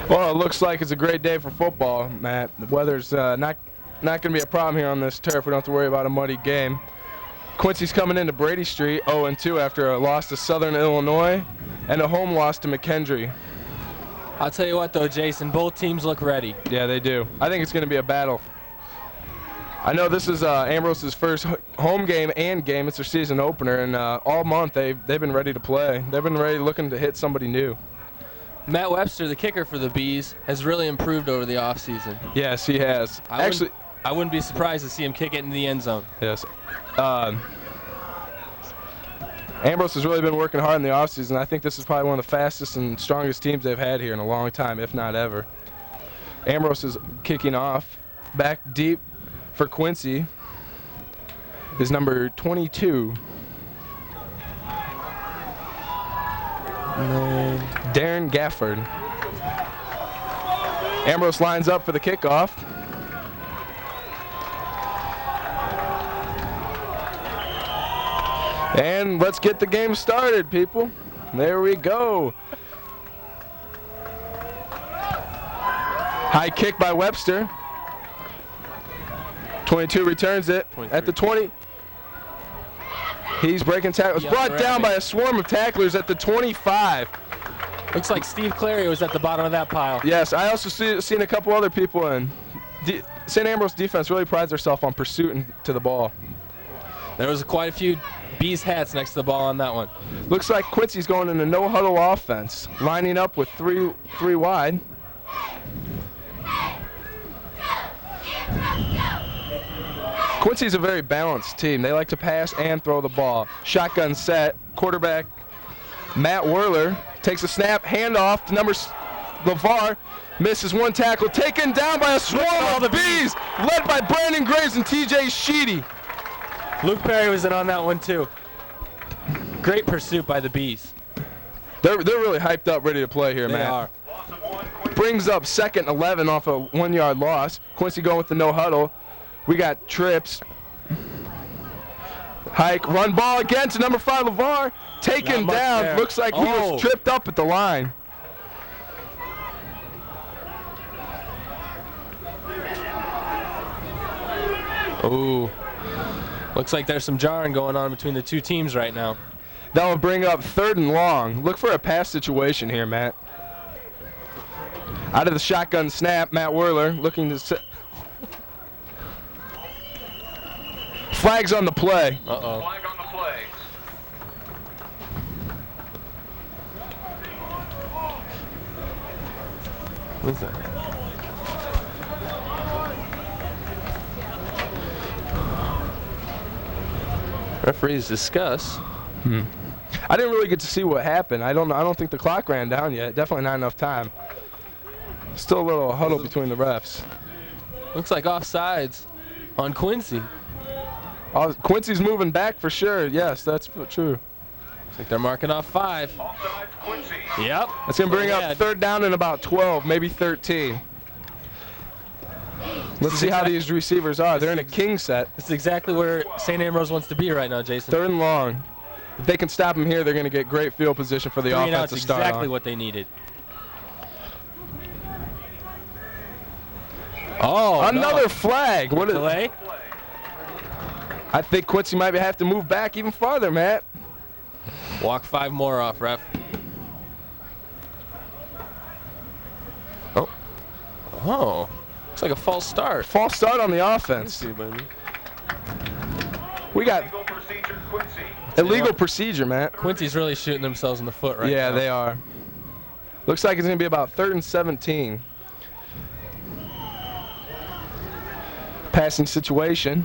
Well, it looks like it's a great day for football, Matt. The weather's not going to be a problem here on this turf. We don't have to worry about a muddy game. Quincy's coming into Brady Street 0-2 after a loss to Southern Illinois and a home loss to McKendree. I'll tell you what, though, Jason, both teams look ready. Yeah, they do. I think it's going to be a battle. I know this is Ambrose's first home game and game. It's their season opener, and all month they've been ready to play. They've been ready looking to hit somebody new. Matt Webster, the kicker for the Bees, has really improved over the offseason. Yes, he has. I wouldn't be surprised to see him kick it in the end zone. Yes. Ambrose has really been working hard in the offseason. I think this is probably one of the fastest and strongest teams they've had here in a long time, if not ever. Ambrose is kicking off. Back deep for Quincy is number 22. Darren Gafford. Ambrose lines up for the kickoff. And let's get the game started, people. There we go. High kick by Webster. 22 returns it at the 20. He's breaking tackles. Brought down by a swarm of tacklers at the 25. Looks like Steve Clary was at the bottom of that pile. Yes, I also seen a couple other people in. St. Ambrose defense really prides herself on pursuit to the ball. There was quite a few Bees hats next to the ball on that one. Looks like Quincy's going in a no-huddle offense, lining up with three wide. Quincy's a very balanced team. They like to pass and throw the ball. Shotgun set. Quarterback Matt Werler takes a snap, handoff to number LeVar. Misses one tackle, taken down by a swarm of the Bees, led by Brandon Graves and TJ Sheedy. Luke Perry was in on that one too. Great pursuit by the Bees. They're really hyped up, ready to play here, Matt. They are. Brings up 2nd 11 off a 1-yard loss. Quincy going with the no huddle. We got trips. Hike, run ball again to number 5 LeVar. Taken down. There. Looks like he was tripped up at the line. Ooh. Looks like there's some jarring going on between the two teams right now. That will bring up 3rd and long. Look for a pass situation here, Matt. Out of the shotgun snap, Matt Werler looking to set. Flags on the play. Uh-oh. Flag on the play. What is that? Referees discuss. I didn't really get to see what happened. I don't think the clock ran down yet. Definitely not enough time. Still a little huddle between the refs. Looks like offsides on Quincy. Quincy's moving back for sure. Yes, that's true. Looks like they're marking off 5. Offside, Quincy. Yep. That's going to bring up 3rd down and about 12, maybe 13. Let's see how these receivers are. They're in a king set. This is exactly where St. Ambrose wants to be right now, Jason. 3rd and long. If they can stop them here, they're going to get great field position for the offense to start exactly on. what they needed. Oh, Another no. flag. What Delay? I think Quincy might have to move back even farther, Matt. Walk 5 more off, ref. Oh. Looks like a false start. False start on the offense. We got Legal procedure, Quincy. illegal procedure, Matt. Quincy's really shooting themselves in the foot right now. Yeah, they are. Looks like it's going to be about 3rd and 17. Passing situation.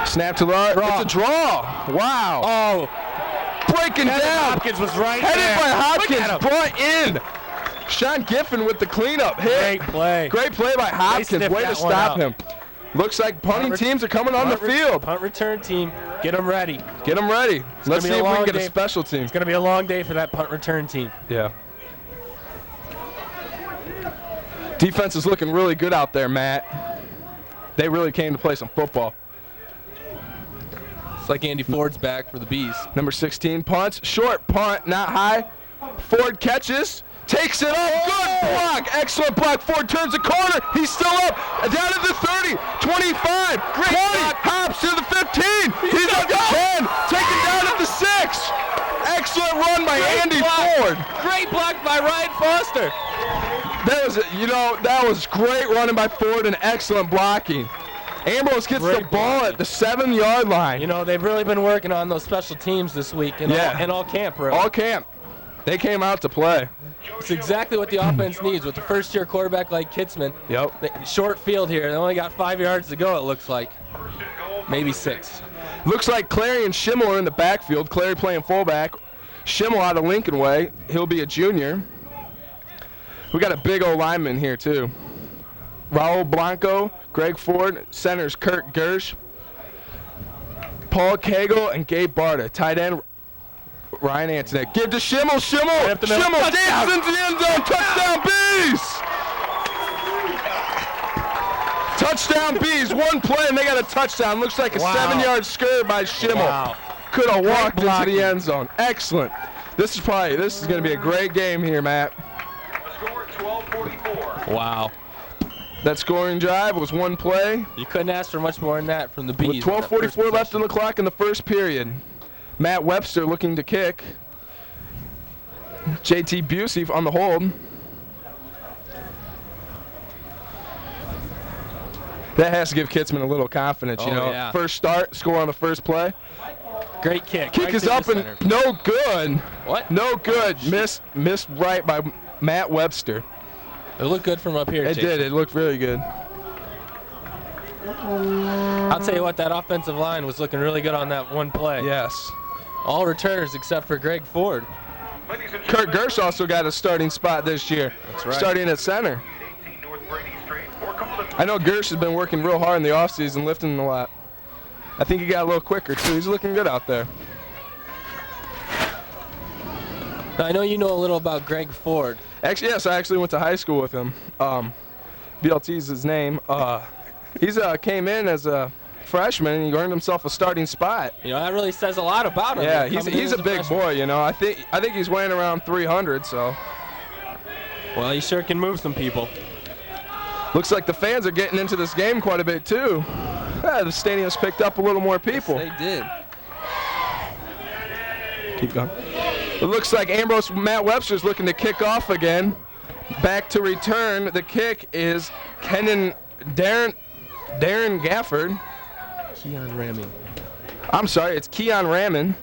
Snap to the right. It's a draw. Wow. Oh, Breaking down. Hopkins was right Headed there. by Look at Hopkins. him. Brought in. Sean Giffen with the cleanup hit. Great play. Great play by Hopkins. sniffed Way to that one stop out. him. Looks like punting teams are coming on the field. Punt return team, get them ready. Get them ready. Let's gonna be see a if we long can get a day. special team. It's going to be a long day for that punt return team. Yeah. Defense is looking really good out there, Matt. They really came to play some football. It's like Andy Ford's back for the Bees. Number 16 punts, short punt, not high. Ford catches, takes it up, good block, excellent block. Ford turns the corner, he's still up, down to the 30, 25, 20, hops to the 15, he's up to 10, taken down at the 6. Excellent run by Andy Ford. Great block by Ryan Foster. That was great running by Ford and excellent blocking. Ambrose gets the ball at the 7-yard line. You know, they've really been working on those special teams this week and all camp, really. All camp. They came out to play. It's exactly what the offense needs with the first-year quarterback like Kitzman. Yep. Short field here. They only got 5 yards to go, it looks like. Maybe 6. Looks like Clary and Schimmel are in the backfield. Clary playing fullback. Schimmel out of Lincoln Way. He'll be a junior. We got a big old lineman here, too. Raul Blanco, Greg Ford, centers Kurt Gersh, Paul Cagle, and Gabe Barta. Tight end Ryan Antonek. Give to Schimmel. Schimmel dances into the end zone. Touchdown, Bees! Touchdown, Bees. One play, and they got a touchdown. Looks like a 7-yard skirt by Schimmel. Wow. Could have walked into the end zone. Excellent. This is going to be a great game here, Matt. The score 12-44. Wow. That scoring drive was one play. You couldn't ask for much more than that from the Bees. With 12:44 left on the clock in the first period. Matt Webster looking to kick. JT Busey on the hold. That has to give Kitzman a little confidence, Yeah. First start, score on the first play. Great kick. Kick right is to the up and center. no good. What? No good. Missed right by Matt Webster. It looked good from up here, It Jason. did. It looked really good. I'll tell you what, that offensive line was looking really good on that one play. Yes. All returners except for Greg Ford. Kurt Gersh also got a starting spot this year. That's right. Starting at center. 18 North Brady Street or Cumberland. I know Gersh has been working real hard in the offseason, lifting a lot. I think he got a little quicker, too. He's looking good out there. Now, I know you know a little about Greg Ford. Actually, yes, I actually went to high school with him. BLT's his name. He's came in as a freshman, and he earned himself a starting spot. You know, that really says a lot about him. Yeah, coming in he's as a big freshman. boy, I think he's weighing around 300, so. Well, he sure can move some people. Looks like the fans are getting into this game quite a bit, too. The stadium's picked up a little more people. Yes, they did. Keep going. It looks like Ambrose Matt Webster's looking to kick off again. Back to return. The kick is Darren Gafford. Keon Ramming. I'm sorry, it's Keon Rammon.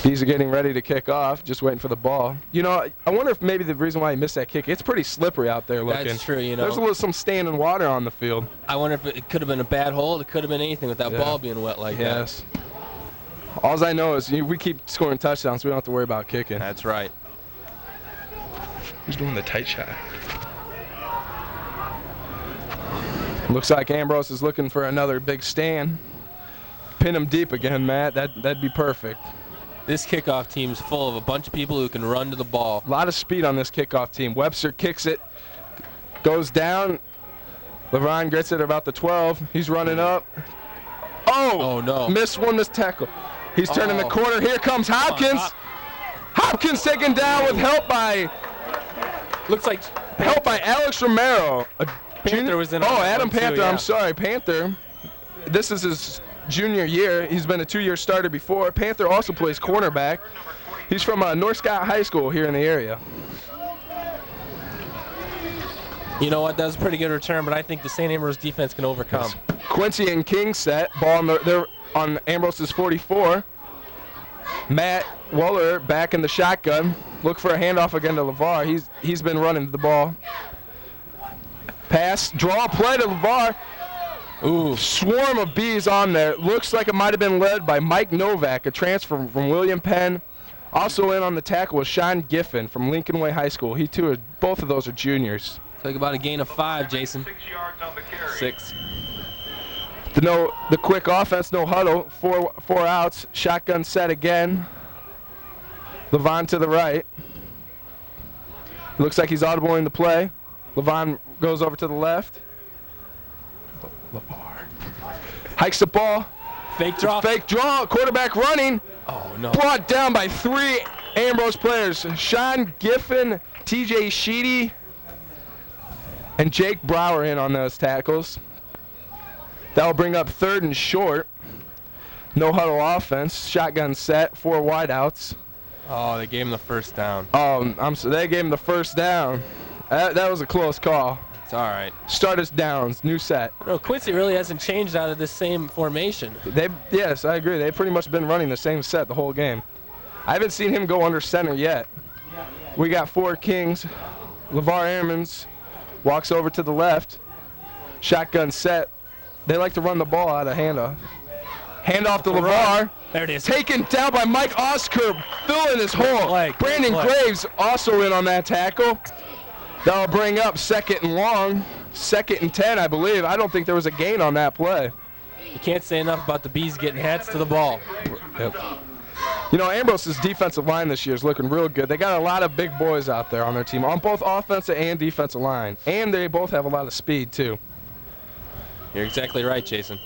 Bees are getting ready to kick off, just waiting for the ball. I wonder if maybe the reason why he missed that kick, it's pretty slippery out there looking. That's true, There's some standing water on the field. I wonder if it could have been a bad hold. It could have been anything with that ball being wet like Yes. All I know is we keep scoring touchdowns, so we don't have to worry about kicking. that. That's right. Who's doing the tight shot? Looks like Ambrose is looking for another big stand. Pin him deep again, Matt. That'd be perfect. This kickoff team's full of a bunch of people who can run to the ball. A lot of speed on this kickoff team. Webster kicks it, goes down. LeVon gets it about the 12. He's running up. Oh, no. Missed tackle. He's turning the corner. Here comes Hopkins. Hopkins taken down with help by Alex Romero. Panther was in on that Adam one too, Panther. yeah. I'm sorry, Panther. This is his junior year. He's been a 2-year starter before. Panther also plays cornerback. He's from North Scott High School here in the area. You know what? That was a pretty good return, but I think the St. Ambrose defense can overcome. Quincy and King set. Ball they're on Ambrose's 44. Matt Waller back in the shotgun. Look for a handoff again to LeVar. He's been running the ball. Pass, draw play to LeVar. Ooh. Swarm of bees on there. Looks like it might have been led by Mike Novak, a transfer from William Penn. Also in on the tackle was Sean Giffen from Lincoln Way High School. Both of those are juniors. Talk about a gain of 5, Jason. 6 yards on the carry. 6. The quick offense, no huddle, four outs, shotgun set again. LeVon to the right. Looks like he's audibling the play. LeVon goes over to the left. Hikes the ball. Fake draw. Fake draw. Quarterback running. Oh, no. Brought down by 3 Ambrose players. Sean Giffen, TJ Sheedy, and Jake Brower in on those tackles. That'll bring up 3rd and short. No huddle offense. Shotgun set. 4 wideouts. Oh, they gave him the first down. Oh, they gave him the first down. That was a close call. It's all right. Start us downs. New set. No, Quincy really hasn't changed out of this same formation. Yes, I agree. They've pretty much been running the same set the whole game. I haven't seen him go under center yet. We got 4 Kings. LeVar Airmans walks over to the left. Shotgun set. They like to run the ball out of handoff. Handoff to LeVar. There it is. Taken down by Mike Oscar, filling his hole. Brandon Graves also in on that tackle. That'll bring up 2nd and long. 2nd and 10, I believe. I don't think there was a gain on that play. You can't say enough about the Bees getting hats to the ball. Yep. You know, Ambrose's defensive line this year is looking real good. They got a lot of big boys out there on their team, on both offensive and defensive line. And they both have a lot of speed, too. You're exactly right, Jason.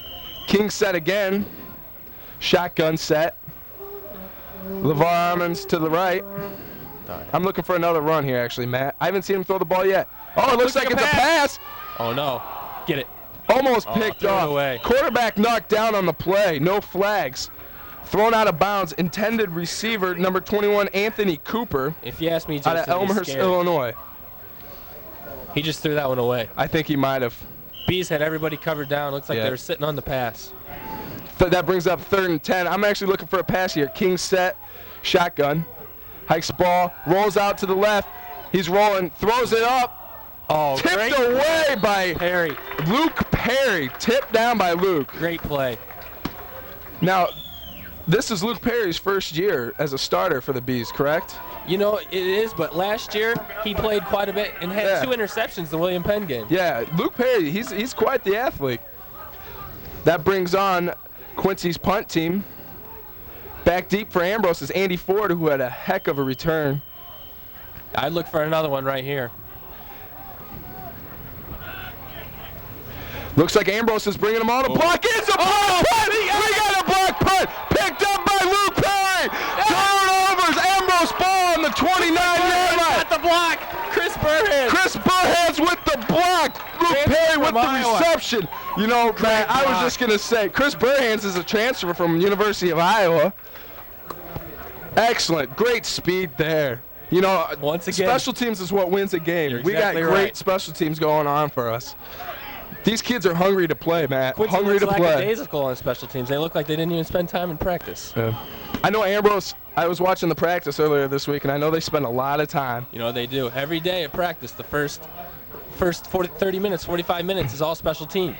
King set again. Shotgun set. LeVar Airmans to the right. I'm looking for another run here, actually, Matt. I haven't seen him throw the ball yet. Oh, it looks like it's a pass. Oh, no. Get it. Almost picked threw it off. away. Quarterback knocked down on the play. No flags. Thrown out of bounds. Intended receiver, number 21, Anthony Cooper. If you ask me, Jason, out of Elmhurst, Illinois. He just threw that one away. I think he might have. Bees had everybody covered down. Looks like they were sitting on the pass. That brings up 3rd and 10. I'm actually looking for a pass here. King set. Shotgun. Hikes the ball. Rolls out to the left. He's rolling. Throws it up. Oh, tipped away by Perry. Luke Perry. Tipped down by Luke. Great play. Now, this is Luke Perry's first year as a starter for the Bees, correct? You know, it is, but last year he played quite a bit and had 2 interceptions the William Penn game. Yeah, Luke Perry, he's quite the athlete. That brings on Quincy's punt team. Back deep for Ambrose is Andy Ford, who had a heck of a return. I'd look for another one right here. Looks like Ambrose is bringing them all. The block is a block punt! We got a block punt! Picked up by Luke Perry! Turnovers! Ambrose ball on the 29-yard line! Got the block! Chris Burhands with the block! Luke Perry with the reception! You know, man, I was just going to say, Chris Burhands is a transfer from University of Iowa. Excellent. Great speed there. You know, once again, special teams is what wins a game. We got great special teams going on for us. These kids are hungry to play, Matt. Quincy hungry to play. Lackadaisical on special teams. They look like they didn't even spend time in practice. Yeah. I know Ambrose, I was watching the practice earlier this week, and I know they spend a lot of time. You know, they do. Every day at practice, the first 30 minutes, 45 minutes is all special teams.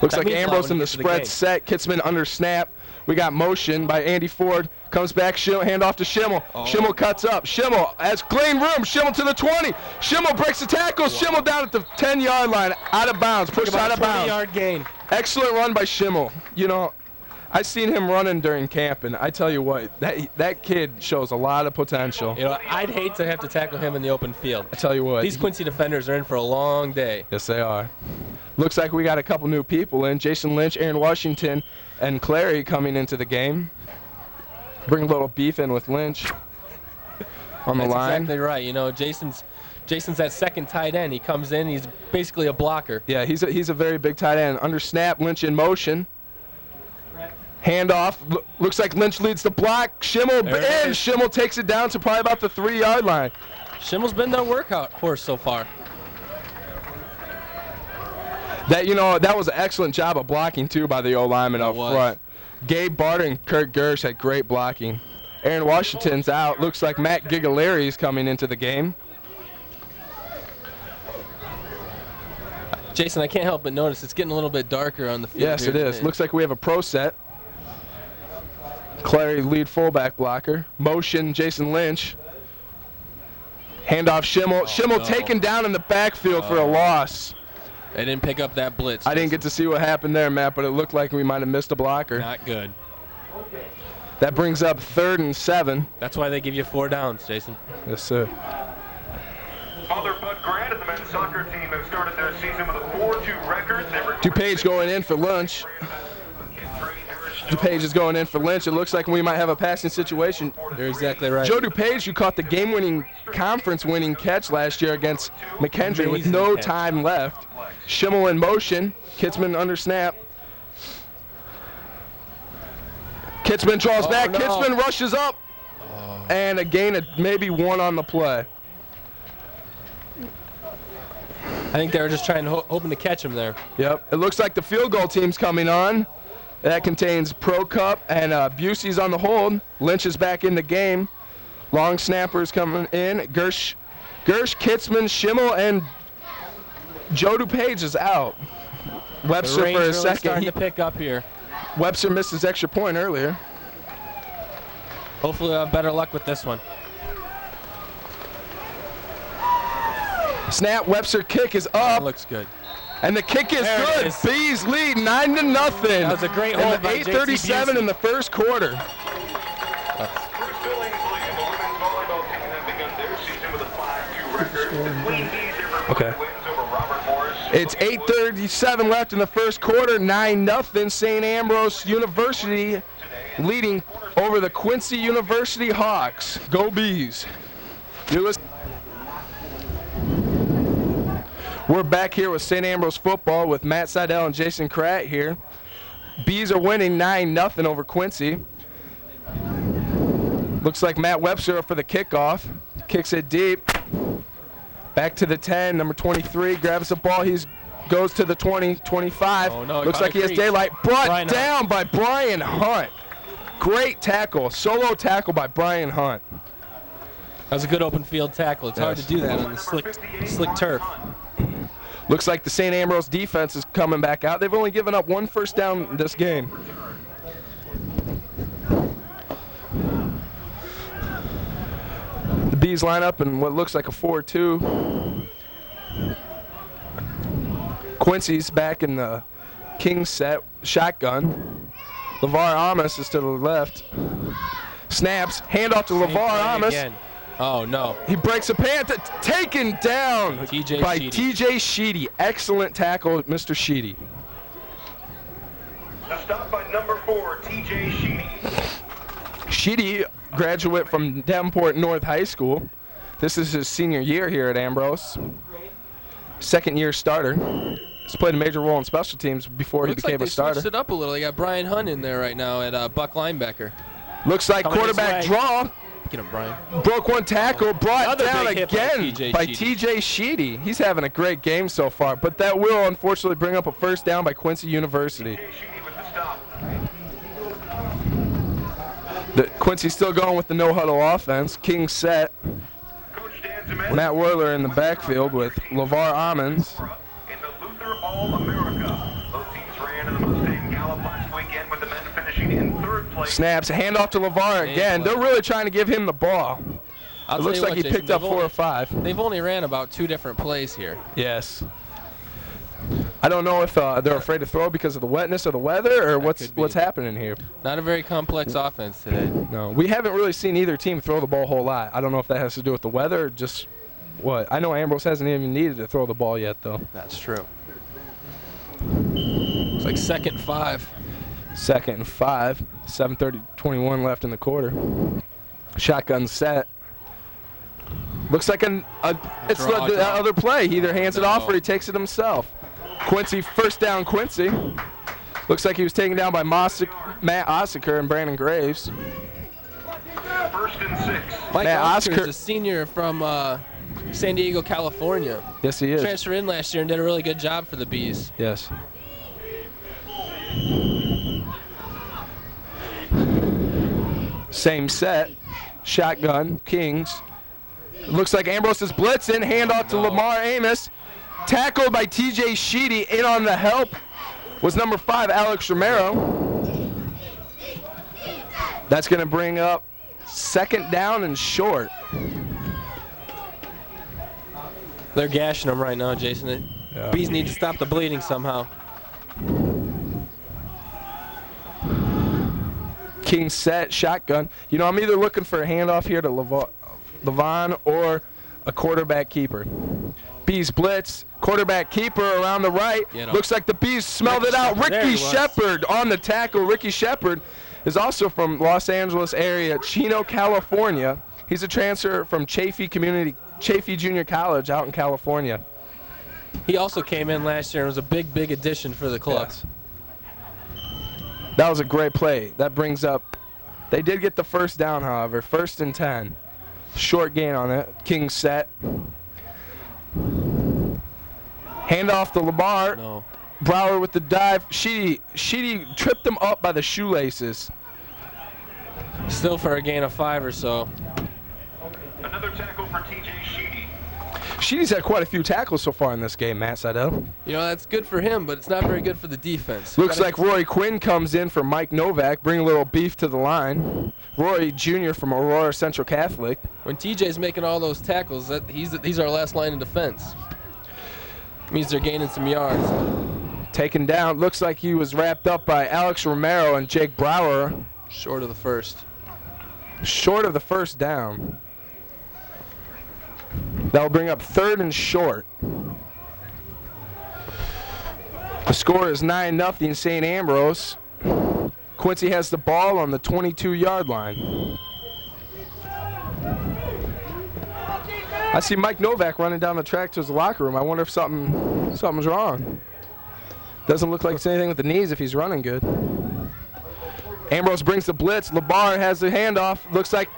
Looks like Ambrose in the spread set. Kitzman under snap. We got motion by Andy Ford. Comes back, hand off to Schimmel. Schimmel cuts up. Schimmel has clean room. Schimmel to the 20. Schimmel breaks the tackle. Schimmel down at the 10-yard line. Out of bounds. Pushed out of bounds. 20-yard gain. Excellent run by Schimmel. You know, I seen him running during camp, and I tell you what, that kid shows a lot of potential. You know, I'd hate to have to tackle him in the open field. I tell you what. These Quincy defenders are in for a long day. Yes, they are. Looks like we got a couple new people in. Jason Lynch, Aaron Washington, and Clary coming into the game. Bring a little beef in with Lynch on the line. That's exactly right. You know, Jason's that second tight end. He comes in. He's basically a blocker. Yeah, he's a very big tight end. Under snap, Lynch in motion. Handoff. Looks like Lynch leads the block. Schimmel in. Schimmel takes it down to probably about the 3-yard line. Schimmel's been their workout horse so far. That was an excellent job of blocking, too, by the O-lineman up front. Gabe Barter and Kurt Gersh had great blocking. Aaron Washington's out. Looks like Matt Gigaleri's coming into the game. Jason, I can't help but notice it's getting a little bit darker on the field. Yes, it is. Looks like we have a pro set. Clary, lead fullback blocker. Motion, Jason Lynch. Handoff, Schimmel. Schimmel taken down in the backfield for a loss. They didn't pick up that blitz. I didn't get to see what happened there, Matt, but it looked like we might have missed a blocker. Not good. That brings up 3rd and 7. That's why they give you 4 downs, Jason. Yes, sir. Father Bud Grant in the men's soccer team have started their season with a 4-2 record. DuPage going in for Lynch. DuPage is going in for Lynch. It looks like we might have a passing situation. You're exactly right. Joe DuPage, who caught the game-winning, conference-winning catch last year against McKendree with no time left. Schimmel in motion. Kitzman under snap. Kitzman draws back. No. Kitzman rushes up. And a gain of maybe 1 on the play. I think they were just trying to hoping to catch him there. Yep. It looks like the field goal team's coming on. That contains Pro Cup and Busey's on the hold. Lynch is back in the game. Long snappers coming in. Gersh, Kitzman, Schimmel, and Joe DuPage is out. Webster for a Really second. starting to pick up here. Webster missed his extra point earlier. Hopefully we'll have better luck with this one. Snap, Webster kick is That up. looks good. And the kick is There it good. is. Bees lead 9-0. That was a great hold by 8:37 JC in the first quarter. Bruce Billingsley and the women's volleyball team have begun their season with a 5-2 record. The Queen Bees have recorded wins over Robert Morris. It's 8:37 left in the first quarter. 9-0. St. Ambrose University leading over the Quincy University Hawks. Go Bees. You're listening. We're back here with St. Ambrose football with Matt Seidel and Jason Kratt here. Bees are winning 9-0 over Quincy. Looks like Matt Webster up for the kickoff. Kicks it deep. Back to the 10, number 23, grabs the ball. He goes to the 20, 25. Oh, no, Looks like he has daylight. Brought down by Brian Hunt. Great tackle, solo tackle by Brian Hunt. That was a good open field tackle. It's hard to do that on the slick turf. Looks like the St. Ambrose defense is coming back out. They've only given up 1 first down this game. The Bees line up in what looks like a 4-2. Quincy's back in the king set, shotgun. LeVar Amos is to the left. Snaps, handoff to LeVar Amos. Again. Oh, no. He breaks a pant, taken down TJ by Sheedy. TJ Sheedy. Excellent tackle, Mr. Sheedy. A stop by number 4, TJ Sheedy. Sheedy, graduate from Davenport North High School. This is his senior year here at Ambrose. Second-year starter. He's played a major role in special teams before he became a starter. Switched it up a little. They got Brian Hunt in there right now at Buck linebacker. Looks like Coming quarterback his way. draw. Get him, Brian. Broke one tackle, brought Another down big hit again by by TJ TJ Sheedy. He's having a great game so far, but that will unfortunately bring up a first down by Quincy University. TJ Sheedy with the stop. Quincy's still going with the no-huddle offense. King set. Coach Dan Zemeckis Matt Werler in the backfield with LeVar Ammons. in the Luther All-America. Both teams ran in the Mustang Gallop last weekend with the men finishing in 3rd place. Snaps, handoff to LeVar again. They're really trying to give him the ball. It looks like he picked up 4 or 5. They've only ran about 2 different plays here. Yes. I don't know if they're afraid to throw because of the wetness of the weather or could be. what's happening here. Not a very complex offense today. No, we haven't really seen either team throw the ball a whole lot. I don't know if that has to do with the weather or just what. I know Ambrose hasn't even needed to throw the ball yet, though. That's true. It's like 2nd and 5. 2nd and 5. 7:21 left in the quarter. Shotgun set. Looks like it's Draw. the other play. He either hands it off or he takes it himself. Quincy, first down Quincy. Looks like he was taken down by Matt Ossiker and Brandon Graves. 1st and 6. Mike Matt Oscar Oscar- is a senior from San Diego, California. Yes, he is. Transferred in last year and did a really good job for the Bees. Yes. Same set. Shotgun, Kings. Looks like Ambrose is blitzing. Handoff to Lamar Amos. Tackled by TJ Sheedy. In on the help was number 5, Alex Romero. That's going to bring up 2nd down and short. They're gashing them right now, Jason. The Bees need to stop the bleeding somehow. King set, shotgun. You know, I'm either looking for a handoff here to Levon or a quarterback keeper. Bees blitz. Quarterback keeper around the right. Looks like the Bees smelled it out. Ricky Shepard on the tackle. Ricky Shepard is also from Los Angeles area, Chino, California. He's a transfer from Chaffee Junior College out in California. He also came in last year and was a big addition for the club. Yes. That was a great play. That brings up, they did get the first down, however. 1st and 10. Short gain on it. King set. Hand off to Labar. No. Brower with the dive. Sheedy tripped him up by the shoelaces. Still for a gain of 5 or so. Another tackle for TJ Sheedy. Sheedy's had quite a few tackles so far in this game, Matt Seidel. You know, that's good for him, but it's not very good for the defense. Looks like Rory Quinn comes in for Mike Novak, bring a little beef to the line. Rory Jr. from Aurora Central Catholic. When TJ's making all those tackles, he's our last line of defense. Means they're gaining some yards. Taken down. Looks like he was wrapped up by Alex Romero and Jake Brower. Short of the first. Short of the first down. That'll bring up 3rd and short. The score is 9-0 St. Ambrose. Quincy has the ball on the 22-yard line. I see Mike Novak running down the track to his locker room. I wonder if something's wrong. Doesn't look like it's anything with the knees if he's running good. Ambrose brings the blitz. Labar has the handoff. Looks like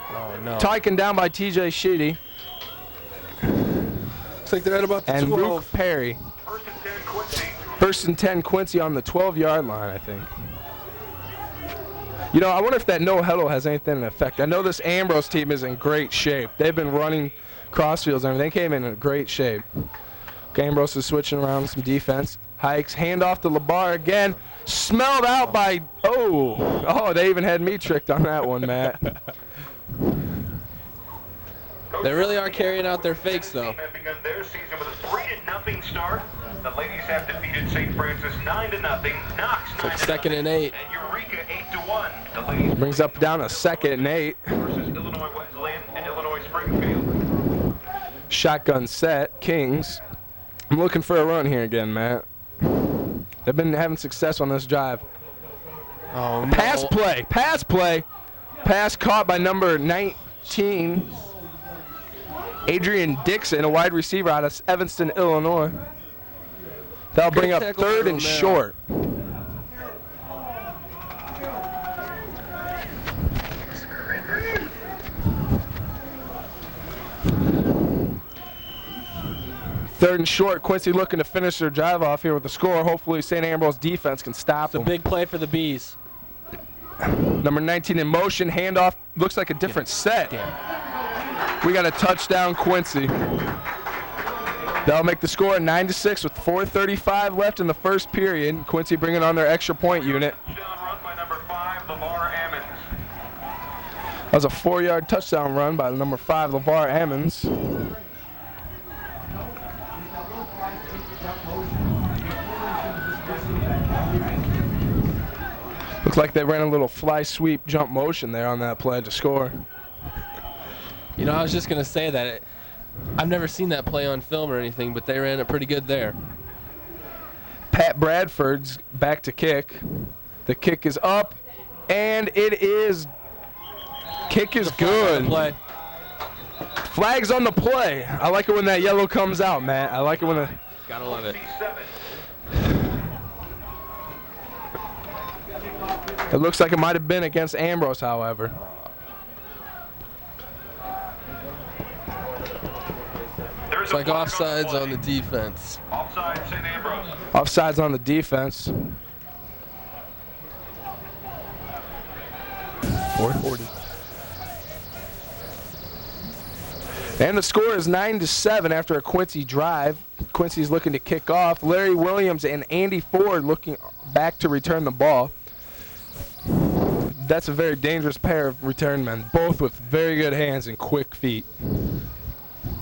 taken down by TJ Sheedy. Looks like they're at about the 12. And Luke Perry. 1st and 10 Quincy. 1st and 10 Quincy on the 12-yard line, I think. You know, I wonder if that no huddle has anything in effect. I know this Ambrose team is in great shape. They've been running crossfields and everything. They came in great shape. Okay, Ambrose is switching around some defense. Hikes, handoff to Labar again. Smelled out by, they even had me tricked on that one, Matt. They really are carrying out their fakes, though. Have begun their season with a 3-0 start. The ladies have defeated St. Francis 9-0, Knox 9-0, It's like 2nd and 8. and Eureka 8-1. The ladies Brings up down to 2nd and 8. versus Illinois Wesleyan and Illinois Springfield. Shotgun set, Kings. I'm looking for a run here again, Matt. They've been having success on this drive. Oh, no. Pass play. Pass caught by number 19, Adrian Dixon, a wide receiver out of Evanston, Illinois. That'll bring up 3rd and short. Third and short. Quincy looking to finish their drive off here with the score. Hopefully St. Ambrose defense can stop them. It's a big play for the Bees. Number 19 in motion. Handoff. Looks like a different set. We got a touchdown, Quincy. That'll make the score 9-6 with 4:35 left in the first period. Quincy bringing on their extra point unit. Touchdown run by number 5, LeVar Ammons. That was a 4-yard touchdown run by number 5, LeVar Ammons. Looks like they ran a little fly sweep jump motion there on that play to score. You know, I was just going to say that. I've never seen that play on film or anything, but they ran it pretty good there. Pat Bradford's back to kick. The kick is up, and it is. Kick is good. Play. Flags on the play. I like it when that yellow comes out, Matt. I like it when the. Gotta love it. It looks like it might have been against Ambrose, however. It's like offsides on the defense. Offside, St. Ambrose. Offsides on the defense. 440. And the score is 9-7 after a Quincy drive. Quincy's looking to kick off. Larry Williams and Andy Ford looking back to return the ball. That's a very dangerous pair of return men, both with very good hands and quick feet.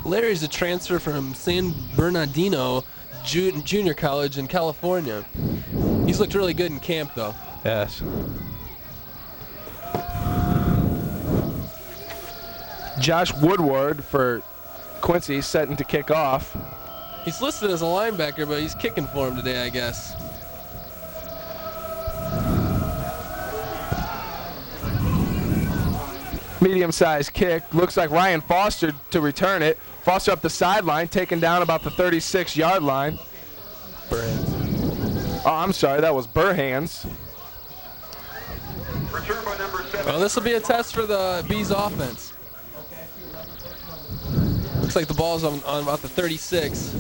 Larry's a transfer from San Bernardino Junior College in California. He's looked really good in camp, though. Yes. Josh Woodward for Quincy setting to kick off. He's listed as a linebacker, but he's kicking for him today, I guess. Medium-sized kick. Looks like Ryan Foster to return it. Foster up the sideline, taken down about the 36-yard line. Oh, I'm sorry, that was Burhands. Return by number 7. Well, this will be a test for the Bees offense. Looks like the ball's on about the 36.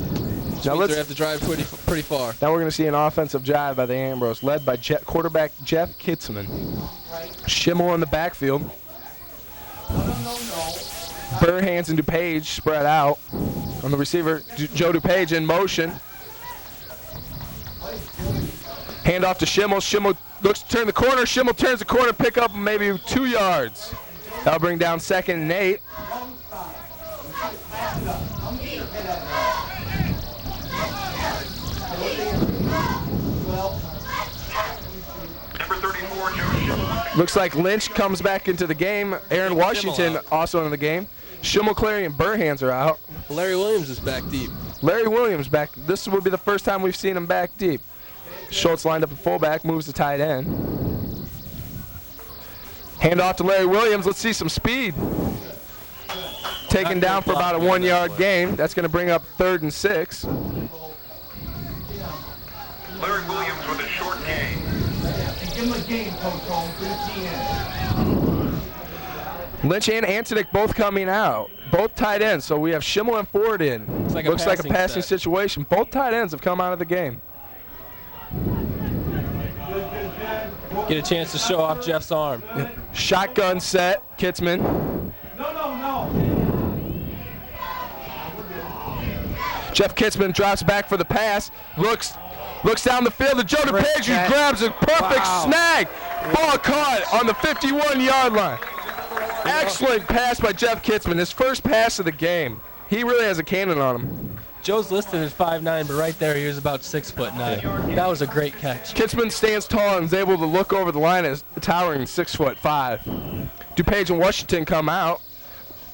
Now They have to drive pretty far. Now we're going to see an offensive drive by the Ambrose, led by quarterback Jeff Kitzman. Schimmel in the backfield. Burhands and DuPage spread out. On the receiver, Joe DuPage in motion. Hand off to Schimmel. Schimmel looks to turn the corner. Schimmel turns the corner, pick up maybe 2 yards. That'll bring down 2nd and 8. Number 34, Joe Schimmel. Looks like Lynch comes back into the game. Aaron Washington also in the game. Schimmel, Clary, and Burhands are out. Larry Williams is back deep. Larry Williams back. This would be the first time we've seen him back deep. Schultz lined up at fullback, moves to tight end. Hand off to Larry Williams. Let's see some speed. Taken down for about a 1-yard gain. That's going to bring up 3rd and 6. Larry Williams with a short gain. Give him a game, Coach Holmes. Lynch and Antonick both coming out. Both tight ends. So we have Schimmel and Ford in. Looks like a passing situation. Both tight ends have come out of the game. Get a chance to show off Jeff's arm. Shotgun set, Kitzman. No. Jeff Kitzman drops back for the pass. Looks down the field to Joe DuPage, who grabs a perfect snag. Ball caught on the 51-yard line. Excellent pass by Jeff Kitzman. His first pass of the game. He really has a cannon on him. Joe's listed as 5'9", but right there he was about 6'9". That was a great catch. Kitzman stands tall and is able to look over the line as towering 6'5". DuPage and Washington come out.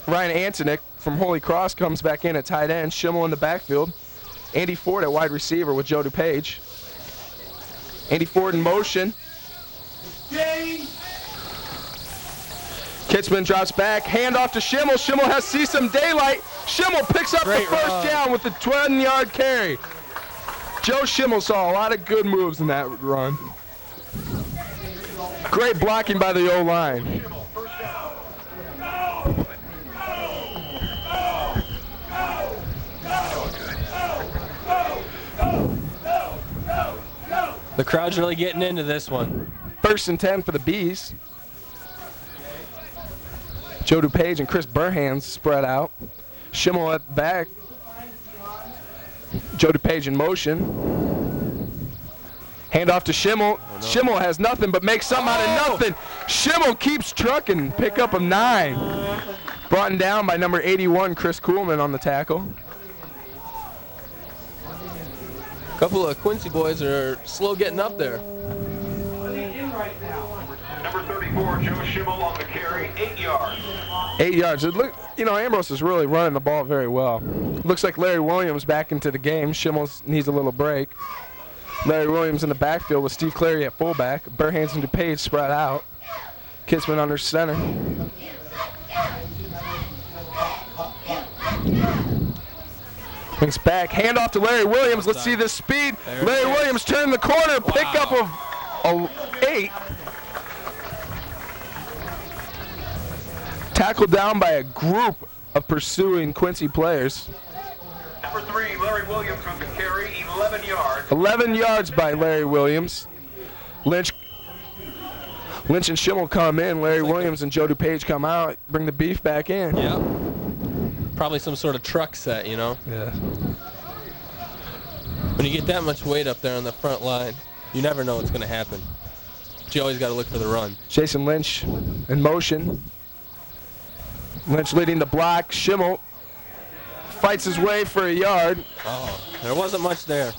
Ryan Antonick from Holy Cross comes back in at tight end. Schimmel in the backfield. Andy Ford at wide receiver with Joe DuPage. Andy Ford in motion. Kitzman drops back. Hand off to Schimmel. Schimmel has see some daylight. Schimmel picks up the first down with the 20-yard carry. Joe Schimmel saw a lot of good moves in that run. Great blocking by the O-line. The crowd's really getting into this one. 1st and 10 for the Bees. Joe DuPage and Chris Burhands spread out. Schimmel at the back. Joe DuPage in motion. Hand off to Schimmel. Oh, no. Schimmel has nothing but makes something out of nothing. Schimmel keeps trucking. Pick up of 9. Brought down by number 81, Chris Kuhlman on the tackle. A couple of Quincy boys are slow getting up there. Number 34, Joe Schimmel on the carry, 8 yards. 8 yards. Ambrose is really running the ball very well. Looks like Larry Williams back into the game. Schimmel needs a little break. Larry Williams in the backfield with Steve Clary at fullback. Burhands and DuPage spread out. Kitzman under center. Brings back. Hand off to Larry Williams. Let's see this speed. Larry Williams turned the corner. Pick up of 8. Tackled down by a group of pursuing Quincy players. Number 3, Larry Williams with the carry, 11 yards. 11 yards by Larry Williams. Lynch and Schimmel come in. Larry Williams and Joe DuPage come out. Bring the beef back in. Yeah. Probably some sort of truck set, you know? Yeah. When you get that much weight up there on the front line, you never know what's going to happen. But you always got to look for the run. Jason Lynch in motion. Lynch leading the block. Schimmel fights his way for a yard. Oh, there wasn't much there.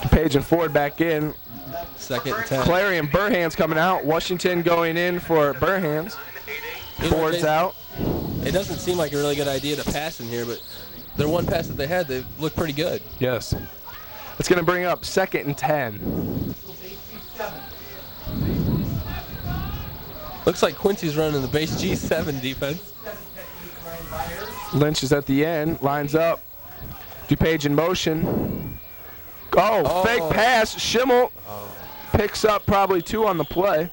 DuPage and Ford back in. Second and 10. Clary and Burhan's coming out. Washington going in for Burhan's. Ford's out. It doesn't seem like a really good idea to pass in here, but their one pass that they had, they looked pretty good. Yes. It's going to bring up 2nd and 10. Looks like Quincy's running the base G7 defense. Lynch is at the end, lines up. DuPage in motion. Oh, fake pass. Schimmel picks up probably 2 on the play.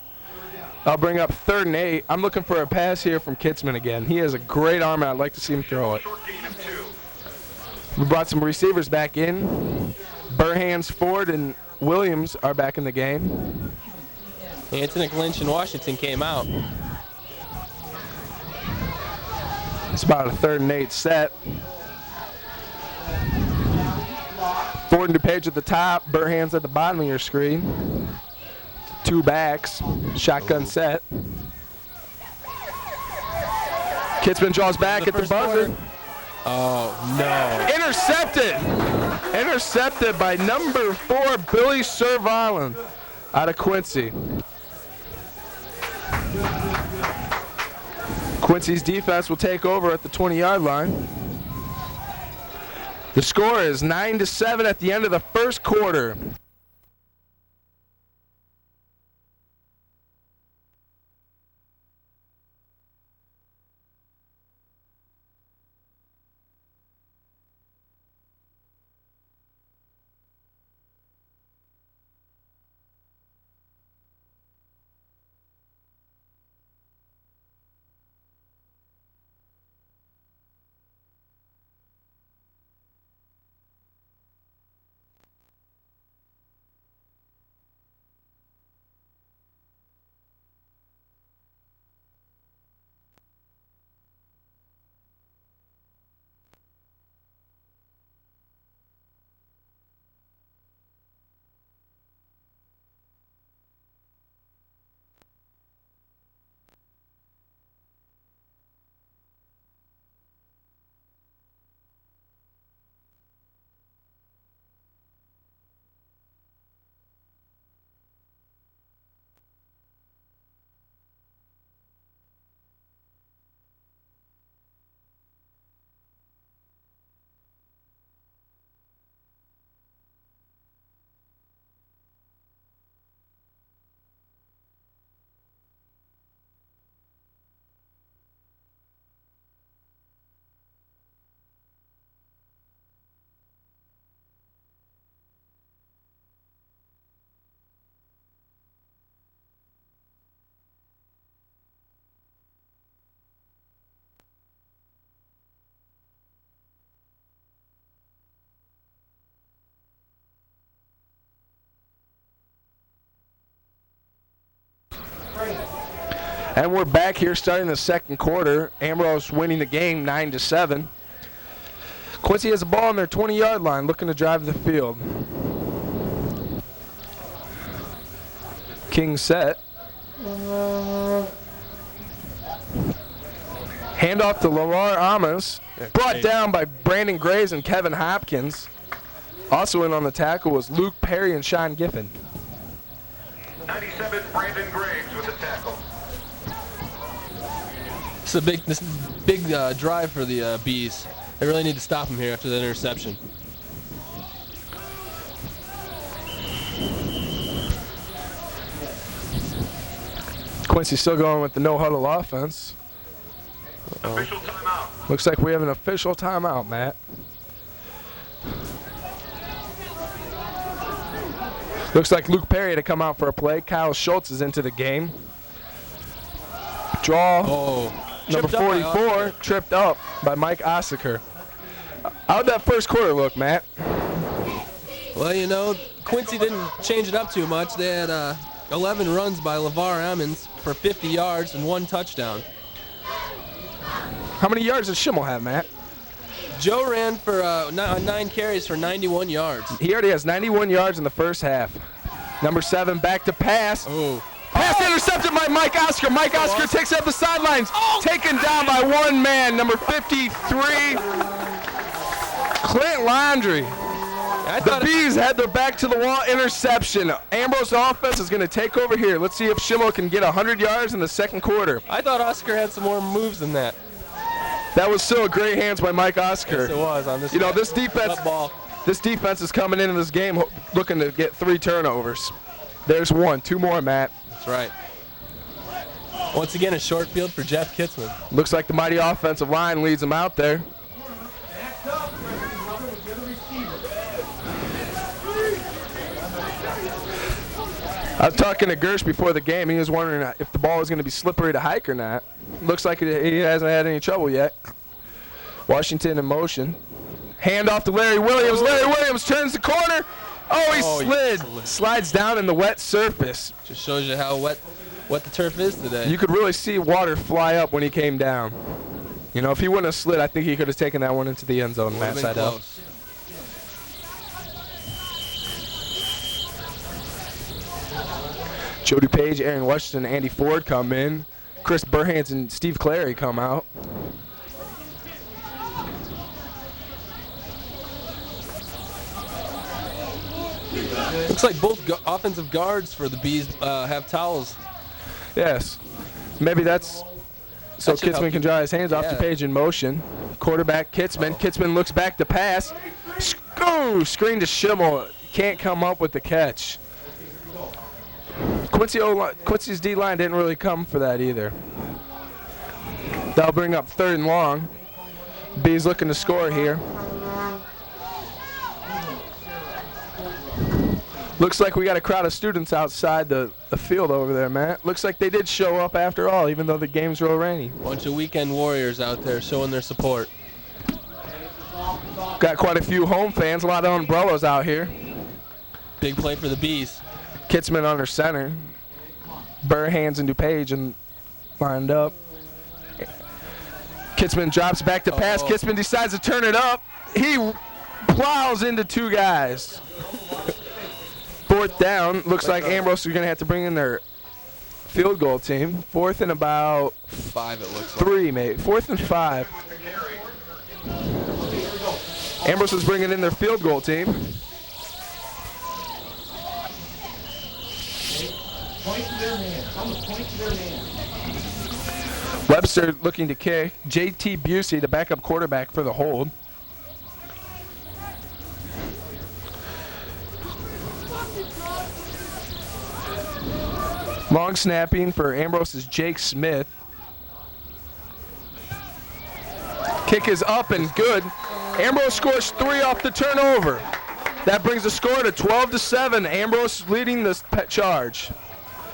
I'll bring up 3rd and 8. I'm looking for a pass here from Kitzman again. He has a great arm, and I'd like to see him throw it. We brought some receivers back in. Burhan's, Ford, and Williams are back in the game. Anthony Lynch and Washington came out. It's about a 3rd and 8 set. Ford and DuPage at the top. Burhan's at the bottom of your screen. 2 backs. Shotgun set. Kitzman draws back at the buzzer. Oh, no. Intercepted. Intercepted by number 4, Billy Servalin out of Quincy. Quincy's defense will take over at the 20-yard line. The score is 9-7 at the end of the first quarter. And we're back here starting the second quarter. Ambrose winning the game 9-7. Quincy has a ball on their 20-yard line looking to drive the field. King set. Handoff to Lamar Amos. Brought down by Brandon Graves and Kevin Hopkins. Also in on the tackle was Luke Perry and Sean Giffen. 97, Brandon Graves with the tackle. This is a big drive for the Bees. They really need to stop him here after that interception. Quincy still going with the no-huddle offense. Official timeout. Looks like we have an official timeout, Matt. Looks like Luke Perry to come out for a play. Kyle Schultz is into the game. Draw. Oh. Number 44, tripped up by Mike Ossaker. How'd that first quarter look, Matt? Well, you know, Quincy didn't change it up too much. They had 11 runs by LeVar Emmons for 50 yards and 1 touchdown. How many yards does Schimmel have, Matt? Joe ran for 9 carries for 91 yards. He already has 91 yards in the first half. Number 7, back to pass. Oh. Pass intercepted by Mike Oscar. Mike Oscar takes up the sidelines. Taken down by one man, number 53, Clint Laundrie. I The thought Bees had their back to the wall, interception. Ambrose offense is going to take over here. Let's see if Schimmel can get 100 yards in the second quarter. I thought Oscar had some more moves than that. That was still great hands by Mike Oscar. Yes, it was on this. You know, this defense. Ball. This defense is coming into this game looking to get 3 turnovers. There's 1. 2 more, Matt. That's right. Once again, a short field for Jeff Kitzman. Looks like the mighty offensive line leads them out there. I was talking to Gersh before the game. He was wondering if the ball was going to be slippery to hike or not. Looks like he hasn't had any trouble yet. Washington in motion. Hand off to Larry Williams. Larry Williams turns the corner. Oh, he slid. Slides down in the wet surface. Just shows you how wet the turf is today. You could really see water fly up when he came down. You know, if he wouldn't have slid, I think he could have taken that one into the end zone. Matt Seidel. Jody Page, Aaron Washington, Andy Ford come in. Chris Burhans and Steve Clary come out. Looks like both offensive guards for the Bees have towels. Yes. Maybe that's so Kitzman can dry his hands off to Page in motion. Quarterback Kitzman. Kitzman looks back to pass. Screen to Schimmel. Can't come up with the catch. Quincy's D-line didn't really come for that either. That'll bring up 3rd and long. Bees looking to score here. Looks like we got a crowd of students outside the field over there, Matt. Looks like they did show up after all, even though the game's real rainy. Bunch of weekend warriors out there showing their support. Got quite a few home fans, a lot of umbrellas out here. Big play for the Bees. Kitzman under center. Burhans and DuPage and lined up. Kitzman drops back to pass. Kitzman decides to turn it up. He plows into 2 guys. 4th down. Looks like Ambrose is going to have to bring in their field goal team. 4th and about 5, it looks 3, maybe. 4th and 5. Ambrose is bringing in their field goal team. Webster looking to kick. JT Busey, the backup quarterback for the hold. Long snapping for Ambrose is Jake Smith. Kick is up and good. Ambrose scores 3 off the turnover. That brings the score to 12-7. Ambrose leading this charge.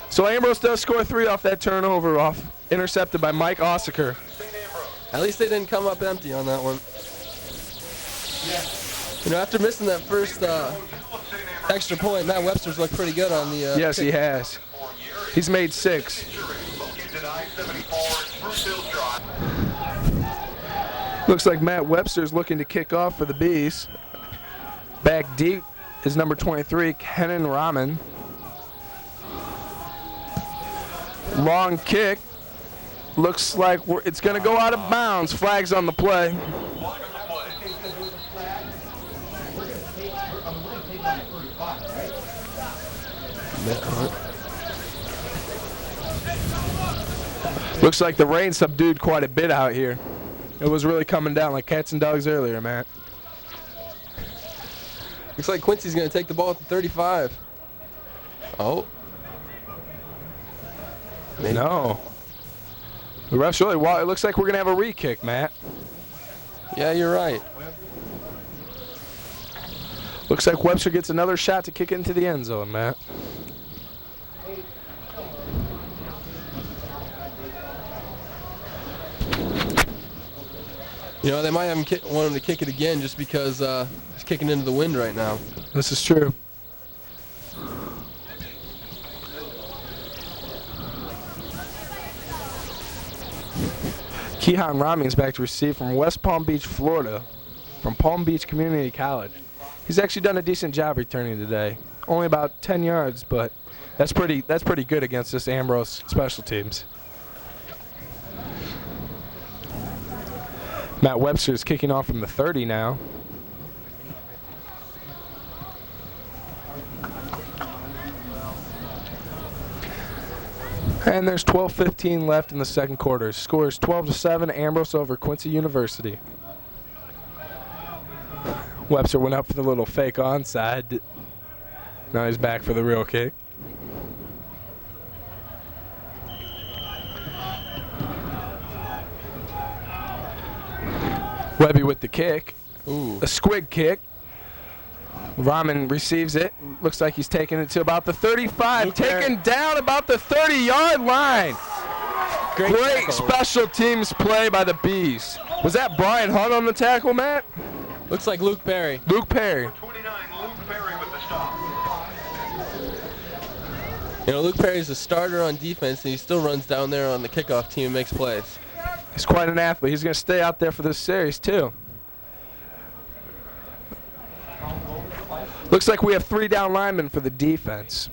So Ambrose does score 3 off that turnover, intercepted by Mike Ossaker. At least they didn't come up empty on that one. You know, after missing that first extra point, Matt Webster's looked pretty good on the yes, he has. He's made 6. Looks like Matt Webster's looking to kick off for the Bees. Back deep is number 23, Kenan Rahman. Long kick. Looks like it's going to go out of bounds. Flags on the play. Looks like the rain subdued quite a bit out here. It was really coming down like cats and dogs earlier, Matt. Looks like Quincy's going to take the ball at the 35. Oh. Maybe. No. The ref's really wild. It looks like we're going to have a re-kick, Matt. Yeah, you're right. Looks like Webster gets another shot to kick it into the end zone, Matt. You know, they might want him to kick it again just because he's kicking into the wind right now. This is true. Kehan Raming's back to receive from West Palm Beach, Florida, from Palm Beach Community College. He's actually done a decent job returning today. Only about 10 yards, but that's pretty good against this Ambrose special teams. Matt Webster is kicking off from the 30 now. And there's 12:15 left in the second quarter. Score is 12-7, Ambrose over Quincy University. Webster went up for the little fake onside. Now he's back for the real kick. Webby with the kick. Ooh. A squig kick. Rahman receives it. Looks like he's taking it to about the 35. Taken down about the 30-yard line. Great tackle. special teams play by the Bees. Was that Brian Hunt on the tackle, Matt? Looks like Luke Perry. Luke Perry. 29, Luke Perry with the stop. You know, Luke Perry's a starter on defense, and he still runs down there on the kickoff team and makes plays. He's quite an athlete. He's going to stay out there for this series, too. Looks like we have 3 down linemen for the defense.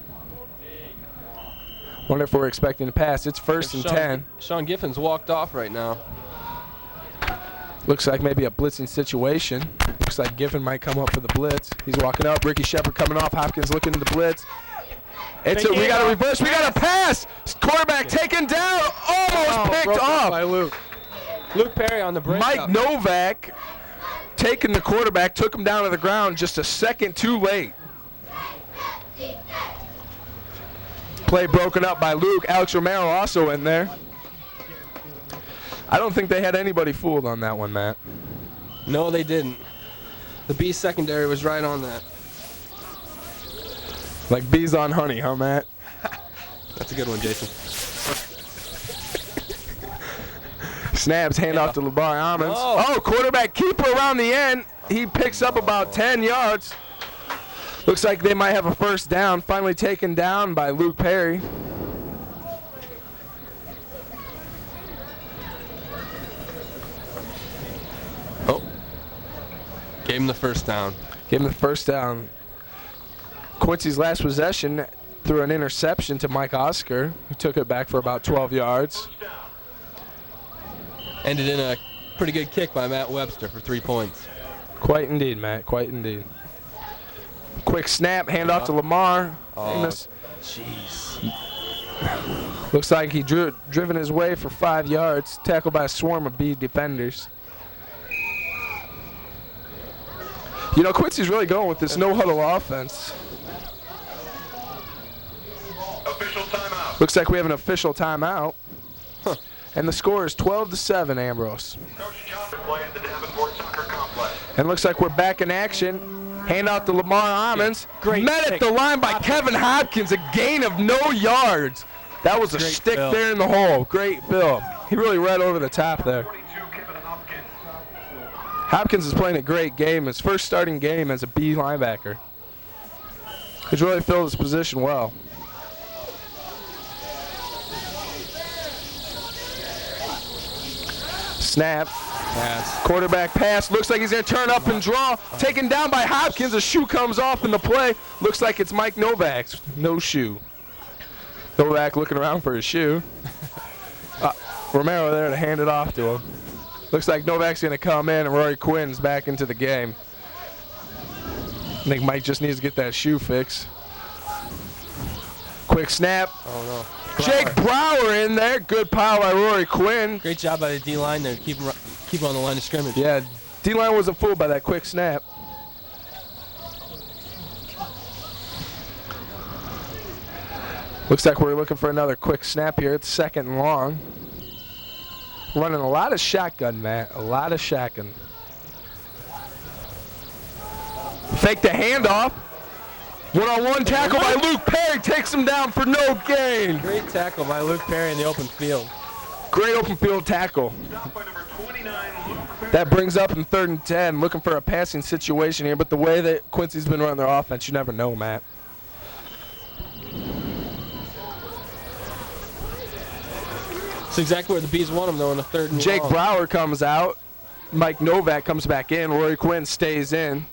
Wonder if we're expecting to pass. It's 1st and 10. Sean Giffen's walked off right now. Looks like maybe a blitzing situation. Looks like Giffen might come up for the blitz. He's walking up. Ricky Shepard coming off. Hopkins looking to the blitz. We got a reverse. We got a pass. Quarterback taken down. Almost picked off by Luke. Luke Perry on the break. Mike Novak taking the quarterback, took him down to the ground just a second too late. Play broken up by Luke. Alex Romero also in there. I don't think they had anybody fooled on that one, Matt. No, they didn't. The B secondary was right on that. Like bees on honey, huh, Matt? That's a good one, Jason. Snaps, handoff to LeBar Almonds. Oh, quarterback keeper around the end. He picks up about 10 yards. Looks like they might have a first down. Finally taken down by Luke Perry. Oh. Gave him the first down. Gave him the first down. Quincy's last possession threw an interception to Mike Oscar, who took it back for about 12 yards. Ended in a pretty good kick by Matt Webster for 3 points. Quite indeed, Matt. Quite indeed. Quick snap, handoff to Lamar. Oh, jeez. Looks like he driven his way for 5 yards. Tackled by a swarm of B defenders. You know, Quincy's really going with this no-huddle offense. Official timeout. Looks like we have an official timeout. And the score is 12-7, Ambrose. Coach Johnson play at the Davenport Soccer Complex. And looks like we're back in action. Hand out to Lamar Almonds. Met at the line by Kevin Hopkins. A gain of no yards. That was a Great stick fill. there in the hole. Great fill. He really read over the top there. 42, Kevin Hopkins. Hopkins is playing a great game. His first starting game as a B linebacker. He's really filled his position well. Snap. Pass. Quarterback pass. Looks like he's going to turn up and draw. Taken down by Hopkins. A shoe comes off in the play. Looks like it's Mike Novak's. No shoe. Novak looking around for his shoe. Romero there to hand it off to him. Looks like Novak's going to come in and Rory Quinn's back into the game. I think Mike just needs to get that shoe fixed. Quick snap. Oh, no. Jake Brower in there. Good pile by Rory Quinn. Great job by the D-line there to keep him on the line of scrimmage. Yeah, D-line wasn't fooled by that quick snap. Looks like we're looking for another quick snap here. It's 2nd and long. Running a lot of shotgun, Matt. A lot of shotgun. Fake the handoff. One-on-one tackle by Luke Perry. Takes him down for no gain. Great tackle by Luke Perry in the open field. Great open field tackle. Stop by number 29, Luke Perry. That brings up in 3rd and 10. Looking for a passing situation here, but the way that Quincy's been running their offense, you never know, Matt. That's exactly where the Bees want him, though, in the 3rd and Jake long. Brower comes out. Mike Novak comes back in. Rory Quinn stays in.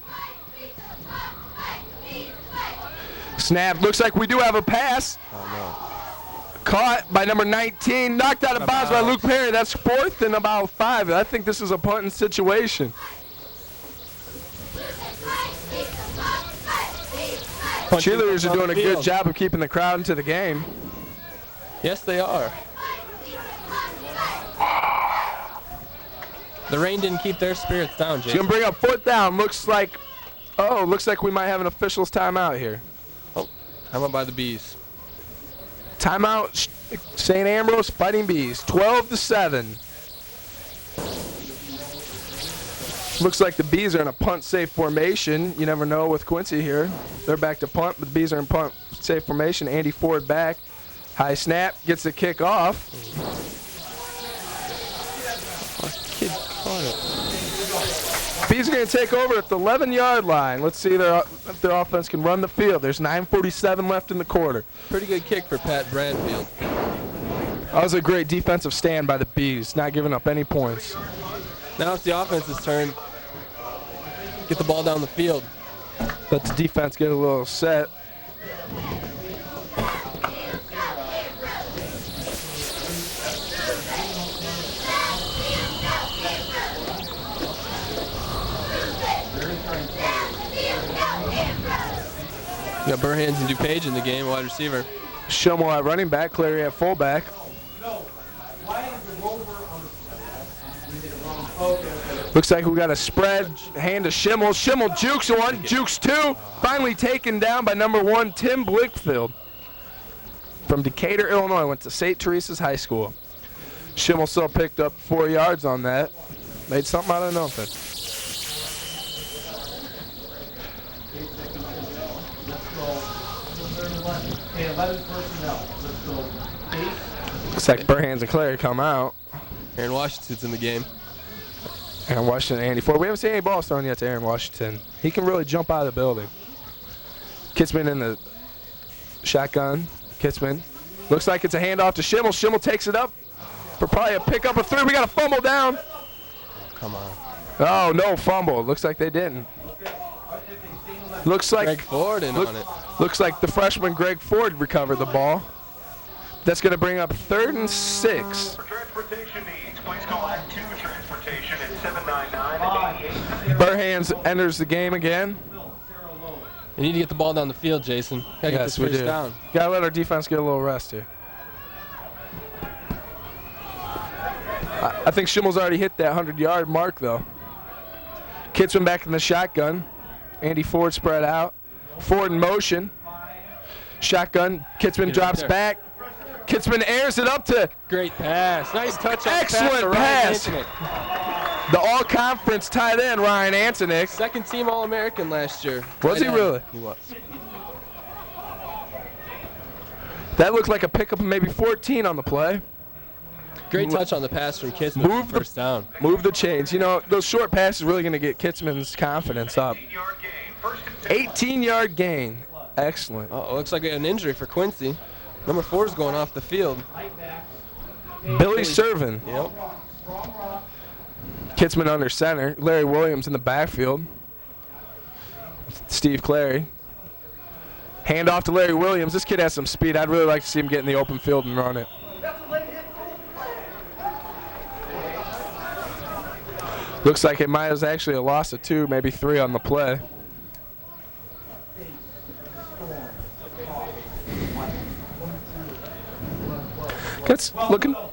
Snap. Looks like we do have a pass. Oh, Caught by number 19. Knocked out of bounds by Luke Perry. That's 4th and about 5. I think this is a punting situation. Cheerleaders are doing a good job of keeping the crowd into the game. Yes, they are. The rain didn't keep their spirits down, He's Jason. gonna bring up 4th down. Looks like we might have an official's timeout here. Oh, how about by the Bees? Timeout, St. Ambrose Fighting Bees, 12-7. Looks like the Bees are in a punt-safe formation. You never know with Quincy here. They're back to punt, but the Bees are in punt-safe formation. Andy Ford back. High snap, gets the kick off. Kid caught it. Bees are going to take over at the 11-yard line. Let's see if their offense can run the field. There's 9:47 left in the quarter. Pretty good kick for Pat Bradfield. That was a great defensive stand by the Bees, not giving up any points. Now it's the offense's turn. Get the ball down the field. Let the defense get a little set. We got Burhans and DuPage in the game, wide receiver. Schimmel at running back, Clary at fullback. Looks like we got a spread, hand to Schimmel. Schimmel jukes one, jukes two. Finally taken down by number 1, Tim Blickfield. From Decatur, Illinois, went to St. Teresa's High School. Schimmel still picked up 4 yards on that. Made something out of nothing. Looks like Burhans and Clary come out. Aaron Washington's in the game. Aaron Washington, Andy Ford. We haven't seen any balls thrown yet to Aaron Washington. He can really jump out of the building. Kitzman in the shotgun. Kitzman. Looks like it's a handoff to Schimmel. Schimmel takes it up for probably a pickup of 3. We got a fumble down. Come on. Oh, no fumble. Looks like they didn't. Looks like Greg Ford in on it. Looks like the freshman Greg Ford recovered the ball. That's going to bring up 3rd and 6. For transportation needs, please call Act 2 Transportation at 799-88. Burhans enters the game again. We need to get the ball down the field, Jason. Gotta get this first down. Gotta let our defense get a little rest here. I think Schimmel's already hit that 100-yard mark, though. Kitzman back in the shotgun. Andy Ford spread out. Ford in motion. Shotgun. Kitzman drops back. Kitzman airs it up to. Great pass. Nice touch. Excellent pass. The all-conference tight end, Ryan Antonick. Second team All-American last year. Was he really? He was. That looked like a pickup of maybe 14 on the play. Great touch on the pass from Kitzman. First down. Move the chains. You know, those short passes are really going to get Kitzman's confidence up. 18-yard gain. Excellent. Oh, looks like we had an injury for Quincy. Number 4 is going off the field. Billy Servin. Yep. Kitzman under center. Larry Williams in the backfield. Steve Clary. Hand off to Larry Williams. This kid has some speed. I'd really like to see him get in the open field and run it. Looks like it might have actually a loss of 2, maybe 3 on the play.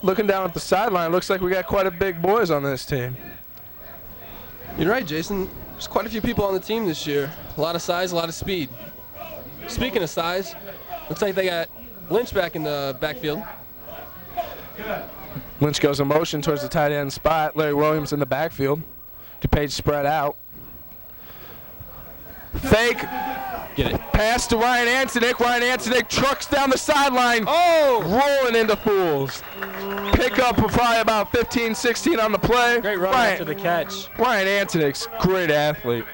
Looking down at the sideline, looks like we got quite a big boys on this team. You're right, Jason. There's quite a few people on the team this year. A lot of size, a lot of speed. Speaking of size, looks like they got Lynch back in the backfield. Lynch goes in motion towards the tight end spot. Larry Williams in the backfield. DuPage spread out. Fake. Get it. Pass to Ryan Antonick. Ryan Antonick trucks down the sideline. Oh! Rolling into fools. Pick up for probably about 15, 16 on the play. Great run after the catch. Ryan Antonick's a great athlete.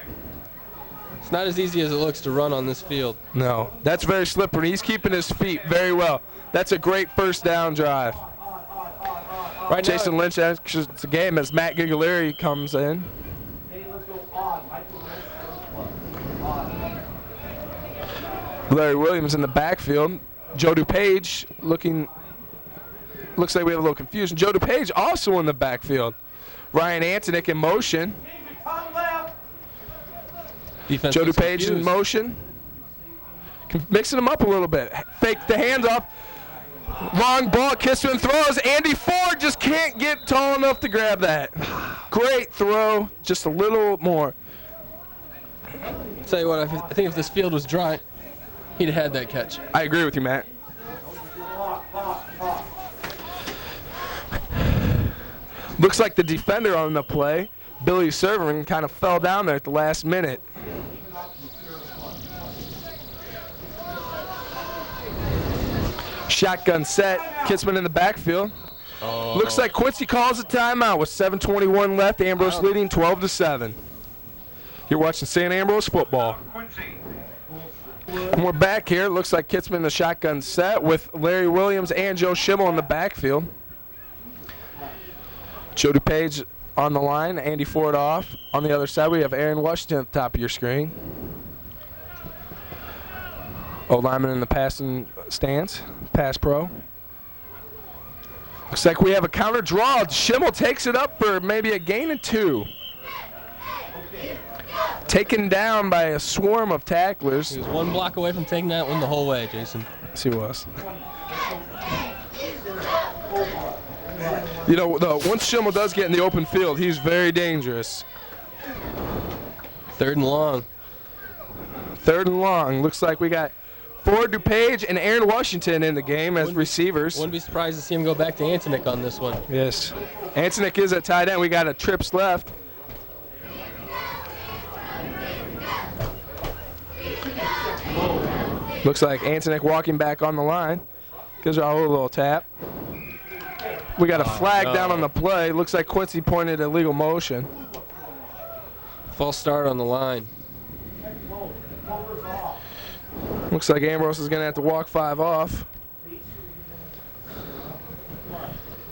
It's not as easy as it looks to run on this field. No, that's very slippery. He's keeping his feet very well. That's a great first down drive. Right Jason now, Lynch exits the game as Matt Giglieri comes in. Larry Williams in the backfield. Joe DuPage looks like we have a little confusion. Joe DuPage also in the backfield. Ryan Antonick in motion. defense Joe looks DuPage in motion. Mixing them up a little bit. Fake the handoff. Long ball, Kissman throws. Andy Ford just can't get tall enough to grab that. Great throw, just a little more. Tell you what, I think if this field was dry, he'd have had that catch. I agree with you, Matt. Looks like the defender on the play, Billy Servern, kind of fell down there at the last minute. Shotgun set, Kissman in the backfield. Looks like Quincy calls a timeout with 7:21 left. Ambrose leading 12-7. You're watching St. Ambrose football. Quincy. And we're back here. Looks like Kissman in the shotgun set with Larry Williams and Joe Schimmel in the backfield. Joe DuPage on the line, Andy Ford off. On the other side, we have Aaron Washington at the top of your screen. Old lineman in the passing stance, pass pro. Looks like we have a counter draw. Schimmel takes it up for maybe a gain of 2. Taken down by a swarm of tacklers. He was one block away from taking that one the whole way, Jason. Yes, he was. You know, once Schimmel does get in the open field, he's very dangerous. 3rd and long. 3rd and long. Looks like we got Ford, DuPage, and Aaron Washington in the game as receivers. Wouldn't be surprised to see him go back to Antonick on this one. Yes. Antonick is at tight end. We got a trips left. Looks like Antonick walking back on the line. Gives Raul a little tap. We got a flag down on the play. Looks like Quincy pointed illegal motion. False start on the line. Looks like Ambrose is going to have to walk 5 off.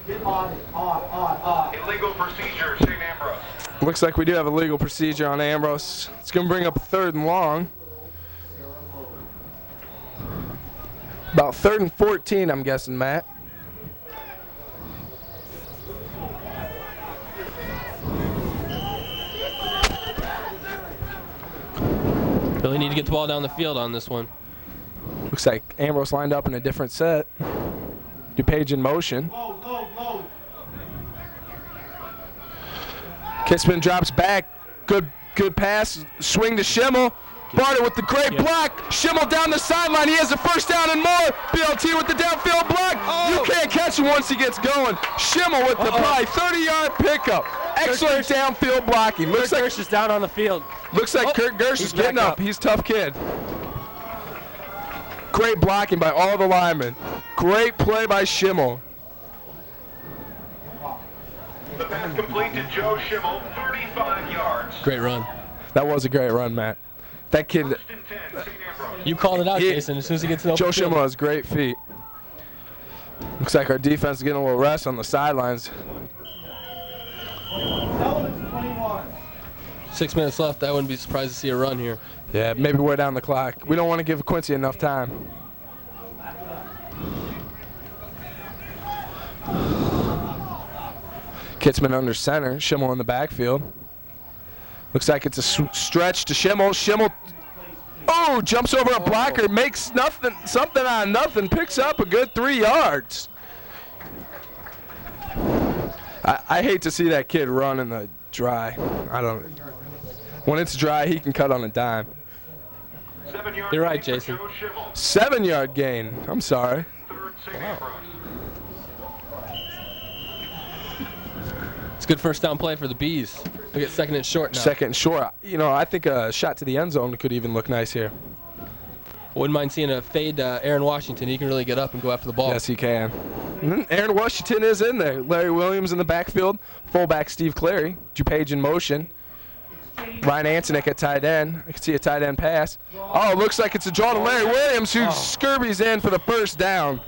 Illegal procedure, St. Ambrose. Looks like we do have a legal procedure on Ambrose. It's going to bring up a 3rd and long. About 3rd and 14, I'm guessing, Matt. Really need to get the ball down the field on this one. Looks like Ambrose lined up in a different set. DuPage in motion. Kissman drops back. Good pass. Swing to Schimmel. Barter with the great block. Schimmel down the sideline. He has a first down and more. BLT with the downfield block. You can't catch him once he gets going. Schimmel with the probably 30-yard pickup. Excellent downfield blocking. Looks like Gersh is down on the field. Looks like Kurt Gersh is getting up. He's a tough kid. Great blocking by all the linemen. Great play by Schimmel. The pass complete to Joe Schimmel, 35 yards. Great run. That was a great run, Matt. That kid, 1st and 10, St. Ambrose. You called it out, Jason, as soon as he gets in the Joe open field. Schimmel has great feet. Looks like our defense is getting a little rest on the sidelines. 6 minutes left. I wouldn't be surprised to see a run here. Yeah, maybe we're down the clock. We don't want to give Quincy enough time. Kitzman under center. Schimmel in the backfield. Looks like it's a stretch to Schimmel. Schimmel, jumps over a blocker, makes something out of nothing, picks up a good 3 yards. I hate to see that kid run in the dry. When it's dry, he can cut on a dime. 7-yard You're right, gain for Jason. Joe Schimmel. 7-yard gain. I'm sorry. 3rd, St. Ambrose. It's a good first down play for the Bees. We get 2nd and short now. 2nd and short. You know, I think a shot to the end zone could even look nice here. Wouldn't mind seeing a fade Aaron Washington. He can really get up and go after the ball. Yes, he can. Aaron Washington is in there. Larry Williams in the backfield. Fullback Steve Clary. DuPage in motion. Ryan Antonick at tight end. I can see a tight end pass. Looks like it's a draw to Larry Williams, who scurries in for the first down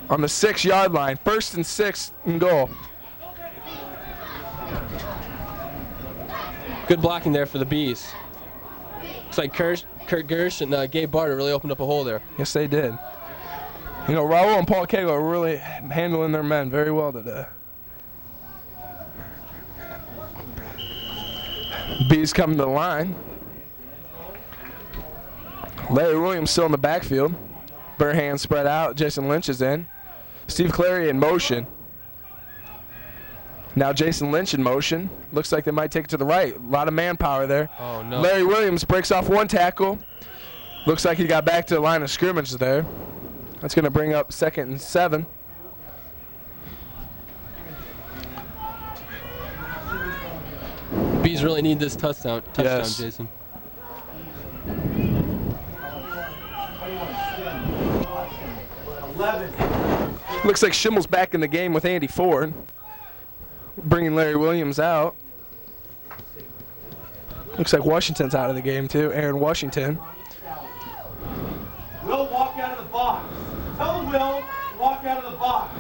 on the 6-yard line. 1st and 6 and goal. Good blocking there for the Bees. Looks like Kurt Gersh and Gabe Barter really opened up a hole there. Yes, they did. You know, Raul and Paul Cagle are really handling their men very well today. Bees come to the line. Larry Williams still in the backfield. Bare hands spread out. Jason Lynch is in. Steve Clary in motion. Now Jason Lynch in motion. Looks like they might take it to the right. A lot of manpower there. Oh, no. Larry Williams breaks off one tackle. Looks like he got back to the line of scrimmage there. That's going to bring up 2nd and 7. Bees really need this touchdown, Yes. Jason. Looks like Schimmel's back in the game with Andy Ford, bringing Larry Williams out. Looks like Washington's out of the game too. Aaron Washington. Will, walk out of the box. Tell Will to walk out of the box.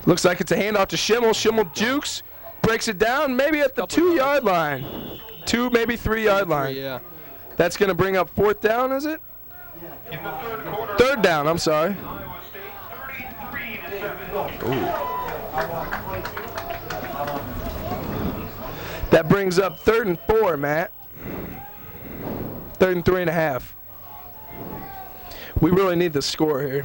Looks like it's a handoff to Schimmel. Schimmel jukes, breaks it down, maybe at the 2-yard line. 2, maybe 3-yard line. Yeah. That's going to bring up 4th down, is it? In the third quarter, 3rd down, I'm sorry. Iowa State 33-7. That brings up 3rd and 4, Matt. 3rd and 3.5. We really need the score here.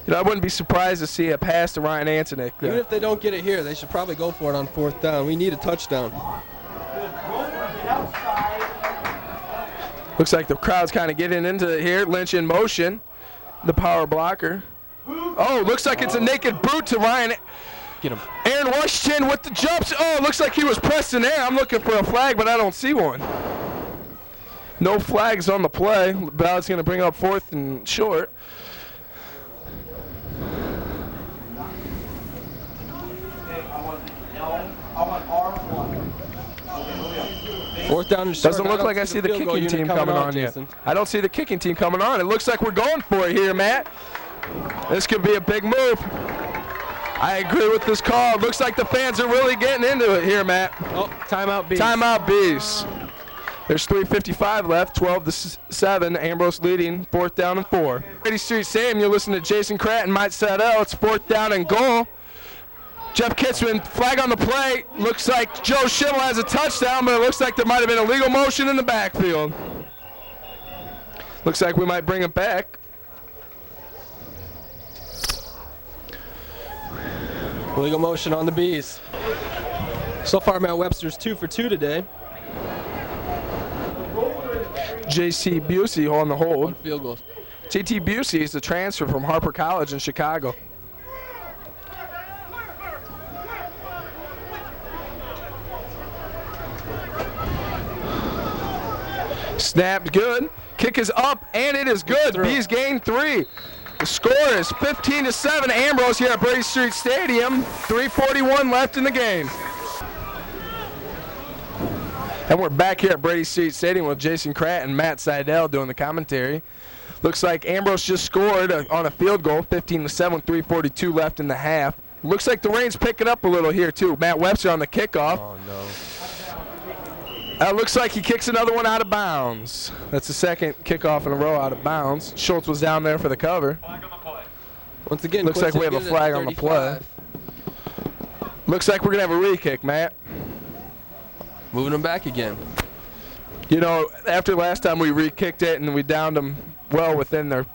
You know, I wouldn't be surprised to see a pass to Ryan Antonik. Even if they don't get it here, they should probably go for it on 4th down. We need a touchdown. Looks like the crowd's kind of getting into it here. Lynch in motion. The power blocker. Oh, looks like it's a naked boot to Ryan. Get him. Aaron Washington with the jumps. Oh, looks like he was pressed in there. I'm looking for a flag, but I don't see one. No flags on the play. Ballard's going to bring up 4th and short. Fourth down and short. Doesn't look like I see the kicking team coming on yet. I don't see the kicking team coming on. It looks like we're going for it here, Matt. This could be a big move. I agree with this call. It looks like the fans are really getting into it here, Matt. Oh, timeout Bees. Timeout Bees. There's 3:55 left, 12-7. Ambrose leading, 4th down and 4. Brady Street Stadium, you're listening to Jason Kratt and Mike Saddell. It's 4th down and goal. Jeff Kitzman, flag on the play. Looks like Joe Schimmel has a touchdown, but it looks like there might have been illegal motion in the backfield. Looks like we might bring it back. Illegal motion on the Bees. So far, Matt Webster's 2 for 2 today. J.C. Busey on the hold. 1 field goal. J.T. Busey is the transfer from Harper College in Chicago. Snapped good. Kick is up, and it is good. Bees gain 3. The score is 15-7. Ambrose here at Brady Street Stadium. 3:41 left in the game. And we're back here at Brady Street Stadium with Jason Kratt and Matt Seidel doing the commentary. Looks like Ambrose just scored on a field goal, 15-7, 3:42 left in the half. Looks like the rain's picking up a little here too. Matt Webster on the kickoff. Oh, no. Looks like he kicks another one out of bounds. That's the 2nd kickoff in a row out of bounds. Schultz was down there for the cover. Once again, looks like we have a flag on the play. Looks like we're going to have a re-kick, Matt. Moving them back again. You know, after last time we re-kicked it and we downed them well within their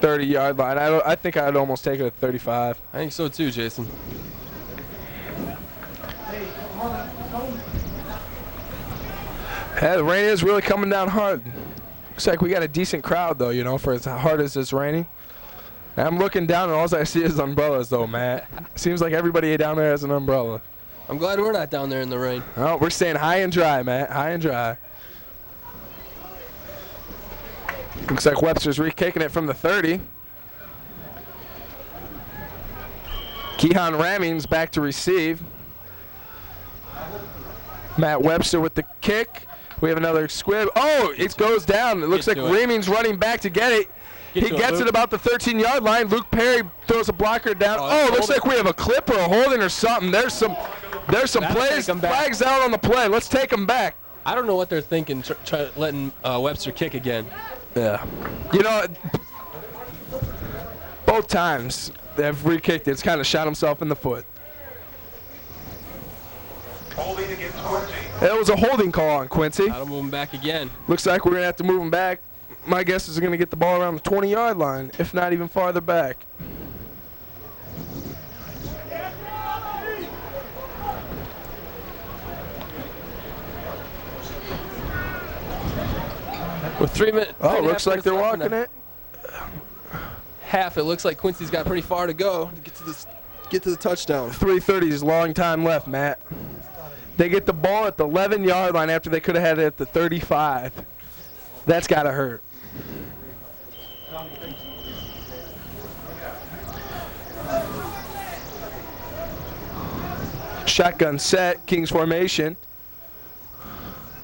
30-yard line, I think I'd almost take it at 35. I think so too, Jason. Yeah, the rain is really coming down hard. Looks like we got a decent crowd, though, you know, for as hard as it's raining. And I'm looking down, and all I see is umbrellas, though, Matt. Seems like everybody down there has an umbrella. I'm glad we're not down there in the rain. Oh, we're staying high and dry, Matt. High and dry. Looks like Webster's re-kicking it from the 30. Keehan Ramings back to receive. Matt Webster with the kick. We have another squib. Oh, it goes down. It looks like Ramings running back to get it. He gets it about the 13-yard line. Luke Perry throws a blocker down. Oh, it looks like we have a clip or a holding or something. There's some plays. Flags out on the play. Let's take them back. I don't know what they're thinking, letting Webster kick again. Yeah. You know, both times they have re-kicked it. It's kind of shot himself in the foot. Holding against Quincy. It was a holding call on Quincy. Gotta move him back again. Looks like we're going to have to move him back. my guess is they're going to get the ball around the 20-yard line, if not even farther back. With 3 minutes. Oh, looks like they're walking it. Half. It looks like Quincy's got pretty far to go to get to the touchdown. 3:30 is long time left, Matt. They get the ball at the 11-yard line after they could have had it at the 35. That's got to hurt. Shotgun set, Kings formation.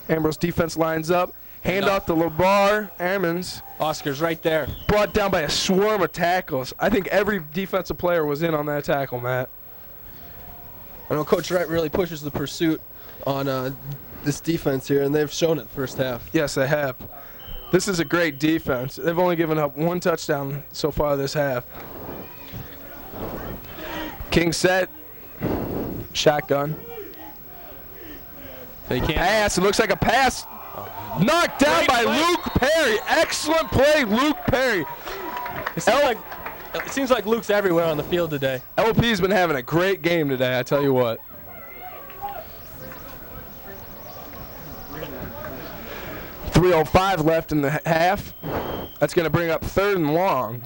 Ambrose defense lines up. Hand off to LeBar. Ammons. Oscar's right there. Brought down by a swarm of tackles. I think every defensive player was in on that tackle, Matt. I know Coach Wright really pushes the pursuit on this defense here, and they've shown it first half. Yes, they have. This is a great defense. They've only given up 1 touchdown so far this half. King set. Shotgun. They can't. Pass. It looks like a pass. Knocked down by Luke Perry. Excellent play, Luke Perry. It seems like Luke's everywhere on the field today. LP's been having a great game today, I tell you what. .305 left in the half. That's going to bring up 3rd and long.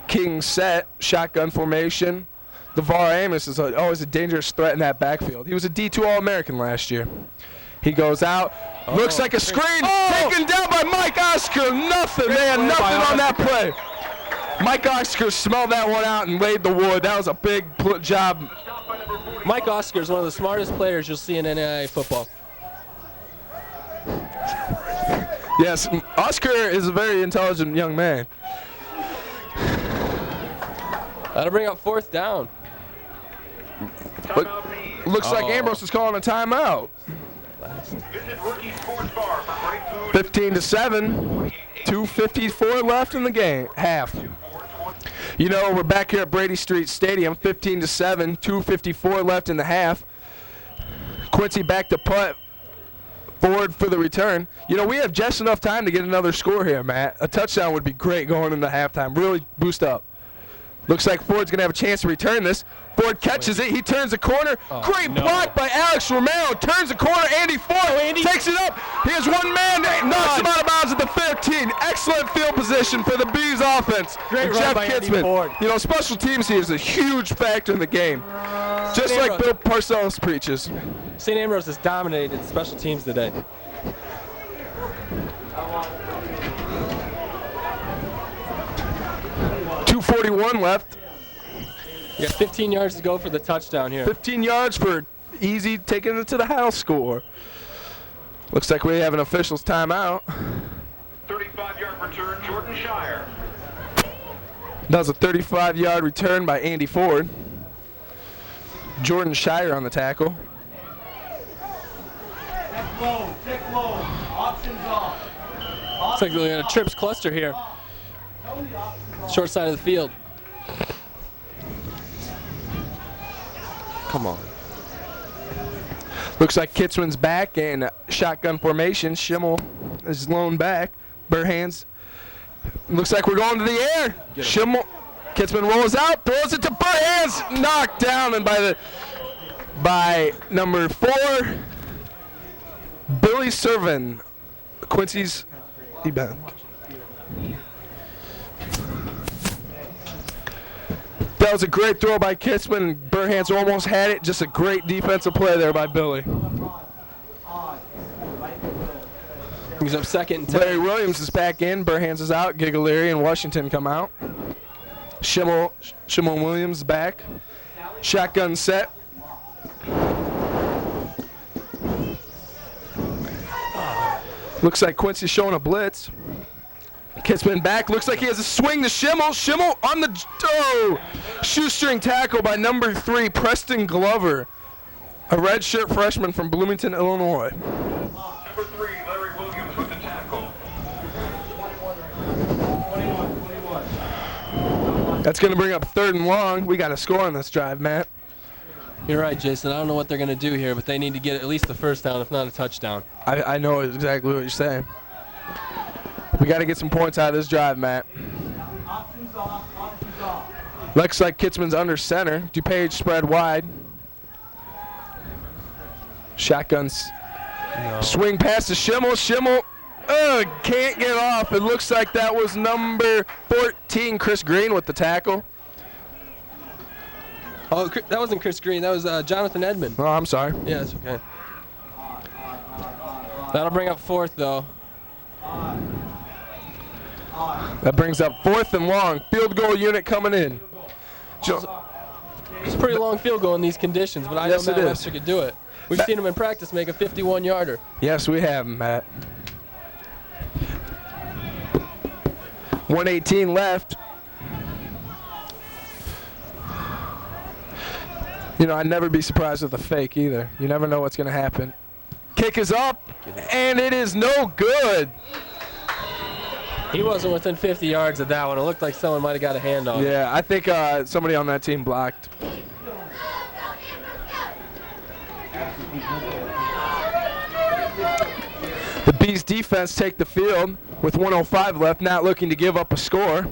King set, shotgun formation. LeVar Amos is always a dangerous threat in that backfield. He was a D2 All-American last year. He goes out. Looks like a screen. Taken down by Mike Oscar. Nothing. They had nothing on that play. Mike Oscar smelled that one out and laid the wood. That was a big job. Mike Oscar is one of the smartest players you'll see in NAIA football. Yes, Oscar is a very intelligent young man. That'll bring up 4th down. Looks like Ambrose is calling a timeout. 15-7, 2:54 left in the game, half. You know, we're back here at Brady Street Stadium, 15-7, 2:54 left in the half. Quincy back to punt, Ford for the return. You know, we have just enough time to get another score here, Matt. A touchdown would be great going into halftime, really boost up. Looks like Ford's going to have a chance to return this. Ford catches it. He turns the corner. Great block by Alex Romero. Turns the corner. Andy Ford takes it up. He has one man. Knocks him out of bounds at the 15. Excellent field position for the Bees offense. Great run by Andy Ford. You know, special teams here is a huge factor in the game. Just like Bill Parcells preaches. St. Ambrose has dominated special teams today. .241 left. You got 15 yards to go for the touchdown here. 15 yards for easy taking it to the house score. Looks like we have an official's timeout. 35-yard return, Jordan Shire. That was a 35-yard return by Andy Ford. Jordan Shire on the tackle. Check low. Options off. Looks like we got a trips cluster here. Short side of the field. Come on. Looks like Kitzman's back in shotgun formation. Schimmel is blown back. Burhands. Looks like we're going to the air. Schimmel. Kitzman rolls out, throws it to Burhands. Knocked down and by number 4, Billy Servin. Quincy's back. That was a great throw by Kitzman. Burhands almost had it. Just a great defensive play there by Billy. He's up 2nd and 10. Larry Williams is back in. Burhands is out. Gigaleri and Washington come out. Schimmel Williams back. Shotgun set. Looks like Quincy's showing a blitz. Kitzman back. Looks like he has a swing to Schimmel. Schimmel on the shoestring tackle by number 3, Preston Glover, a redshirt freshman from Bloomington, Illinois. Number 3, Larry Williams with the tackle. That's going to bring up 3rd and long. We got to score on this drive, Matt. You're right, Jason. I don't know what they're going to do here, but they need to get at least the first down, if not a touchdown. I know exactly what you're saying. We got to get some points out of this drive, Matt. Options off, options off. Looks like Kitzman's under center. DuPage spread wide. Shotguns. No. Swing pass to Schimmel. Schimmel can't get off. It looks like that was number 14, Chris Green, with the tackle. Oh, that wasn't Chris Green. That was Jonathan Edmond. Oh, I'm sorry. Yeah, that's okay. That'll bring up 4th, though. That brings up 4th and long. Field goal unit coming in. It's a pretty long field goal in these conditions, but I Yes, know it Matt is. Webster could do it. We've seen him in practice make a 51-yarder. Yes, we have, Matt. 1:18 left. You know, I'd never be surprised with a fake either. You never know what's going to happen. Kick is up, and it is no good. He wasn't within 50 yards of that one. It looked like someone might have got a hand on him. Yeah, I think somebody on that team blocked. The Bees defense take the field with 1:05 left, not looking to give up a score.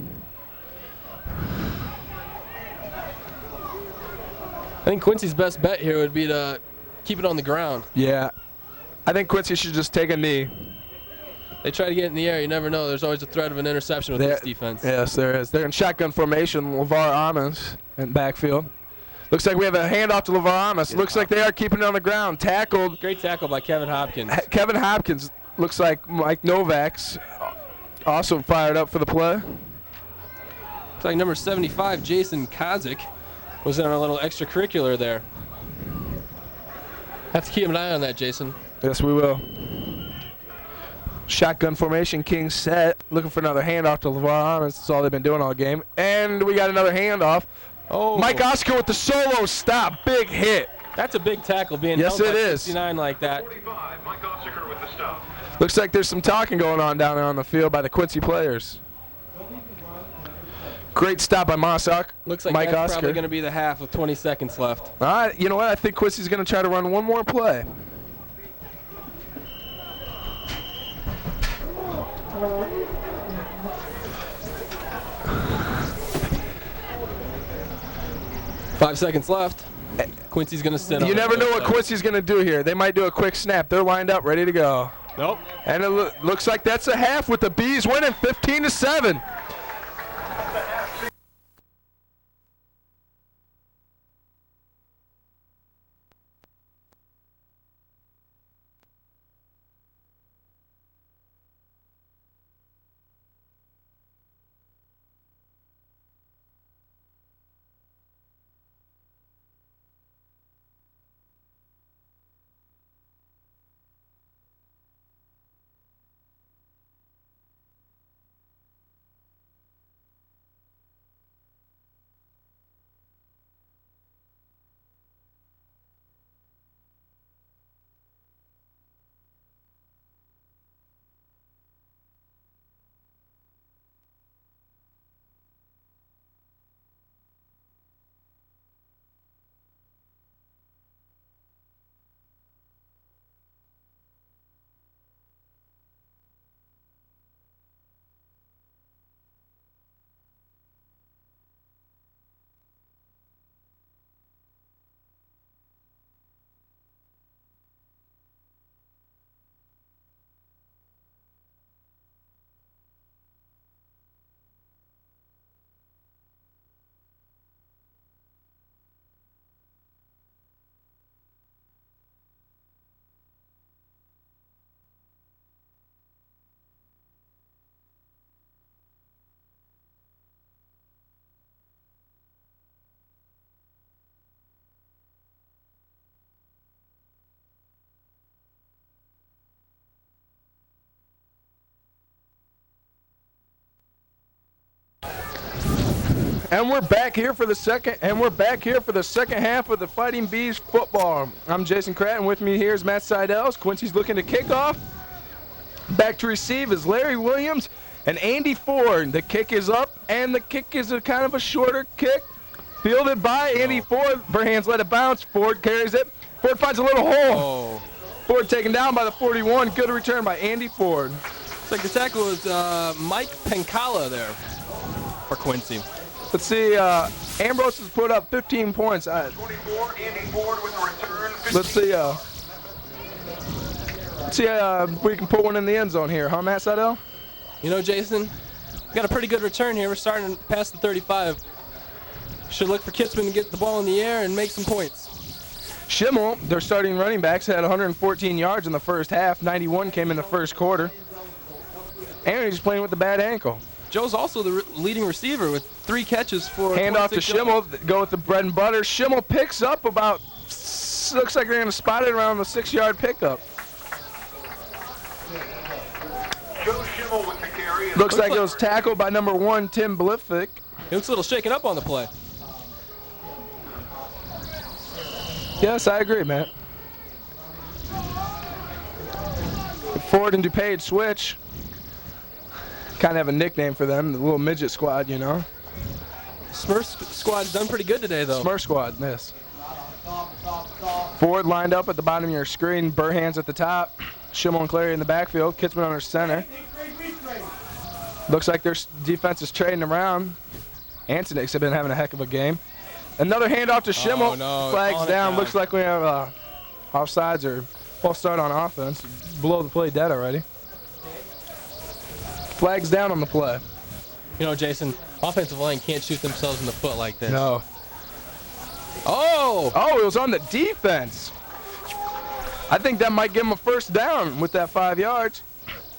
I think Quincy's best bet here would be to keep it on the ground. Yeah, I think Quincy should just take a knee. They try to get it in the air. You never know. There's always a threat of an interception with this defense. Yes, there is. They're in shotgun formation. LeVar Amos in backfield. Looks like we have a handoff to LeVar Amos. Looks like they are keeping it on the ground. Tackled. Great tackle by Kevin Hopkins. Kevin Hopkins looks like Mike Novak's also fired up for the play. Looks like number 75, Jason Kozik, was in a little extracurricular there. Have to keep an eye on that, Jason. Yes, we will. Shotgun formation, King set. Looking for another handoff to LeVar Amos. That's all they've been doing all game. And we got another handoff. Oh, Mike Oscar with the solo stop. Big hit. that's a big tackle being Yes, held it by is. 69 like that. 45, Mike Ossiker with the stop. Looks like there's some talking going on down there on the field by the Quincy players. Great stop by Mossock. Looks like Mike that's Oscar. probably going to be the half with 20 seconds left. All right, you know what? I think Quincy's going to try to run one more play. Five seconds left. Quincy's going to sit on You it. never know what Quincy's going to do here. They might do a quick snap. They're lined up, ready to go. Nope. And it looks like that's a half with the Bees winning 15-7. And we're back here for the second half of the Fighting Bees football. I'm Jason Cratton. With me here is Matt Seidels. Quincy's looking to kick off. Back to receive is Larry Williams and Andy Ford. The kick is up, and the kick is a kind of a shorter kick. Fielded by Andy Ford. Burhands let it bounce. Ford carries it. Ford finds a little hole. Oh. Ford taken down by the 41. Good return by Andy Ford. Looks like the tackle was Mike Pencala there for Quincy. Let's see, Ambrose has put up 15 points. 24, Andy Ford with the return. Let's see if we can put one in the end zone here, huh, Matt Seidel? You know, Jason, we got a pretty good return here. We're starting past the 35. Should look for Kitzman to get the ball in the air and make some points. Schimmel, their starting running backs, had 114 yards in the first half. 91 came in the first quarter. And he's playing with a bad ankle. Joe's also the leading receiver with 3 catches for Hand off to 26 Schimmel, yards. go with the bread and butter. Schimmel picks up about, looks like they're going to spot it around the 6-yard pickup. Joe Schimmel with the carry. Looks like it was tackled by number 1, Tim Bliffick. He looks a little shaken up on the play. Yes, I agree, Matt. Ford and DuPage switch. Kind of have a nickname for them, the little midget squad, you know. Smurf squad's done pretty good today, though. Smurf squad, yes. Ford lined up at the bottom of your screen, Burhands at the top, Schimmel and Clary in the backfield, Kitzman under center. Looks like their defense is trading around. Antonics have been having a heck of a game. Another handoff to Schimmel. Oh, no. Flags On it down. down. Looks like we have offsides or false start on offense. Below the play dead already. Flags down on the play. You know, Jason, offensive line can't shoot themselves in the foot like this. No. Oh! Oh, it was on the defense. I think that might give him a first down with that 5 yards.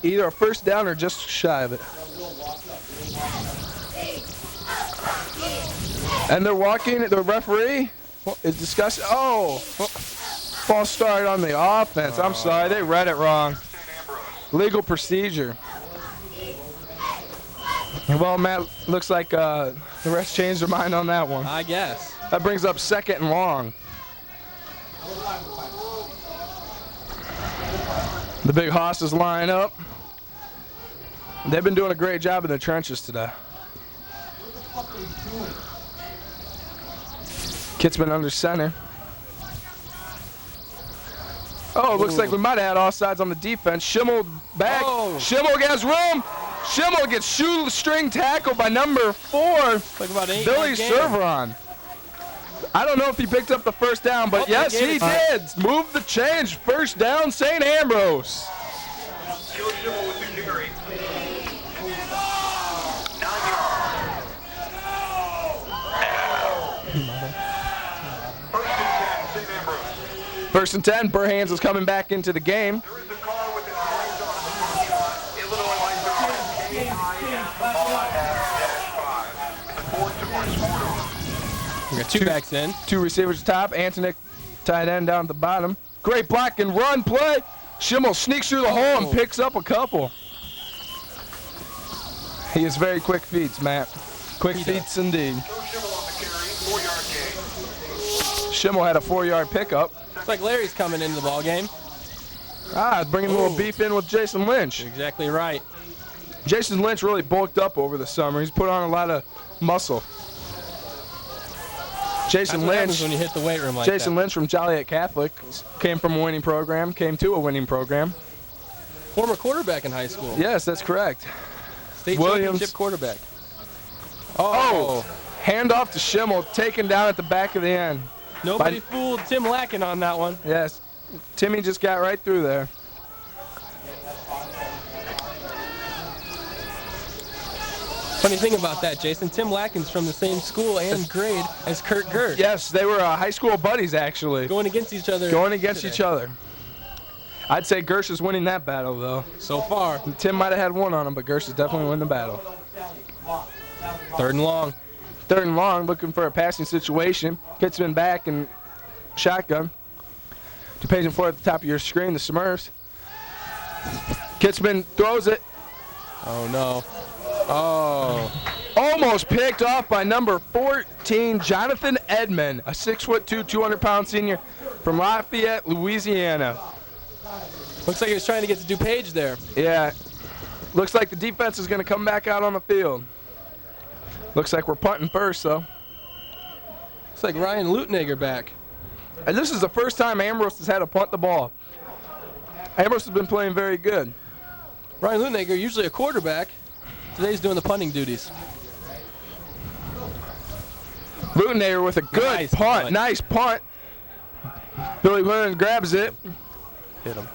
Either a first down or just shy of it. And they're walking, the referee is discussing, false start on the offense. I'm sorry, they read it wrong. Legal procedure. Well, Matt, looks like the refs changed their mind on that one. I guess. That brings up 2nd and long. The big hosses line up. They've been doing a great job in the trenches today. Kitzman under center. Oh, it looks like we might have had offsides on the defense. Schimmel back. Oh. Schimmel has room. Schimmel gets shoestring tackled by number 4, Like about 8 Billy yards gain. Serveron. I don't know if he picked up the first down, but Oh, yes, they he gave it. did. Move the change. First down, St. Ambrose. Joe Schimmel with the carry. 9 yards. First and 10, St. Ambrose. First and 10, Burhands is coming back into the game. There is a car with its flags on the parking lot. Illinois lights are on. KIM-5. It's a Ford Taurus 4-door. We got 2 backs in. 2 receivers top. Antonic tight end down at the bottom. Great block and run play. Schimmel sneaks through the hole and picks up a couple. He has very quick feet, Matt. Quick He feet does. indeed. Joe Schimmel on the carry. 4-yard gain. Schimmel had a 4-yard pickup. Looks like Larry's coming into the ball game. Bringing a little beef in with Jason Lynch. You're exactly right. Jason Lynch really bulked up over the summer. He's put on a lot of muscle. Jason That's what happens Lynch. when you hit the weight room like Jason that. Lynch from Joliet Catholic came from a winning program, came to a winning program. Former quarterback in high school. Yes, that's correct. State Williams. championship quarterback. Oh, handoff to Schimmel, taken down at the back of the end. Nobody fooled Tim Lacken on that one. Yes, Timmy just got right through there. Funny thing about that, Jason, Tim Lacken's from the same school and grade as Kurt Gersh. Yes, they were high school buddies, actually. Going against each other. Going against today. each other. I'd say Gersh is winning that battle, though. So far, Tim might have had one on him, but Gersh is definitely winning the battle. 3rd and long. 3rd and long, looking for a passing situation. Kitzman back and shotgun. DuPage and Ford at the top of your screen, the Smurfs. Kitzman throws it. Oh, no. Oh. Almost picked off by number 14, Jonathan Edmond, a 6'2", 200-pound senior from Lafayette, Louisiana. Looks like he was trying to get to DuPage there. Yeah, looks like the defense is going to come back out on the field. Looks like we're punting first, though. Looks like Ryan Lutnager back. And this is the first time Ambrose has had to punt the ball. Ambrose has been playing very good. Ryan Lutnager, usually a quarterback. Today's doing the punting duties. Lutnager with a good punt. Nice punt. Billy Williams grabs it. Hit him.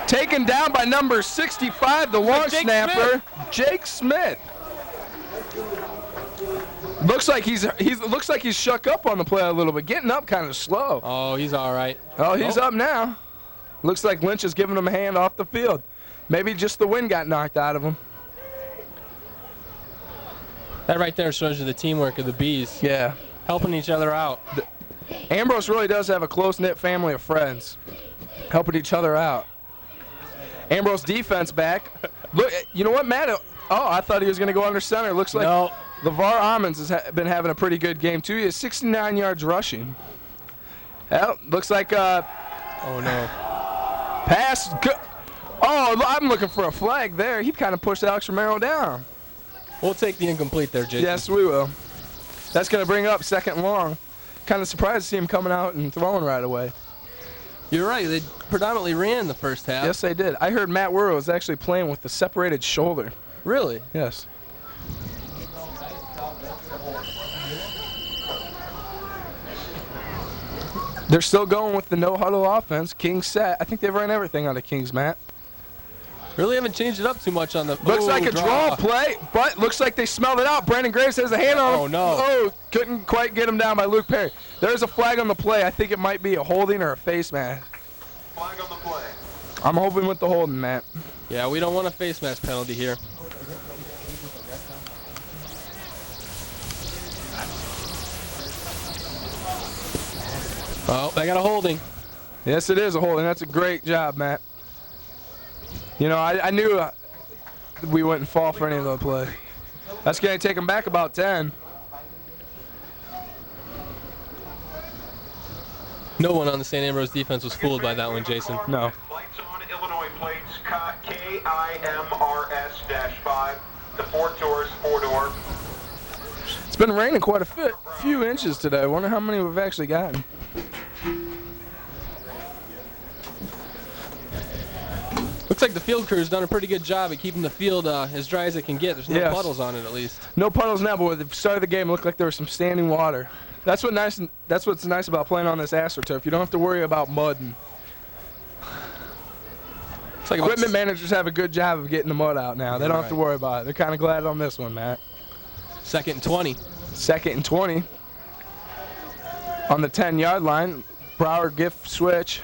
Taken down by number 65, the long snapper, Jake Smith. Looks like he's shook up on the play a little bit, getting up kind of slow. Oh, he's all right. Oh, he's up now. Looks like Lynch is giving him a hand off the field. Maybe just the wind got knocked out of him. That right there shows you the teamwork of the Bees. Yeah. Helping each other out. Ambrose really does have a close-knit family of friends, helping each other out. Ambrose defense back. Look, you know what, Matt? Oh, I thought he was going to go under center. Looks like LeVar Armins has been having a pretty good game, too. He has 69 yards rushing. Well, looks like oh, no. Pass. Oh, I'm looking for a flag there. He kind of pushed Alex Romero down. We'll take the incomplete there, Jason. Yes, we will. That's going to bring up 2nd and long. Kind of surprised to see him coming out and throwing right away. You're right. They predominantly ran the first half. Yes, they did. I heard Matt Worrell was actually playing with the separated shoulder. Really? Yes. They're still going with the no-huddle offense. Kings set. I think they've run everything out of Kings, Matt. Really haven't changed it up too much on the. Looks like a draw play, but looks like they smelled it out. Brandon Graves has a hand on him. Oh, no. Oh, couldn't quite get him down by Luke Perry. There's a flag on the play. I think it might be a holding or a face mask. Flag on the play. I'm hoping with the holding, Matt. Yeah, we don't want a face mask penalty here. Oh, they got a holding. Yes, it is a holding. That's a great job, Matt. You know, I knew we wouldn't fall for any of the play. That's going to take them back about 10. No one on the St. Ambrose defense was fooled by that one, Jason. No. Lights on Illinois plates, KIMRS-5. The Ford Taurus 4-door. It's been raining quite a few inches today. I wonder how many we've actually gotten. Looks like the field crew's done a pretty good job at keeping the field as dry as it can get. There's no puddles on it, at least. No puddles now, but at the start of the game, it looked like there was some standing water. That's what's nice about playing on this AstroTurf. You don't have to worry about mud. And it's like equipment managers have a good job of getting the mud out now. They don't have to worry about it. They're kind of glad on this one, Matt. 2nd and 20. 2nd and 20. On the 10-yard line, Brower gift switch.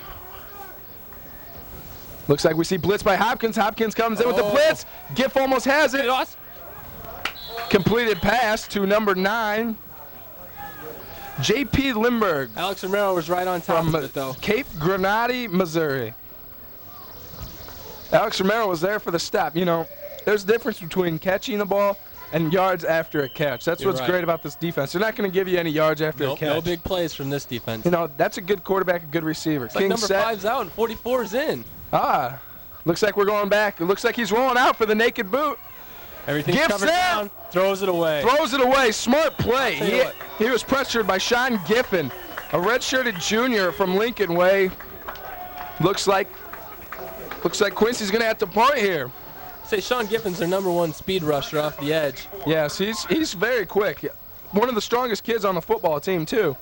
Looks like we see blitz by Hopkins. Hopkins comes in with the blitz. Giff almost has it. Completed pass to number 9, J.P. Lindbergh. Alex Romero was right on top of it, though. Cape Granada, Missouri. Alex Romero was there for the stop. You know, there's a difference between catching the ball and yards after a catch. That's what's great about this defense. They're not going to give you any yards after a catch. No big plays from this defense. You know, that's a good quarterback, a good receiver. It's like number 5's out and 44's in. Looks like we're going back. It looks like he's rolling out for the naked boot. Everything's covered down. Throws it away. Throws it away. Smart play. He was pressured by Sean Giffen, a redshirted junior from Lincoln Way. Looks like Quincy's going to have to punt here. Say Sean Giffen's their number 1 speed rusher off the edge. Yes, he's very quick. One of the strongest kids on the football team, too.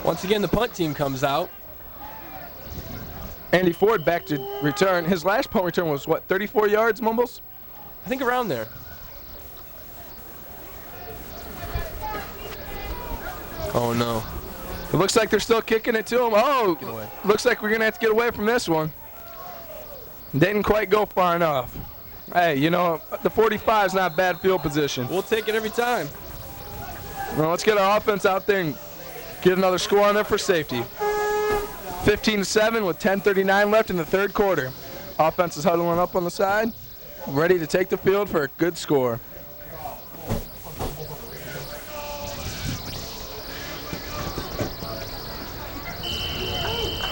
Once again, the punt team comes out. Andy Ford back to return. His last punt return was, what, 34 yards, Mumbles? I think around there. Oh, no. It looks like they're still kicking it to him. Oh, looks like we're going to have to get away from this one. Didn't quite go far enough. Hey, you know, the 45 is not bad field position. We'll take it every time. Well, let's get our offense out there and get another score on there for safety. 15-7 with 10:39 left in the 3rd quarter. Offense is huddling up on the side, ready to take the field for a good score.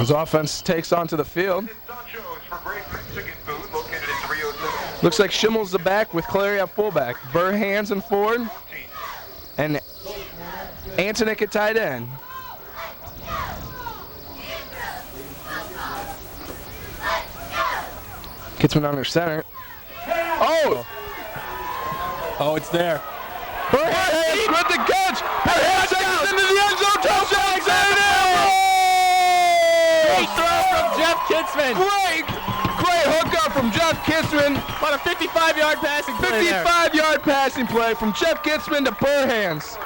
As offense takes onto the field. Looks like Schimmel's the back with Clary at fullback. Burr, Hands, and Ford. And Antonik at tight end. Kitzman under center. Oh! Oh, it's there. Burhands with the catch! Burhands takes into the end zone! Touchdown! Great throw from Jeff Kitzman. Great hookup from Jeff Kitzman. About a 55-yard passing play there. 55-yard passing play from Jeff Kitzman to Burhands.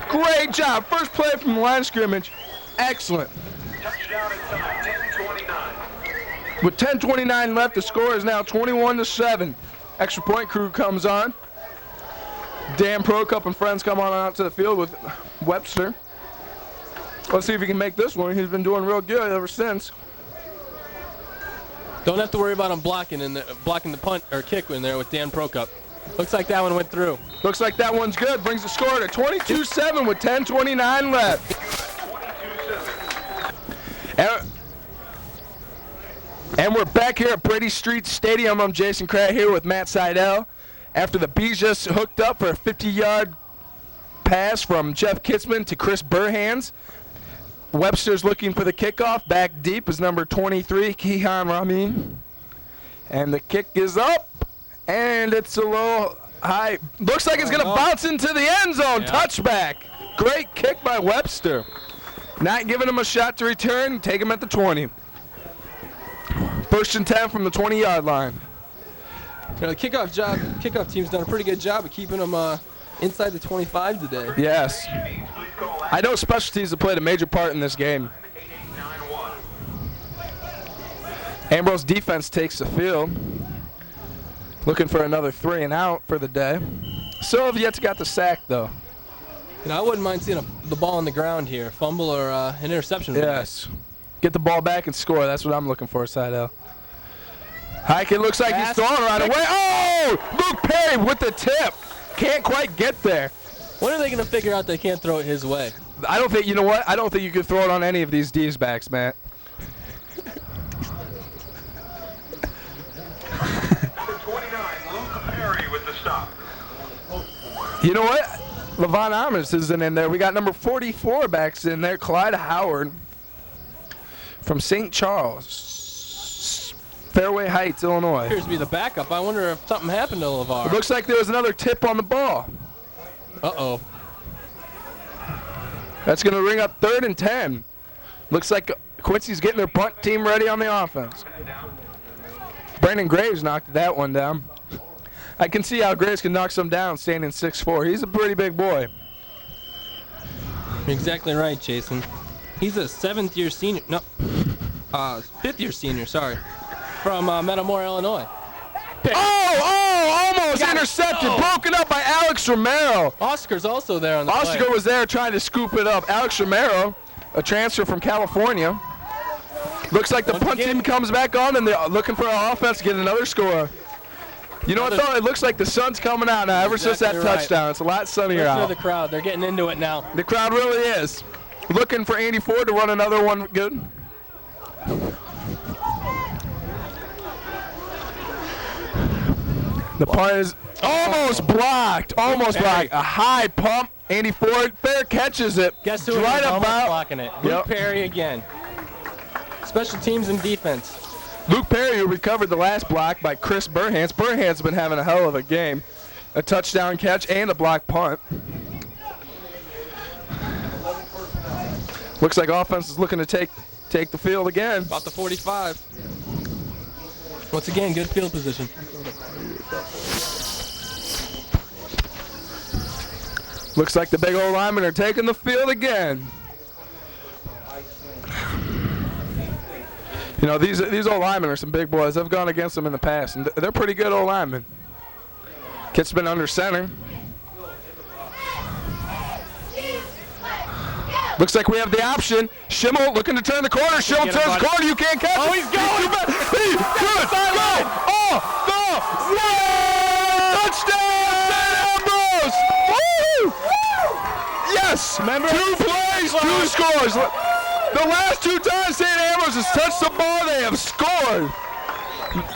Great job. First play from the line of scrimmage. Excellent. Touchdown in time, 10-29. With 10:29 left, the score is now 21-7. Extra point crew comes on. Dan Prokop and friends come on out to the field with Webster. Let's see if he can make this one. He's been doing real good ever since. Don't have to worry about him blocking the punt or kick in there with Dan Prokop. Looks like that one went through. Looks like that one's good. Brings the score to 22-7 with 10:29 left. 22-7. And we're back here at Brady Street Stadium. I'm Jason Kratt here with Matt Seidel. After the Bees just hooked up for a 50-yard pass from Jeff Kitzman to Chris Burhands. Webster's looking for the kickoff. Back deep is number 23, Kihan Ramin. And the kick is up, and it's a little high. Looks like it's going to bounce into the end zone. Yeah. Touchback. Great kick by Webster. Not giving him a shot to return. Take him at the 20. First and 10 from the 20-yard line. You know, the kickoff team's done a pretty good job of keeping them inside the 25 today. Yes. I know special teams have played a major part in this game. 8-9-1. Ambrose defense takes the field. Looking for another 3 and out for the day. Still have yet to got the sack, though. You know, I wouldn't mind seeing the ball on the ground here. Fumble or an interception. Yes. Get the ball back and score. That's what I'm looking for, Seidel. Hike, it looks like he's throwing right away. Oh! Luke Perry with the tip. Can't quite get there. When are they going to figure out they can't throw it his way? I don't think, you know what? I don't think you can throw it on any of these D's backs, Matt. Number 29, Luke Perry with the stop. You know what? Levon Amos isn't in there. We got number 44 backs in there. Clyde Howard from St. Charles, Fairway Heights, Illinois. Appears to be the backup. I wonder if something happened to LeVar. It looks like there was another tip on the ball. Uh-oh. That's going to ring up 3rd and 10. Looks like Quincy's getting their punt team ready on the offense. Brandon Graves knocked that one down. I can see how Graves can knock some down standing 6'4". He's a pretty big boy. You're exactly right, Jason. He's a 7th-year senior. No, 5th-year senior, sorry. From Metamora, Illinois. Almost intercepted. Broken up by Alex Romero. Oscar's also there on the Oscar play. was there trying to scoop it up. Alex Romero, a transfer from California. Looks like the punt team comes back on, and they're looking for an offense to get another score. You know what, though? It looks like the sun's coming out now ever since that touchdown. It's a lot sunnier Listen out. to the crowd. They're getting into it now. The crowd really is. Looking for Andy Ford to run another one good. The punt is almost blocked. Almost blocked. A high pump. Andy Ford fair catches it. Guess who right is almost about blocking it? Luke Perry again. Special teams and defense. Luke Perry, who recovered the last block by Chris Burhands. Burhands been having a hell of a game. A touchdown catch and a block punt. Looks like offense is looking to take the field again. About the 45. Once again, good field position. Looks like the big old linemen are taking the field again. You know, these old linemen are some big boys. I've gone against them in the past, and they're pretty good old linemen. Kitzman under center. Looks like we have the option. Schimmel looking to turn the corner. Schimmel turns the corner. You can't catch it. Oh, he's going. He's good. Go. Oh, no. Touchdown, Ambrose. Woo! Yes. Remember 2 plays, 2 scores. The last 2 times St. Ambrose has touched the ball, they have scored.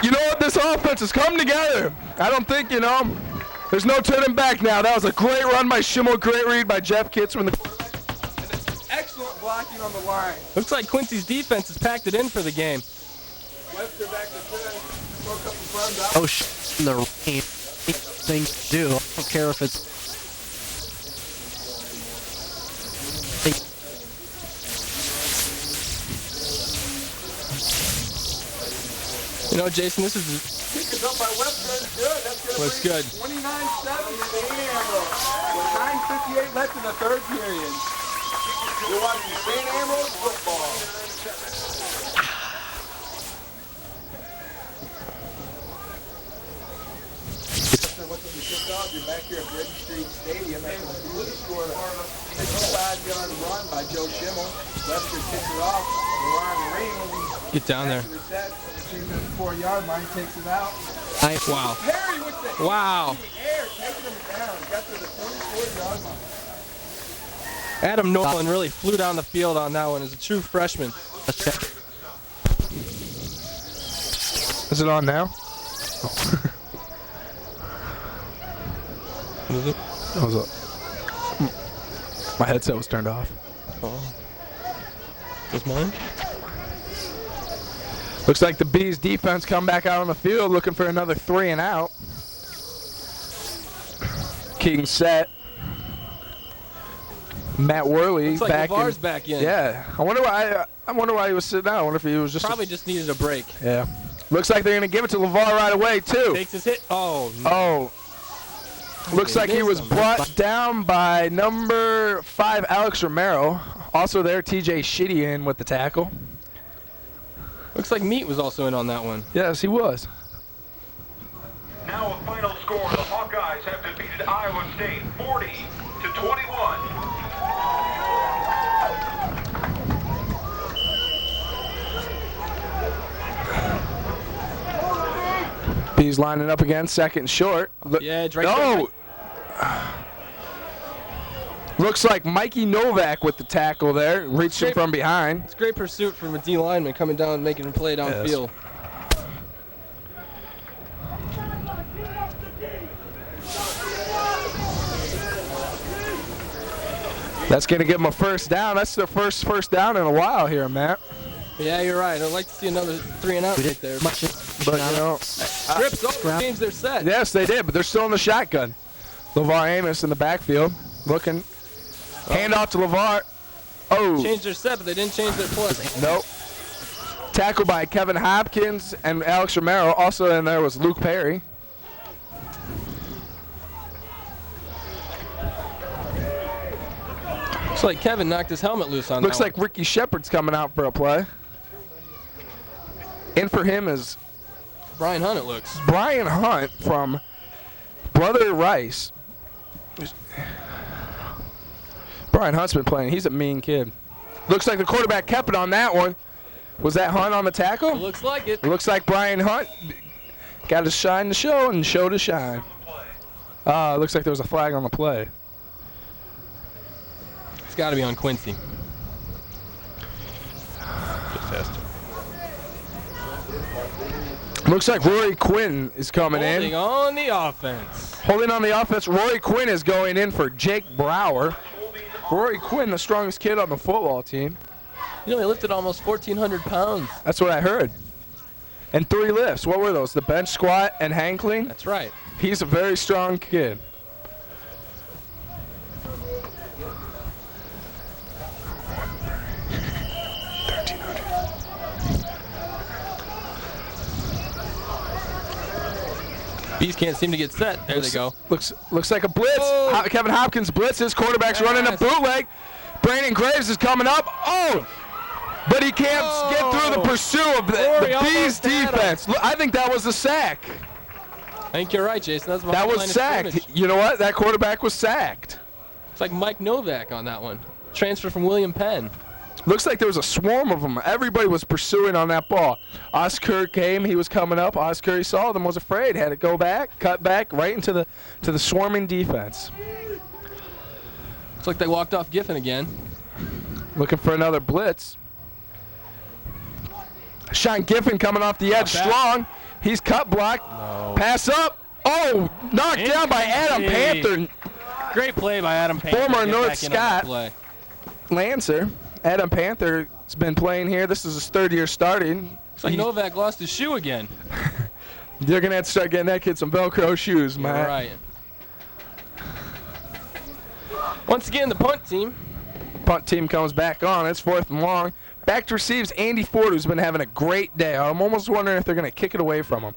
You know what? This offense has come together. I don't think, there's no turning back now. That was a great run by Schimmel, great read by Jeff Kitzman. Excellent blocking on the line. Looks like Quincy's defense has packed it in for the game. Webster back to 10. Oh, in the rain. Thing to do. I don't care if it's. You know, Jason, this is. Kick is up by Webster. Good. That's going to Looks bring good. 29-7 to St. Ambrose. With 9:58 left in the third period. You're watching St. Ambrose football. You're back here at Bridge Street Stadium at the Blue score. A 5-yard run by Joe Schimmel. Webster kicks it off. We're on the ring. Get down there. 4-yard line takes it out. Wow. Perry with the Wow. air, taking him down. Got to the 24-yard line. Adam Nolan really flew down the field on that one as a true freshman. Is it on now? What is it? That was my headset was turned off. Oh. Was mine? Looks like the Bees defense come back out on the field looking for another 3 and out. King set. Matt Worley Looks like back LeVar's in. back in. Yeah. I wonder why he was sitting down. I wonder if he was just Probably just needed a break. Yeah. Looks like they're going to give it to LeVar right away too. Takes his hit. Oh, no. Oh. Looks like he was brought down by number 5, Alex Romero. Also there, TJ Shitty in with the tackle. Looks like Meat was also in on that one. Yes, he was. Now a final score. The Hawkeyes have defeated Iowa State 40-21. He's lining up again, second and short. Yeah, it's right there. Looks like Mikey Novak with the tackle there, reaching from behind. It's great pursuit from a D lineman coming down and making a play downfield. That's going to give him a first down. That's their first down in a while here, Matt. Yeah, you're right. I'd like to see another 3 and out right there. But, you know, Strips over, changed their set. Yes, they did, but they're still in the shotgun. LeVar Amos in the backfield, looking. Hand off to LeVar. Oh. Changed their set, but they didn't change their play. Nope. Tackled by Kevin Hopkins and Alex Romero. Also in there was Luke Perry. Looks like Kevin knocked his helmet loose on Looks that like Ricky Shepard's coming out for a play. In for him is Brian Hunt, it looks. Brian Hunt from Brother Rice. Brian Hunt's been playing. He's a mean kid. Looks like the quarterback kept it on that one. Was that Hunt on the tackle? It looks like it. Looks like Brian Hunt got to shine to show and show to shine. Looks like there was a flag on the play. It's got to be on Quincy. Just asked him. Looks like Rory Quinn is coming in. Holding on the offense. Holding on the offense, Rory Quinn is going in for Jake Brower. Rory Quinn, the strongest kid on the football team. You know, he lifted almost 1,400 pounds. That's what I heard. And 3 lifts. What were those? The bench squat and hang clean? That's right. He's a very strong kid. Bees can't seem to get set. There they go. Looks like a blitz. Oh. Kevin Hopkins blitzes. Quarterback's running a bootleg. Brandon Graves is coming up. Oh! But he can't get through the pursuit of the Bees defense. Look, I think that was a sack. I think you're right, Jason. That was sacked. You know what? That quarterback was sacked. It's like Mike Novak on that one. Transfer from William Penn. Looks like there was a swarm of them. Everybody was pursuing on that ball. Oscar came. He was coming up. Oscar, he saw them, was afraid. Had to go back, cut back, right into the swarming defense. Looks like they walked off Giffen again. Looking for another blitz. Sean Giffen coming off the edge strong. He's cut block. No. Pass up. Oh, knocked down by Adam Panther. Great play by Adam Panther. Former Get North back in on that Scott play. Lancer. Adam Panther has been playing here. This is his 3rd year starting. Looks like Novak lost his shoe again. You're going to have to start getting that kid some Velcro shoes, All man. right. Once again, the punt team. Punt team comes back on. It's 4th and long. Back to receives Andy Ford, who's been having a great day. I'm almost wondering if they're going to kick it away from him.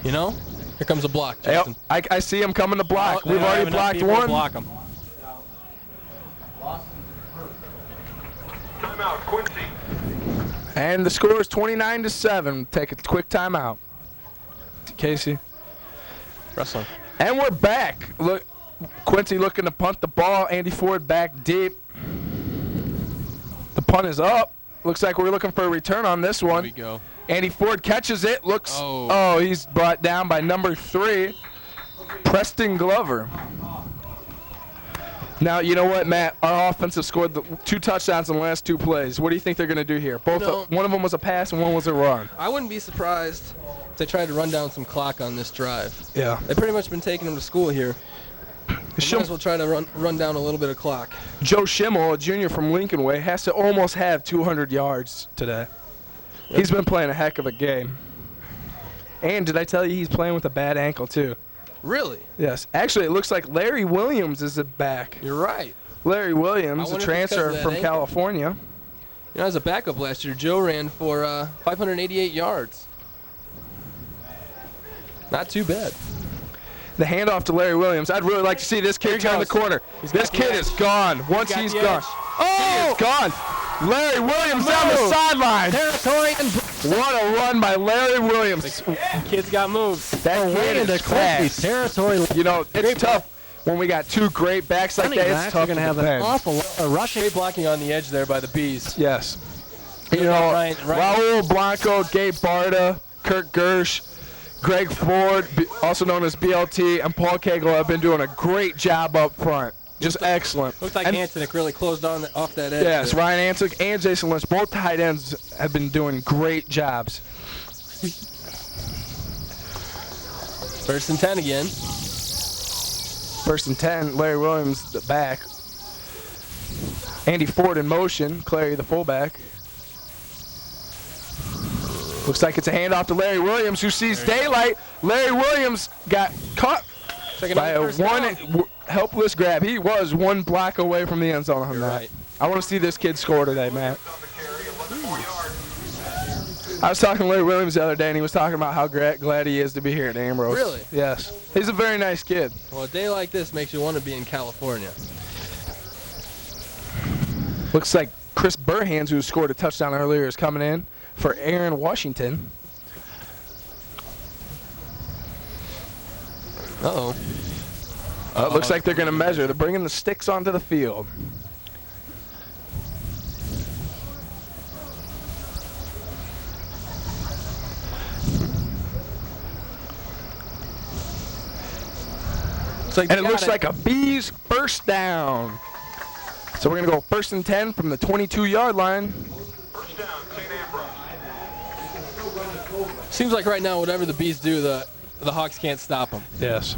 You know, here comes a block, Yep, Jason. I see him coming to block. Oh, We've they don't already have enough blocked people to one. Block him. Timeout, Quincy. And the score is 29-7. Take a quick timeout. Casey. Wrestling. And we're back. Look, Quincy looking to punt the ball. Andy Ford back deep. The punt is up. Looks like we're looking for a return on this Here one. we go. Andy Ford catches it. Looks. Oh. Oh, he's brought down by number 3, Preston Glover. Now, you know what, Matt? Our offense has scored 2 touchdowns in the last 2 plays. What do you think they're going to do here? One of them was a pass and one was a run. I wouldn't be surprised if they tried to run down some clock on this drive. Yeah. They've pretty much been taking them to school here. Might as well try to run down a little bit of clock. Joe Schimmel, a junior from Lincoln Way, has to almost have 200 yards today. He's been playing a heck of a game. And did I tell you he's playing with a bad ankle, too? Really? Yes. Actually, it looks like Larry Williams is back. You're right. Larry Williams, I a wonder if it's 'cause of transfer that from ankle. California. You know, as a backup last year, Joe ran for 588 yards. Not too bad. The handoff to Larry Williams. I'd really like to see this kid turn the corner. This kid is gone. Once got he's the gone. edge. Oh! He is gone. Larry Williams down the sideline. Territory and What a run by Larry Williams. Kids got moves. That way kid into is Quincy's fast. territory. You know, it's tough when we got 2 great backs like Running that. backs It's are tough going to to have an defend. awful lot of rushing. Great blocking on the edge there by the Bees. Yes. You Look know, at Ryan- Raul Blanco, Gabe Barta, Kirk Gersh, Greg Ford, also known as BLT, and Paul Cagle have been doing a great job up front. Just excellent. Looks like And- Antonick really closed on off that edge. Yes, there. Ryan Antonick and Jason Lynch, both tight ends, have been doing great jobs. 1st and 10 again. 1st and 10, Larry Williams the back. Andy Ford in motion, Clary the fullback. Looks like it's a handoff to Larry Williams, who sees daylight. Larry Williams got caught Second by a first down. helpless grab. He was 1 block away from the end zone on You're that. right. I want to see this kid score today, man. On the carry, 11 yards. I was talking to Larry Williams the other day, and he was talking about how glad he is to be here at Ambrose. Really? Yes. He's a very nice kid. Well, a day like this makes you want to be in California. Looks like Chris Burhans, who scored a touchdown earlier, is coming in for Aaron Washington. Uh-oh. It looks like they're going to measure. They're bringing the sticks onto the field. And it looks like a Bees first down. So we're going to go 1st and 10 from the 22-yard line. First down, St. Ambrose. Seems like right now, whatever the Bees do, the Hawks can't stop them. Yes.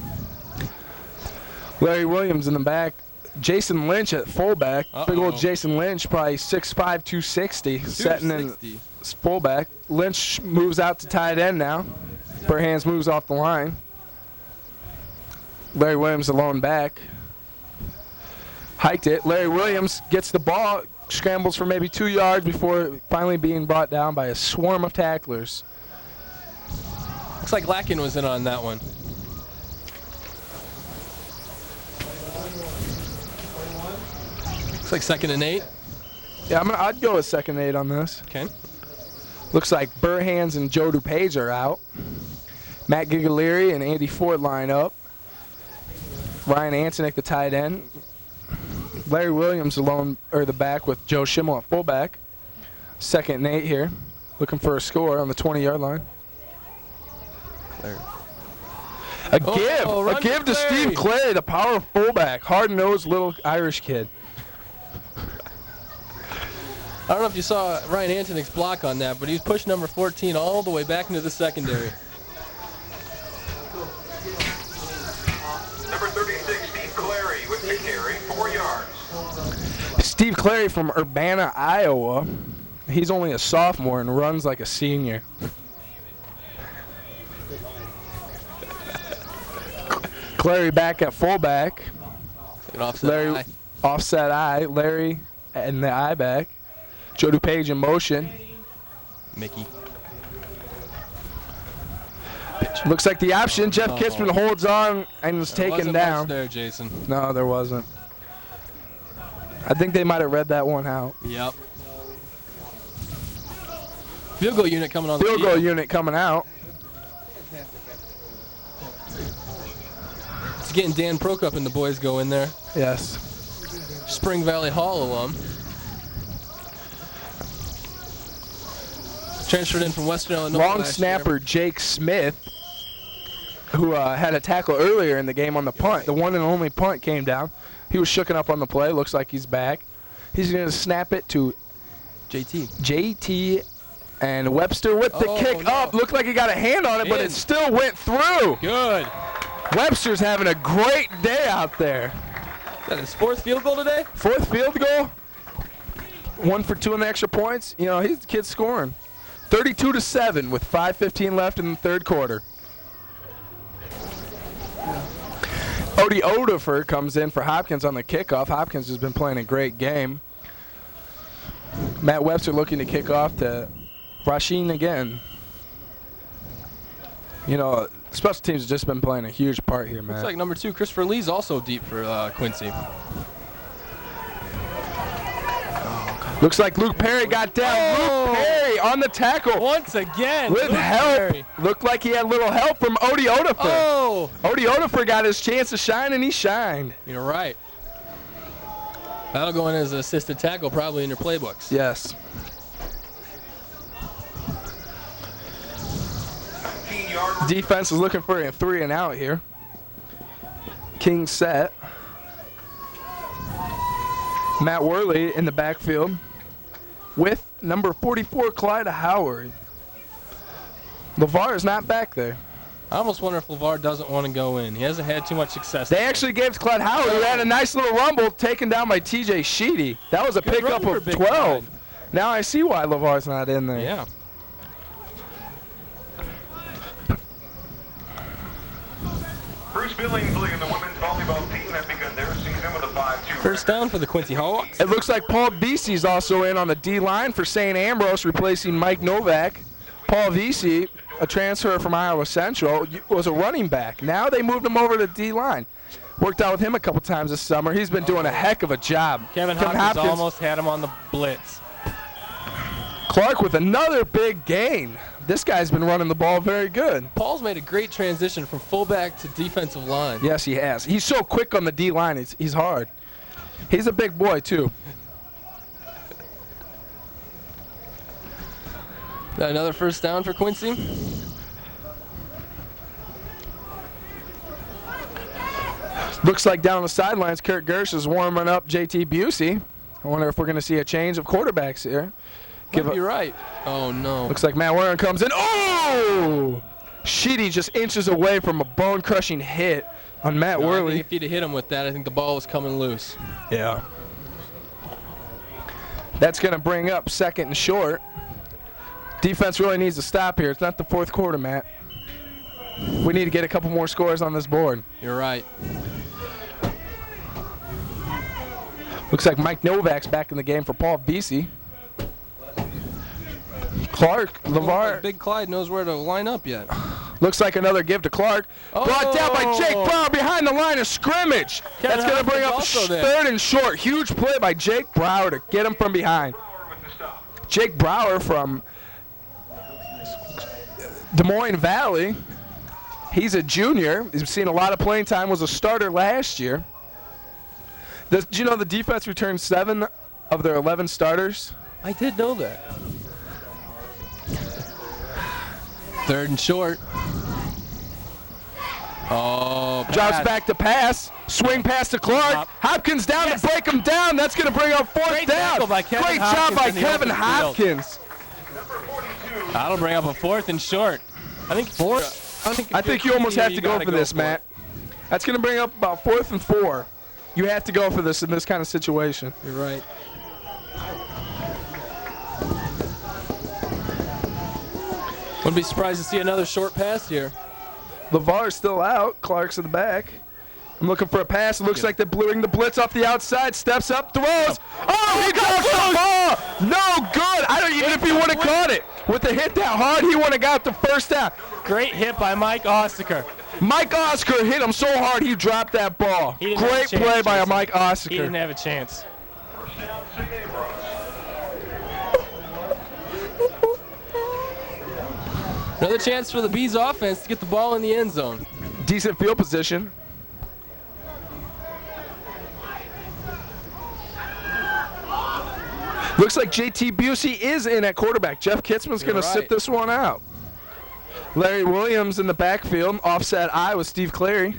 Larry Williams in the back. Jason Lynch at fullback. Big old Jason Lynch, probably 6'5", 260, setting in 260. fullback. Lynch moves out to tight end now. Burhans moves off the line. Larry Williams alone back. Hiked it. Larry Williams gets the ball, scrambles for maybe 2 yards before finally being brought down by a swarm of tacklers. Looks like Lacken was in on that one. Looks like 2nd and 8. Yeah, I'd go with 2nd and 8 on this. Okay. Looks like Burhans and Joe DuPage are out. Matt Gigaleri and Andy Ford line up. Ryan Antonick, the tight end. Larry Williams alone, or the back with Joe Schimmel at fullback. 2nd and 8 here. Looking for a score on the 20-yard line. There. A give run to Clary. Steve Clary, the power fullback. Hard-nosed little Irish kid. I don't know if you saw Ryan Antonick's block on that, but he was pushing number 14 all the way back into the secondary. Number 36, Steve Clary with the carry, 4 yards. Steve Clary from Urbana, Iowa. He's only a sophomore and runs like a senior. Larry back at fullback. An offset Larry eye. offset eye. Larry and the eye back. Joe DuPage in motion. Mickey. Looks like the option. Jeff Oh. Kitzman holds on and is There taken wasn't down. much there, Jason. No, there wasn't. I think they might have read that one out. Yep. Field goal unit coming on Field the goal field. unit coming out. It's getting Dan Prokop and the boys go in there. Yes. Spring Valley Hall alum. Transferred in from Western Illinois. Long last snapper year. Jake Smith, who had a tackle earlier in the game on the punt. The one and only punt came down. He was shooken up on the play. Looks like he's back. He's going to snap it to JT and Webster with the kick no. up. Looked like he got a hand on it, but In. it still went through. Good. Webster's having a great day out there. Is that his fourth field goal today? Fourth field goal. 1 for 2 in the extra points. You know, he's the kid scoring. 32-7 with 5:15 left in the third quarter. Odie Odefer comes in for Hopkins on the kickoff. Hopkins has been playing a great game. Matt Webster looking to kick off to Rasheen again. You know, special teams have just been playing a huge part here, man. Looks like number 2, Christopher Lee's also deep for Quincy. Looks like Luke Perry got down. Oh! Luke Perry on the tackle. Once again, With Luke help. Perry. Looked like he had a little help from Odie Odefer. Oh! Odie Odefer got his chance to shine, and he shined. You're right. That'll go in as an assisted tackle probably in your playbooks. Yes. Defense is looking for a 3 and out here. King set. Matt Worley in the backfield with number 44, Clyde Howard. LeVar is not back there. I almost wonder if LeVar doesn't want to go in. He hasn't had too much success. They actually gave to Clyde Howard, who had a nice little rumble taken down by TJ Sheedy. That was a Good pickup run for of Big 12. Clyde. Now I see why LeVar's not in there. Yeah. Bruce Billingsley and the women's volleyball team have begun their season with a 5-2. First down for the Quincy Hawks. It looks like Paul Vesey's also in on the D-line for St. Ambrose, replacing Mike Novak. Paul Vesey, a transfer from Iowa Central, was a running back. Now they moved him over to D-line. Worked out with him a couple times this summer. He's been doing a heck of a job. Kevin Hopkins almost had him on the blitz. Clark with another big gain. This guy's been running the ball very good. Paul's made a great transition from fullback to defensive line. Yes, he has. He's so quick on the D-line. He's hard. He's a big boy, too. Got another first down for Quincy. Looks like down on the sidelines, Kurt Gersh is warming up JT Busey. I wonder if we're going to see a change of quarterbacks here. Might be right. Oh, no. Looks like Matt Warren comes in. Oh! Sheedy just inches away from a bone-crushing hit on Matt I Worley. think if he'd have hit him with that, I think the ball was coming loose. Yeah. That's going to bring up second and short. Defense really needs to stop here. It's not the fourth quarter, Matt. We need to get a couple more scores on this board. You're right. Looks like Mike Novak's back in the game for Paul Vesey. Clark, LeVar. Big Clyde knows where to line up yet. Looks like another give to Clark. Brought down by Jake Brower behind the line of scrimmage. Kevin That's going to bring up Hopkins also there. third and short. Huge play by Jake Brower to get him from behind. Jake Brower from Des Moines Valley. He's a junior. He's seen a lot of playing time. Was a starter last year. Do you know the defense returned 7 of their 11 starters? I did know that. Third and short. Oh, Drops pass. back to pass. Swing pass to Clark. Hopkins down to break him down. That's going to bring up fourth Great down. tackle by Kevin Great job Hopkins by in the Kevin open field. Hopkins. That'll bring up a fourth and short. I think fourth. I think you almost have to go for this, Matt. That's going to bring up about 4th and 4. You have to go for this in this kind of situation. You're right. Wouldn't be surprised to see another short pass here. LeVar's still out. Clark's in the back. I'm looking for a pass. It looks like they're bluing the blitz off the outside. Steps up, throws. Oh, he drops the ball. No good. I don't even if he would have caught it. With the hit that hard, he would have got the first down. Great hit by Mike Ossiker. Mike Ossiker hit him so hard he dropped that ball. Great play by Mike Ossiker. He didn't have a chance. Another chance for the Bees offense to get the ball in the end zone. Decent field position. Looks like JT Busey is in at quarterback. Jeff Kitzman's going to sit this one out. Larry Williams in the backfield, offset eye with Steve Clary.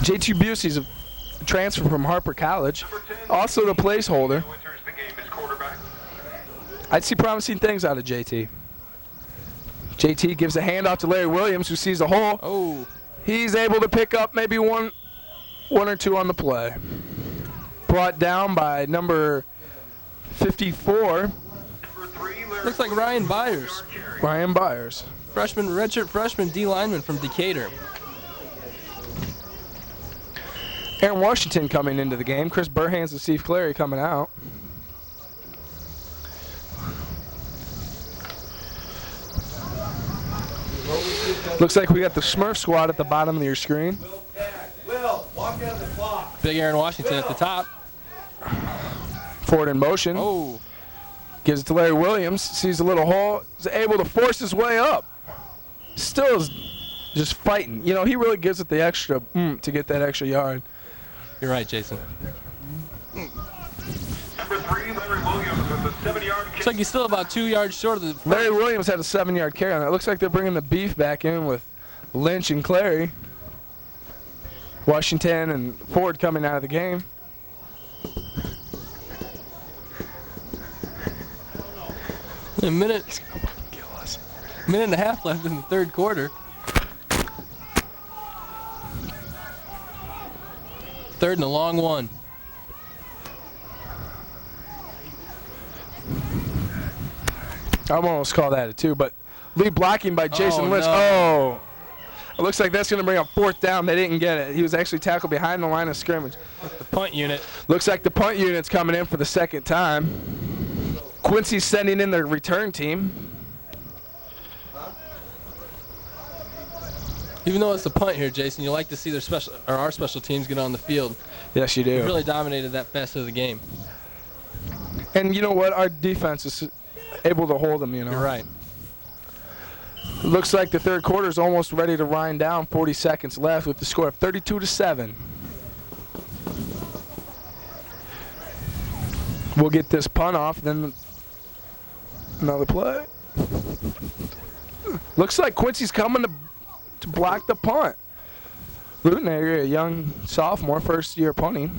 JT Busey's a transfer from Harper College, also the placeholder. I'd see promising things out of JT. JT gives a handoff to Larry Williams, who sees a hole. Oh, He's able to pick up maybe one or two on the play. Brought down by number 54. looks like Ryan Byers. Ryan Byers. Redshirt freshman D lineman from Decatur. Aaron Washington coming into the game. Chris Burhans and Steve Clary coming out. Looks like we got the Smurf squad at the bottom of your screen. Will, walk out of the clock. Big Aaron Washington at the top. Forward in motion. Oh, Gives it to Larry Williams. Sees a little hole. Is able to force his way up. Still is just fighting. You know, he really gives it the extra to get that extra yard. you're right, Jason. Number 3, Larry Williams with a 7-yard kick. Looks like he's still about 2 yards short of the. Larry Williams had a 7-yard carry on that. Looks like they're bringing the beef back in with Lynch and Clary. Washington and Ford coming out of the game. A minute and a half left in the third quarter. Third and a long one. I almost call that a 2, but lead blocking by Jason Lynch. No. Oh, it looks like that's going to bring up 4th down. They didn't get it. He was actually tackled behind the line of scrimmage. The punt unit. Looks like the punt unit's coming in for the second time. Quincy's sending in their return team. Even though it's a punt here, Jason, you like to see our special teams get on the field. Yes, you They do. really dominated that fast of the game. And you know what? Our defense is able to hold them, you know. You're right. Looks like the third quarter is almost ready to wind down. 40 seconds left with the score of 32-7. We'll get this punt off, then another play. Looks like Quincy's coming to block the punt. Luton, a young sophomore, first year punting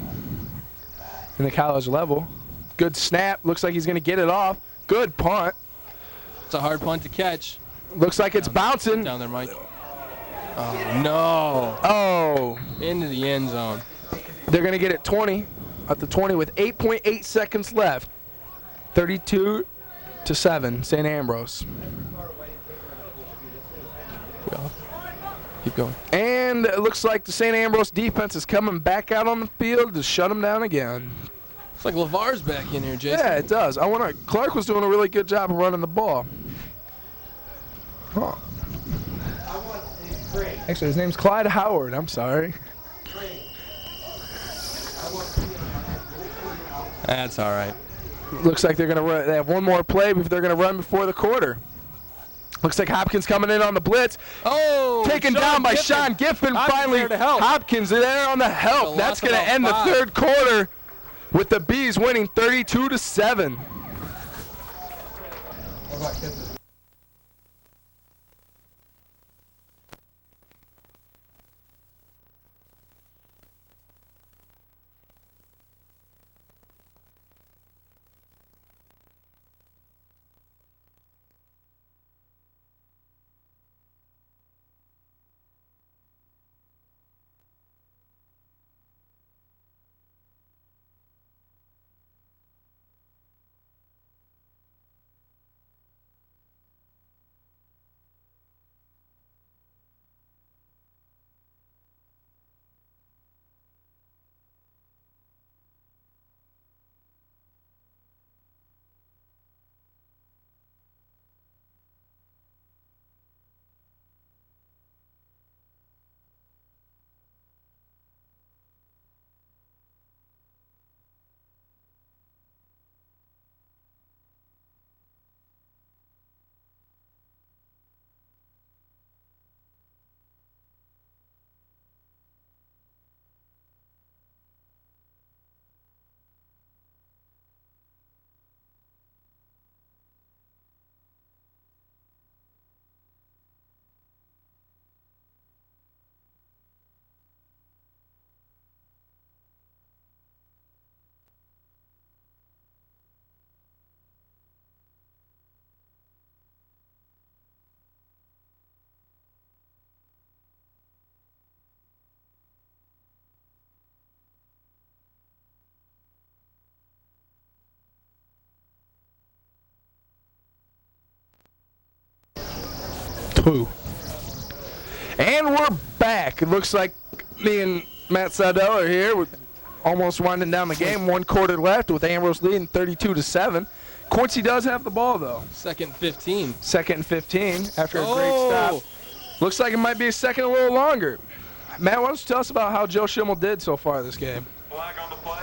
in the college level. Good snap. Looks like he's going to get it off. Good punt. It's a hard punt to catch. Looks like it's bouncing. Down there, Mike. Oh, no. Oh, Into the end zone. they're going to get it 20 at the 20 with 8.8 seconds left. 32-7, St. Ambrose. Keep going. And it looks like the St. Ambrose defense is coming back out on the field to shut them down again. It's like LeVar's back in here, Jason. Yeah, it does. Clark was doing a really good job of running the ball. Huh. Actually, his name's Clyde Howard. I'm sorry. That's all right. Looks like they're going to run. They have one more play before they're going to run before the quarter. Looks like Hopkins coming in on the blitz. Oh, Taken down by Sean Giffen. Finally, there to help. Hopkins there on the help. So That's lost going to about end the 5. third quarter with the Bees winning 32-7. Pooh. And we're back. It looks like me and Matt Seidel are here. We're almost winding down the game. 1 quarter left with Ambrose leading 32-7. Quincy does have the ball, though. Second and 15. Second and 15 after a great Oh. stop. Looks like it might be a second a little longer. Matt, why don't you tell us about how Joe Schimmel did so far this game? Flag on the play.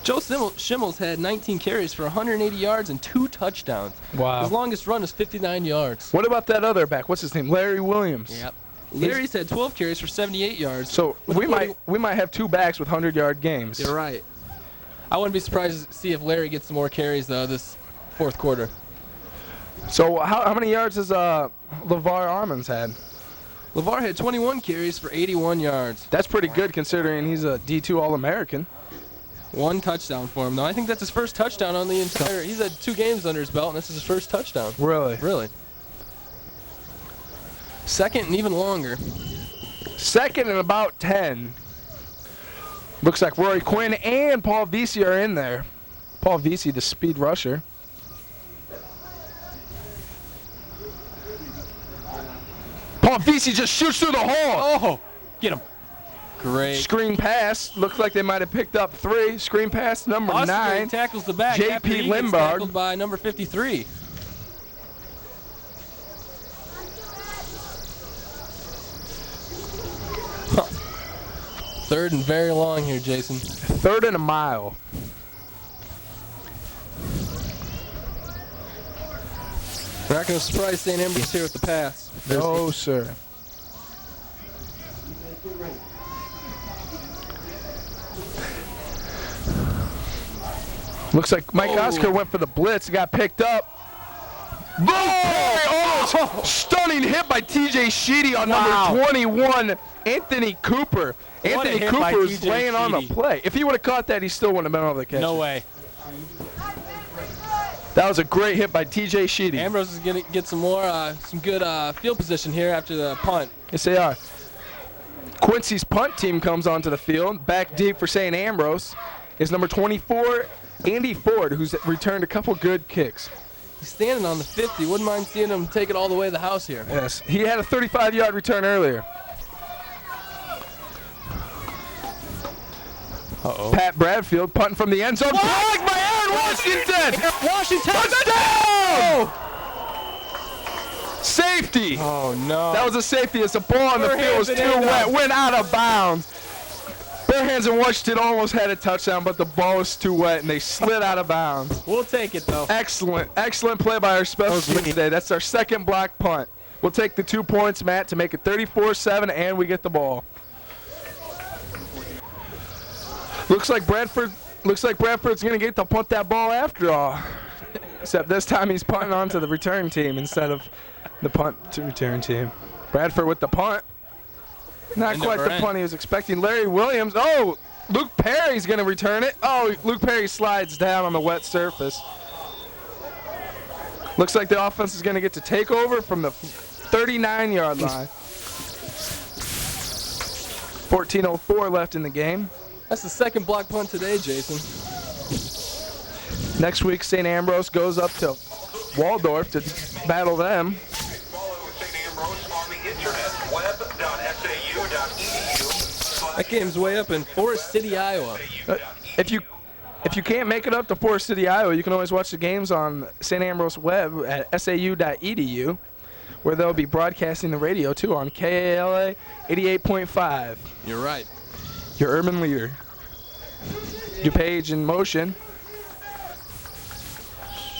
Joe Schimmel's had 19 carries for 180 yards and 2 touchdowns. Wow. His longest run is 59 yards. What about that other back? What's his name? Larry Williams. Yep. Larry's had 12 carries for 78 yards. So With we 40 might have 2 backs with 100-yard games. You're right. I wouldn't be surprised to see if Larry gets some more carries, though, this fourth quarter. So how many yards has LeVar Armons had? LeVar had 21 carries for 81 yards. That's pretty good considering he's a D2 All-American. 1 touchdown for him, though. I think that's his first touchdown on the entire. He's had 2 games under his belt, and this is his first touchdown. Really? Really. Second and even longer. Second and about 10. Looks like Rory Quinn and Paul Vesey are in there. Paul Vesey, the speed rusher. Paul Vesey just shoots through the hole. Oh, get him. Great. Screen pass. Looks like they might have picked up 3. Screen pass number Osterberg 9. tackles the back. J.P. after he gets Lindbergh. tackled by number 53. Huh. Third and very long here, Jason. 3rd and a mile. We're not going to surprise St. Ambrose here with the pass. No, sir. Looks like Mike Oscar went for the blitz, got picked up. Oh! Stunning hit by TJ Sheedy on number 21, Anthony Cooper. What a Anthony hit by Cooper was TJ laying on the Sheedy. play. If he would have caught that, he still wouldn't have been able to catch No it. way. That was a great hit by TJ Sheedy. Ambrose is going to get some good field position here after the punt. Yes, they are. Quincy's punt team comes onto the field. Back deep for St. Ambrose is number 24, Andy Ford, who's returned a couple good kicks. He's standing on the 50. Wouldn't mind seeing him take it all the way to the house here. Yes, he had a 35-yard return earlier. Pat Bradfield punting from the end zone. Blocked by Aaron Washington. Washington! Touchdown! Safety. Oh, no. That was a safety as the ball on the field was too wet. Went out of bounds. Bare Hands and Washington almost had a touchdown, but the ball was too wet, and they slid out of bounds. We'll take it, though. Excellent play by our special team today. That's our second block punt. We'll take the 2 points, Matt, to make it 34-7, and we get the ball. Looks like Bradford's going to get to punt that ball after all. Except this time he's punting onto the return team instead of the punt to return team. Bradford with the punt. Not quite the punt he was expecting. Larry Williams. Oh, Luke Perry's going to return it. Oh, Luke Perry slides down on the wet surface. Looks like the offense is going to get to take over from the 39-yard line. 14:04 left in the game. That's the second block punt today, Jason. Next week, St. Ambrose goes up to Waldorf to battle them. Follow St. Ambrose on the internet, web.sau.edu. That game's way up in Forest City, Iowa. If you can't make it up to Forest City, Iowa, you can always watch the games on St. Ambrose web at sau.edu, where they'll be broadcasting the radio too on KALA 88.5. You're right. Your urban leader. DuPage in motion.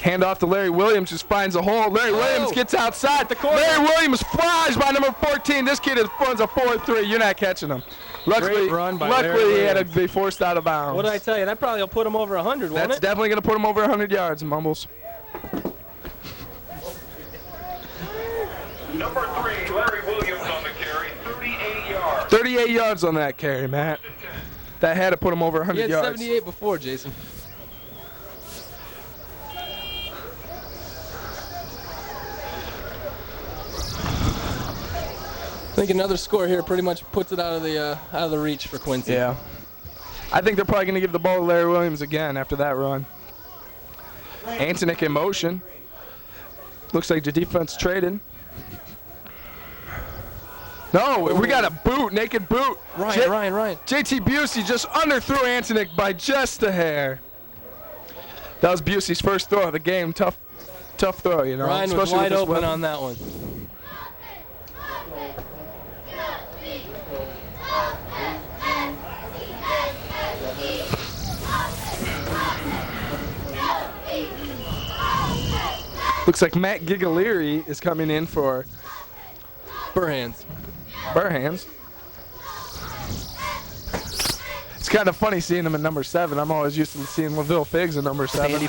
Hand off to Larry Williams, just finds a hole. Larry Williams gets outside the corner. Larry Williams flies by number 14. This kid runs a 4.3. You're not catching him. Luckily, run by Larry he had to Williams. be forced out of bounds. What did I tell you? That probably will put him over 100, won't That's it? definitely going to put him over 100 yards, Mumbles. Number 3, Larry Williams on the carry, 38 yards. 38 yards on that carry, Matt. That had to put him over 100 He had yards. 78 before, Jason. I think another score here pretty much puts it out of the reach for Quincy. Yeah. I think they're probably going to give the ball to Larry Williams again after that run. Antonick in motion. Looks like the defense traded. No, we got a boot, naked boot. Ryan. JT Busey just underthrew Antonik by just a hair. That was Busey's first throw of the game. Tough throw, you know. Ryan was especially with wide this open weather. on that one. Looks like Matt Gigaleri is coming in for Burhands. Burhands. It's kind of funny seeing him at number 7. I'm always used to seeing LaVille Figs at number 7.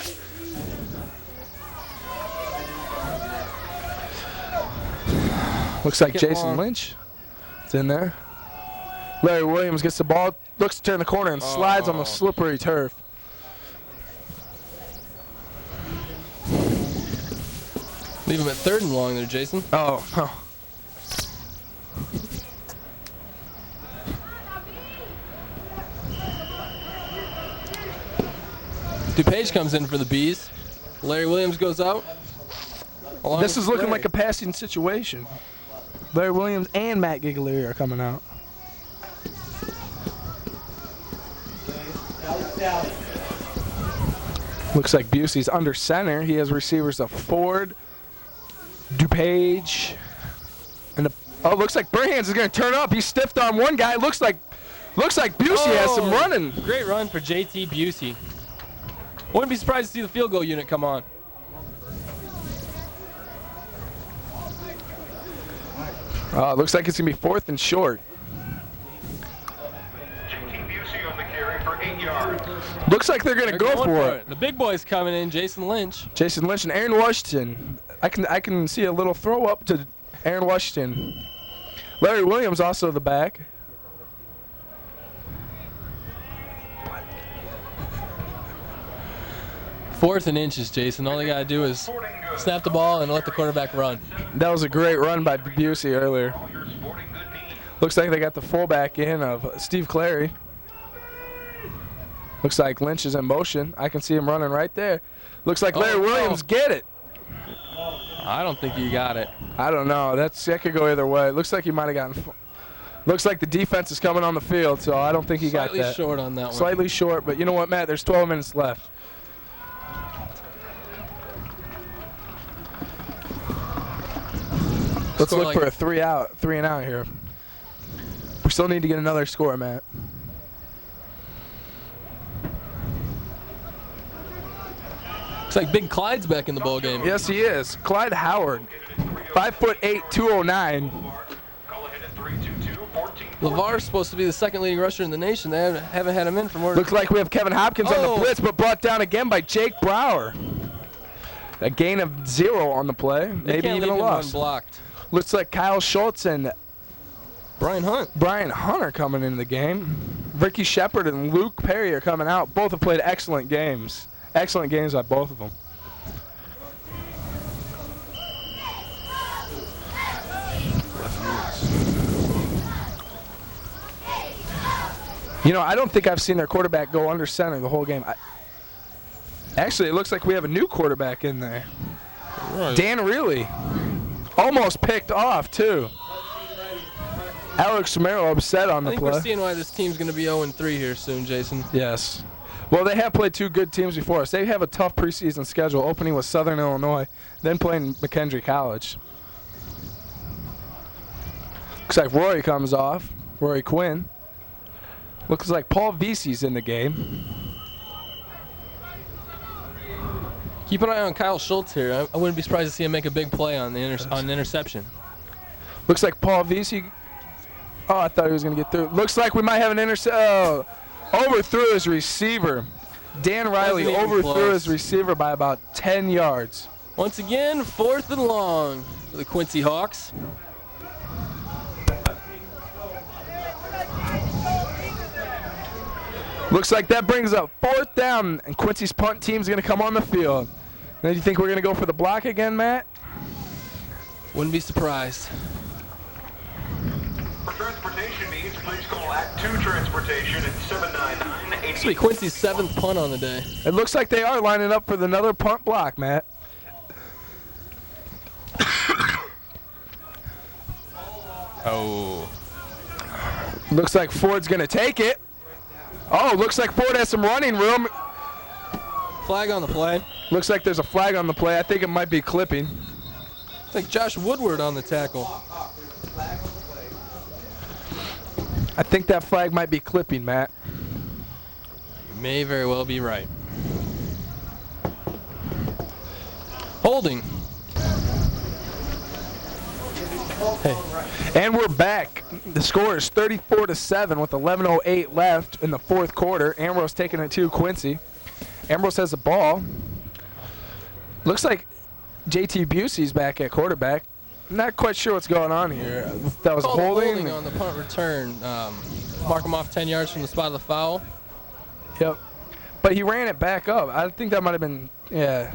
Looks like Jason Lynch is in there. Larry Williams gets the ball, looks to turn the corner, and slides on the slippery turf. Leave him at 3rd and long there, Jason. Oh. DuPage comes in for the Bees. Larry Williams goes out. This is looking like a passing situation. Larry Williams and Matt Gigaleri are coming out. Looks like Busey's under center. He has receivers of Ford, DuPage, and looks like Burhands is going to turn up. He stiffed on one guy. Looks like Busey has some running. Great run for JT Busey. Wouldn't be surprised to see the field goal unit come on. Looks like it's going to be 4th and short. JT Busey on the carry for 8 yards. Looks like they're going to go Going for it. The big boy's coming in, Jason Lynch. Jason Lynch and Aaron Washington. I can see a little throw up to Aaron Washington. Larry Williams also the back. 4th and inches, Jason. All they got to do is snap the ball and let the quarterback run. That was a great run by Busey earlier. Looks like they got the fullback in of Steve Clary. Looks like Lynch is in motion. I can see him running right there. Looks like Larry Williams get it. I don't think he got it. I don't know. That could go either way. Looks like he might have gotten. Looks like the defense is coming on the field, so I don't think he got that. Slightly short on that one. Slightly short, but you know what, Matt? There's 12 minutes left. Let's look for a 3 and out here. We still need to get another score, Matt. Looks like Big Clyde's back in the ball game. Yes, he is. Clyde Howard, 5'8", 209. LeVar's supposed to be the 2nd leading rusher in the nation. They haven't had him in for more. Looks like we have Kevin Hopkins on the blitz, but brought down again by Jake Brower. A gain of 0 on the play, maybe even a loss. Blocked. Looks like Kyle Schultz and Brian Hunt are coming into the game. Ricky Shepard and Luke Perry are coming out. Both have played excellent games. Excellent games by both of them. You know, I don't think I've seen their quarterback go under center the whole game. Actually, it looks like we have a new quarterback in there. Right. Dan Reilly. Almost picked off, too. Alex Romero upset on the play. I think we're seeing why this team's going to be 0-3 here soon, Jason. Yes. Well, they have played 2 good teams before us. They have a tough preseason schedule, opening with Southern Illinois, then playing McKendree College. Looks like Rory comes off, Rory Quinn. Looks like Paul Vesey's in the game. Keep an eye on Kyle Schultz here. I wouldn't be surprised to see him make a big play on the interception. Looks like Paul Vesey. Oh, I thought he was going to get through. Looks like we might have an interception. Oh, overthrew his receiver. Dan Riley overthrew his receiver by about 10 yards. Once again, 4th and long for the Quincy Hawks. Looks like that brings up 4th down, and Quincy's punt team's going to come on the field. Now, do you think we're going to go for the block again, Matt? Wouldn't be surprised. For transportation needs, please call Act 2 Transportation at 799-80. This will be Quincy's 7th punt on the day. It looks like they are lining up for another punt block, Matt. Oh. Looks like Ford's going to take it. Oh, looks like Ford has some running room. Flag on the play. Looks like there's a flag on the play. I think it might be clipping. It's like Josh Woodward on the tackle. I think that flag might be clipping, Matt. You may very well be right. Holding. And we're back. The score is 34-7 with 11:08 left in the fourth quarter. Ambrose taking it to Quincy. Ambrose has the ball. Looks like JT Busey's back at quarterback. Not quite sure what's going on here. That was Called holding. on the punt return. Mark him off 10 yards from the spot of the foul. Yep. But he ran it back up. I think that might have been, yeah.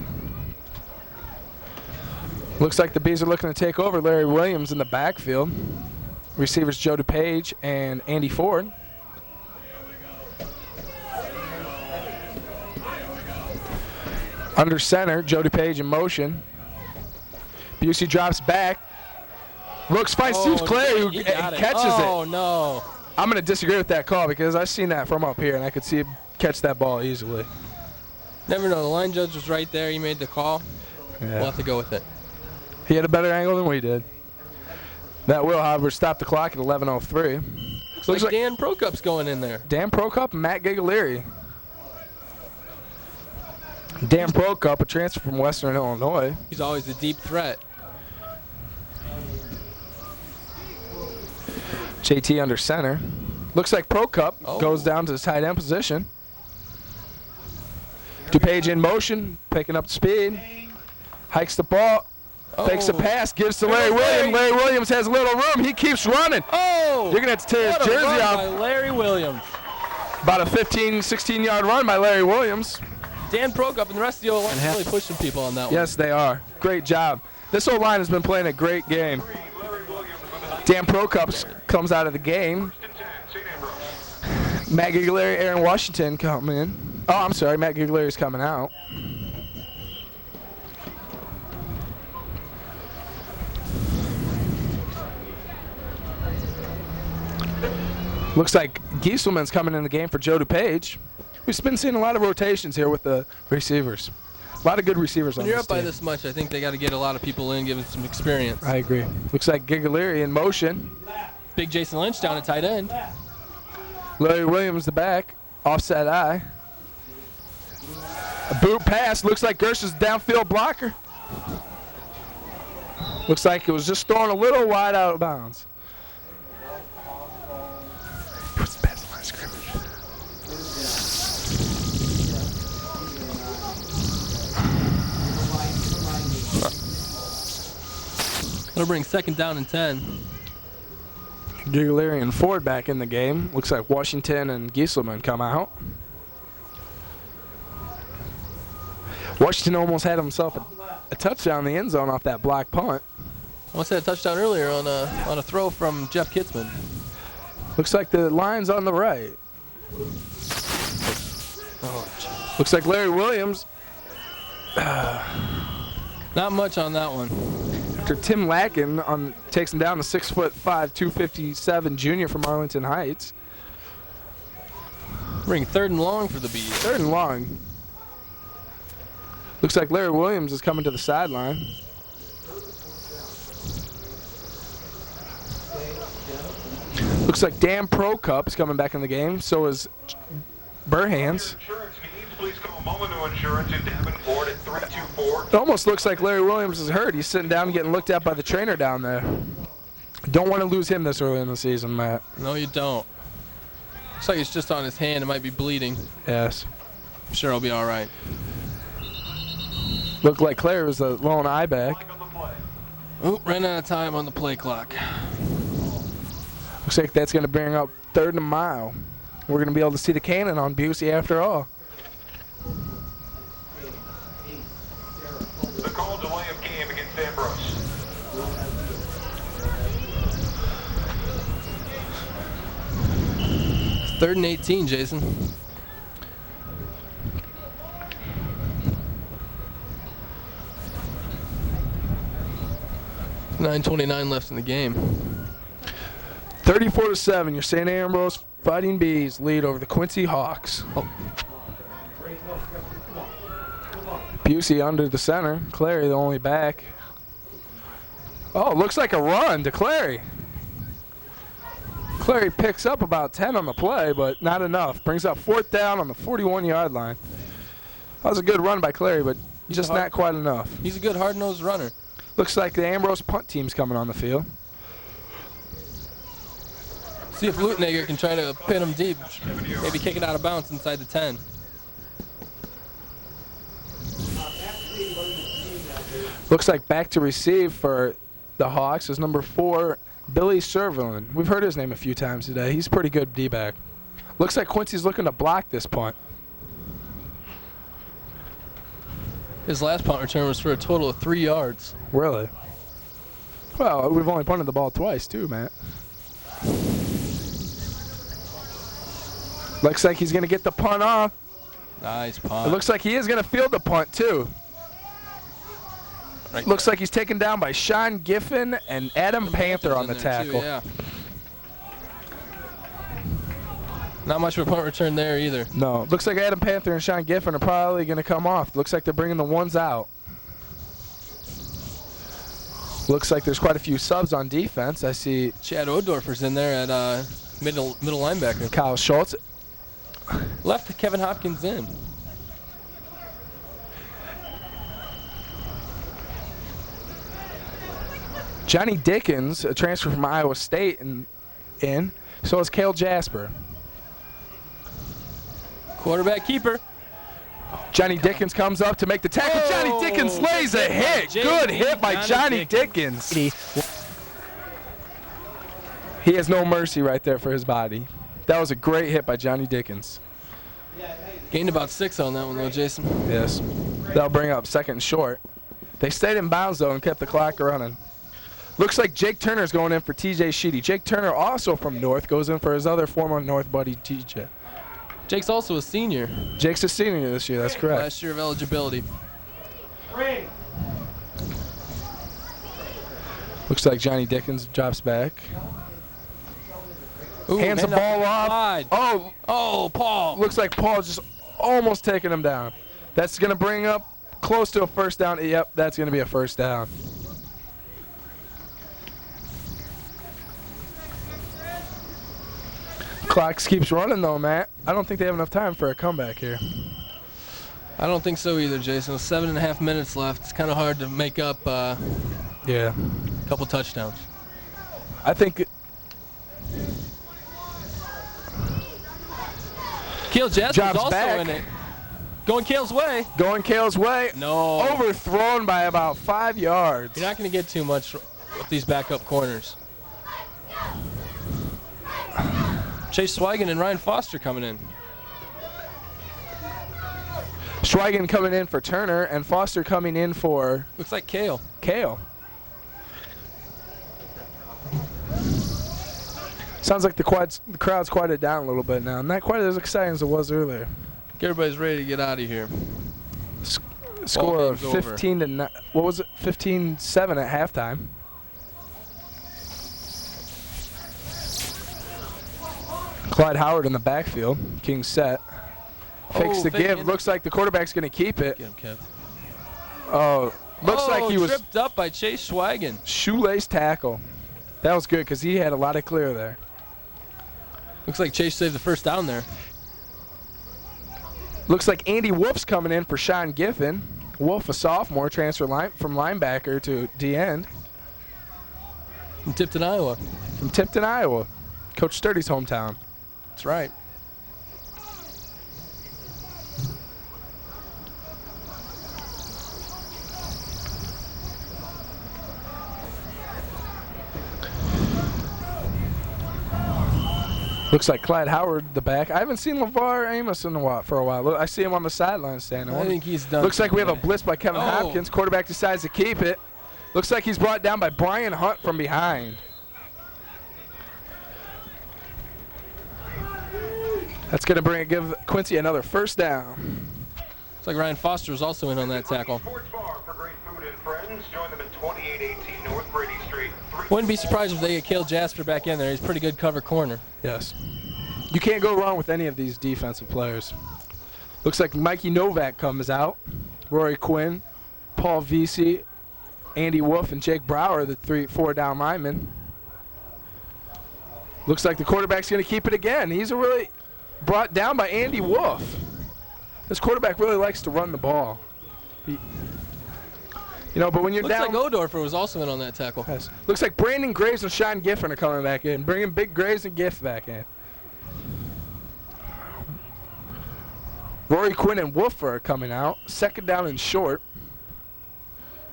Looks like the Bees are looking to take over. Larry Williams in the backfield. Receivers Joe DuPage and Andy Ford. Under center, Joe DuPage in motion. Busey drops back. Looks, finds Steve Clary, who catches it. Oh, no. I'm going to disagree with that call because I've seen that from up here, and I could see him catch that ball easily. Never know. The line judge was right there. He made the call. Yeah. We'll have to go with it. He had a better angle than we did. That will, however, stop the clock at 11:03. Looks like Dan Prokop's going in there. Dan Prokop and Matt Gigaleri. Dan Prokop, a transfer from Western Illinois. He's always a deep threat. JT under center. Looks like Prokop goes down to the tight end position. DuPage in motion, picking up the speed. Hikes the ball. Fakes a pass, gives to Larry Williams. Larry Williams has a little room. He keeps running. Oh! You're going to have to tear his jersey By off. Larry Williams. About a 15, 16-yard run by Larry Williams. Dan Prokop and the rest of the O-line really pushing people on that one. Yes, they are. Great job. This O-line has been playing a great game. Dan Prokop comes out of the game. Matt Gigaleri, Aaron Washington come in. Oh, I'm sorry. Matt Gigaleri's coming out. Looks like Gieselman's coming in the game for Joe DuPage. We've been seeing a lot of rotations here with the receivers. A lot of good receivers on When you're this up by team. this much, I think they got to get a lot of people in, give them some experience. I agree. Looks like Gigaleri in motion. Big Jason Lynch down at tight end. Larry Williams the back. Offside eye. A boot pass. Looks like Gersh's downfield blocker. Looks like it was just thrown a little wide out of bounds. That'll bring second down and 10. Gigaleri and Ford back in the game. Looks like Washington and Gieselman come out. Washington almost had himself a touchdown in the end zone off that block punt. Almost had a touchdown earlier on a throw from Jeff Kitzman. Looks like the line's on the right. Looks like Larry Williams. Not much on that one. After Tim Lacken takes him down, the 6'5", 257 junior from Arlington Heights. Bring third and long for the Bees. Third and long. Looks like Larry Williams is coming to the sideline. Looks like Dan Prokop is coming back in the game. So is Burhans. Insurance needs, please call Molyneux Insurance in Davenport at 324. It almost looks like Larry Williams is hurt. He's sitting down getting looked at by the trainer down there. Don't want to lose him this early in the season, Matt. No, you don't. Looks like it's just on his hand. It might be bleeding. Yes. I'm sure he'll be all right. Looked like Claire was the lone eye back. Oh, ran out of time on the play clock. Looks like that's going to bring up third and a mile. We're going to be able to see the cannon on Busey after all. The call delay of game against Ambrose. Third and 18, Jason. .9:29 left in the game. 34-7, your St. Ambrose Fighting Bees lead over the Quincy Hawks. Busey under the center. Clary the only back. Oh, looks like a run to Clary. Clary picks up about 10 on the play, but not enough. Brings up 4th down on the 41-yard line. That was a good run by Clary, but just not quite enough. He's a good hard-nosed runner. Looks like the Ambrose punt team's coming on the field. See if Lutnager can try to pin him deep. Maybe kick it out of bounds inside the 10. Looks like back to receive for the Hawks is number 4, Billy Serverlin. We've heard his name a few times today. He's a pretty good D-back. Looks like Quincy's looking to block this punt. His last punt return was for a total of 3 yards. Really? Well, we've only punted the ball twice too, Matt. Looks like he's going to get the punt off. Nice punt. It looks like he is going to field the punt too. Right Looks like he's taken down by Sean Giffen and Adam Panther on the tackle. Too, yeah. Not much of a punt return there either. No, looks like Adam Panther and Sean Giffen are probably going to come off. Looks like they're bringing the ones out. Looks like there's quite a few subs on defense. I see Chad Odorfer's in there at middle linebacker. Kyle Schultz. Left Kevin Hopkins in. Johnny Dickens, a transfer from Iowa State, in. So is Cale Jasper. Quarterback keeper. Johnny Dickens comes up to make the tackle. Oh, Johnny Dickens lays a hit. Good hit by Johnny Dickens. He has no mercy right there for his body. That was a great hit by Johnny Dickens. Gained about 6 on that one though, Jason. Yes. That'll bring up 2nd and short. They stayed in bounds though and kept the clock running. Looks like Jake Turner's going in for TJ Sheedy. Jake Turner, also from North, goes in for his other former North buddy, TJ. Jake's also a senior. Jake's a senior this year, that's correct. Last year of eligibility. Looks like Johnny Dickens drops back. Ooh, Hands the ball off. Wide. Oh, Paul. looks like Paul's just almost taking him down. That's going to bring up close to a 1st down. Yep, that's going to be a 1st down. Clock keeps running though, Matt. I don't think they have enough time for a comeback here. I don't think so either, Jason. With 7.5 minutes left, it's kind of hard to make up Yeah. a couple touchdowns. I think Kale Jasper's Job's also back. in it. Going Kale's way. Going Cale's way. No. Overthrown by about 5 yards. You're not going to get too much with these backup corners. Chase Swigan and Ryan Foster coming in. Schweigen coming in for Turner and Foster coming in for Looks like Kale. Kale. Sounds like the crowd's quieted down a little bit now. Not quite as exciting as it was earlier. Everybody's ready to get out of here. Score of game's over. 15 to 9. What was it? 15-7 at halftime. Clyde Howard in the backfield. King set. Fakes the give. Looks like the quarterback's going to keep it. Get him, Kev. Oh, looks like he was tripped up by Chase Swigan. shoelace tackle. That was good because he had a lot of clear there. Looks like Chase saved the 1st down there. Looks like Andy Wolf's coming in for Sean Giffen. Wolf, a sophomore, transfer from linebacker to D-end. From Tipton, Iowa. From Tipton, Iowa. Coach Sturdy's hometown. That's right. Looks like Clyde Howard, the back. I haven't seen LeVar Amos for a while. Look, I see him on the sideline standing. I think he's done. Looks like we have a today. blitz by Kevin Oh. Hopkins. Quarterback decides to keep it. Looks like he's brought down by Brian Hunt from behind. That's going to give Quincy another 1st down. Looks like Ryan Foster was also in on that tackle. Sports Bar for great food and friends. Join them at 2818 North Brady Street, 3 Wouldn't be surprised if they get Cale Jasper back in there. He's a pretty good cover corner. Yes. You can't go wrong with any of these defensive players. Looks like Mikey Novak comes out. Rory Quinn, Paul Vesey, Andy Wolf, and Jake Brower, the 4 down linemen. Looks like the quarterback's going to keep it again. He's really brought down by Andy Wolf. This quarterback really likes to run the ball. But when you're Looks down... like Odorfer was also in on that tackle. Yes. Looks like Brandon Graves and Sean Giffen are coming back in. Bringing Big Graves and Giff back in. Rory Quinn and Wolf are coming out. 2nd down and short.